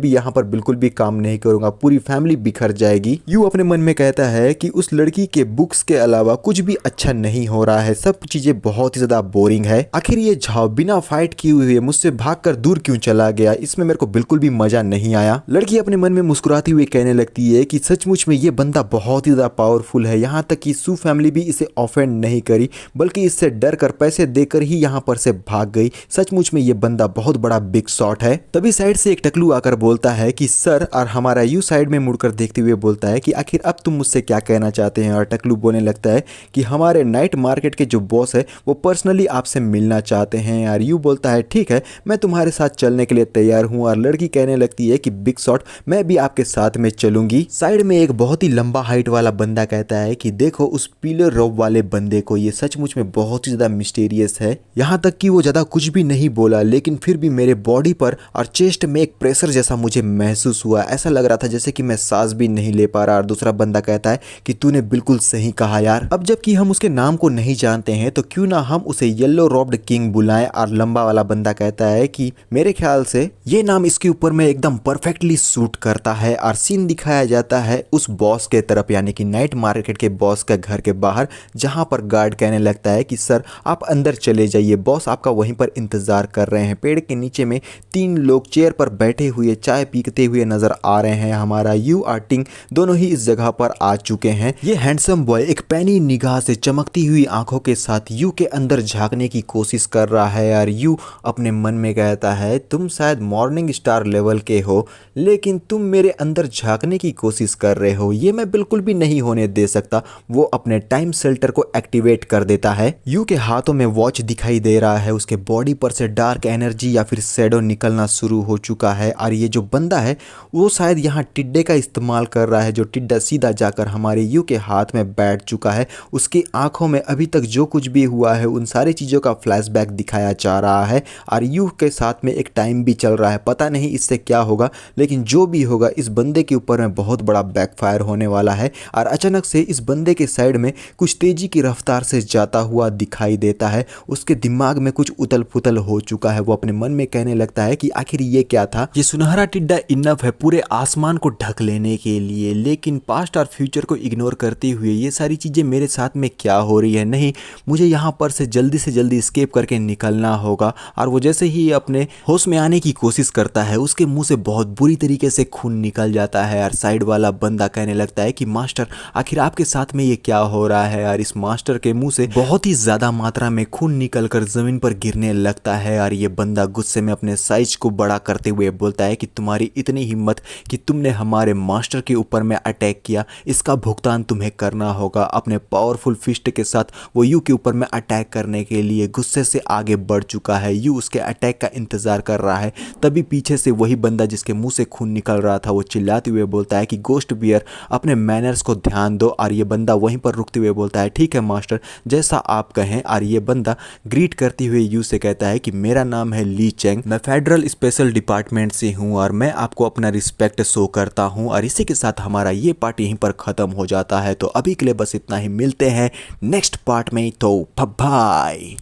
भी यहाँ पर बिल्कुल भी काम नहीं करूंगा, पूरी फैमिली बिखर जाएगी। यू अपने मन में कहता है कि उस लड़की के बुक्स के अलावा कुछ भी अच्छा नहीं हो रहा है, सब चीजें बहुत ही ज्यादा बोरिंग है। आखिर ये झाओ बिना फाइट किए हुए मुझसे भागकर दूर क्यों चला गया, इसमें मेरे को बिल्कुल भी मजा नहीं आया। लड़की अपने मन में मुस्कुराती हुई कहने लगती है कि सचमुच में ये बंदा बहुत ही ज्यादा पावरफुल है, यहाँ तक कि सू फैमिली भी इसे ऑफेंड नहीं करी बल्कि इससे डर कर पैसे देकर ही यहाँ पर से भाग गई। सचमुच में ये बंदा बहुत बड़ा बिग शॉट है। तभी साइड से एक टकलू आकर बोलता है कि सर, और हमारा यू साइड में मुड़कर देखते हुए बोलता है कि आखिर अब तुम मुझसे क्या कहना चाहते हैं। और टकलू बोलने लगता है कि हमारे नाइट मार्केट के जो बॉस है वो पर्सनली आपसे मिलना चाहते हैं। और यू बोलता है ठीक है, मैं तुम्हारे साथ चलने के लिए तैयार हूँ। और लड़की कहने लगती है कि बिग शॉट, मैं भी आपके साथ में चलूंगी। साइड में एक बहुत ही लंबा हाइट वाला बंदा कहता है कि देखो उस पीले रोब वाले बंदे को, ये सचमुच में बहुत ही ज्यादा मिस्टीरियस है। यहाँ तक कि वो ज्यादा कुछ भी नहीं बोला लेकिन फिर भी मेरे बॉडी पर और चेस्ट में एक प्रेशर जैसा मुझे महसूस हुआ, ऐसा लग रहा था जैसे कि मैं सांस भी नहीं ले पा रहा। और दूसरा बंदा कहता है कि तूने बिल्कुल सही कहा यार, अब जबकि हम उसके नाम को नहीं जानते हैं तो क्यों ना हम उसे येलो रोब्ड किंग बुलाएं। और लंबा वाला बंदा कहता है कि मेरे ख्याल से ये नाम इसके ऊपर में एकदम परफेक्टली सूट करता है। और सीन दिखाया जाता है उस बॉस के तरफ, यानी कि नाइट मार्केट के बॉस के घर के बाहर, जहां पर गार्ड कहने लगता है कि सर आप अंदर चले जाइए, बॉस आपका वहीं पर इंतजार कर रहे हैं। पेड़ के नीचे में 3 लोग चेयर पर बैठे हुए चाय पीते हुए नजर आ रहे हैं। हमारा यू और टिंग दोनों ही इस जगह पर आ चुके हैं। ये हैंडसम बॉय एक पैनी निगाह से चमकती हुई आंखों के साथ यू के अंदर झांकने की कोशिश कर रहा है। और यू अपने मन में कहता है तुम शायद मॉर्निंग स्टार लेवल के हो लेकिन तुम मेरे अंदर झांकने की कोशिश कर रहे हो, ये मैं बिल्कुल भी नहीं होने दे सकता। वो अपने टाइम शेल्टर को एक्टिवेट कर देता है। यू के हाथों में वॉच दिखाई दे रहा है, उसके बॉडी पर से डार्क एनर्जी या फिर शैडो निकलना शुरू हो चुका है। और ये जो बंदा है वो शायद यहाँ टिड्डे का इस्तेमाल कर रहा है, जो टिड्डा सीधा जाकर हमारे यू के हाथ में बैठ चुका है। उसकी आंखों में अभी तक जो कुछ भी हुआ है उन सारी चीज़ों का फ्लैशबैक दिखाया जा रहा है। और यू के साथ में एक टाइम भी चल रहा है, पता नहीं इससे क्या होगा, लेकिन जो भी होगा इस बंदे के ऊपर में बहुत बड़ा बैकफायर होने वाला है। और अचानक से इस बंदे के साइड में कुछ तेजी की रफ्तार से जाता हुआ दिखाई देता है। उसके दिमाग में कुछ उथल पुथल हो चुका है। वो अपने मन में कहने लगता है कि आखिर ये क्या था, ये सुनहरा टिड्डा इनफ है पूरे आसमान को ढक लेने के लिए, लेकिन पास्ट और फ्यूचर को इग्नोर करते हुए ये सारी चीज़ें मेरे साथ में क्या हो रही है। नहीं, मुझे यहाँ पर से जल्दी एस्केप करके निकलना होगा। और वो जैसे ही अपने होश में आने की कोशिश करता है उसके मुंह से बहुत बुरी तरीके से खून निकल जाता है। और साइड वाला बंदा कहने लगता है कि मास्टर, आखिर आपके साथ में ये क्या हो रहा है। और इस मास्टर के मुंह से बहुत ही ज्यादा मात्रा में खून निकलकर जमीन पर गिरने लगता है। और ये बंदा गुस्से में अपने साइज साइज को बड़ा करते हुए बोलता है कि तुम्हारी इतनी हिम्मत कि तुमने हमारे मास्टर के ऊपर में अटैक किया, इसका भुगतान तुम्हें करना होगा। अपने पावरफुल फिस्ट के साथ वो यू के ऊपर में अटैक करने के लिए गुस्से से आगे बढ़ चुका है। यू उसके अटैक का इंतजार कर रहा है। तभी पीछे से वही बंदा जिसके मुंह से खून निकल रहा था वो चिल्लाते हुए बोलता है कि गोस्ट बियर अपने मैनर्स को ध्यान दो। और ये बंदा वहीं पर रुकते हुए बोलता है ठीक है मास्टर, जैसा आप कहें। और ये बंदा ग्रीट करते हुए यू से कहता है कि मेरा नाम है ली चेंग, मैं फेडरल स्पेशल डिपार्टमेंट से हूं और मैं आपको अपना रिस्पेक्ट शो करता हूं। और इसी के साथ हमारा ये पार्ट यहीं पर खत्म हो जाता है। तो अभी के लिए बस इतना ही, मिलते हैं नेक्स्ट पार्ट में। तो बाय।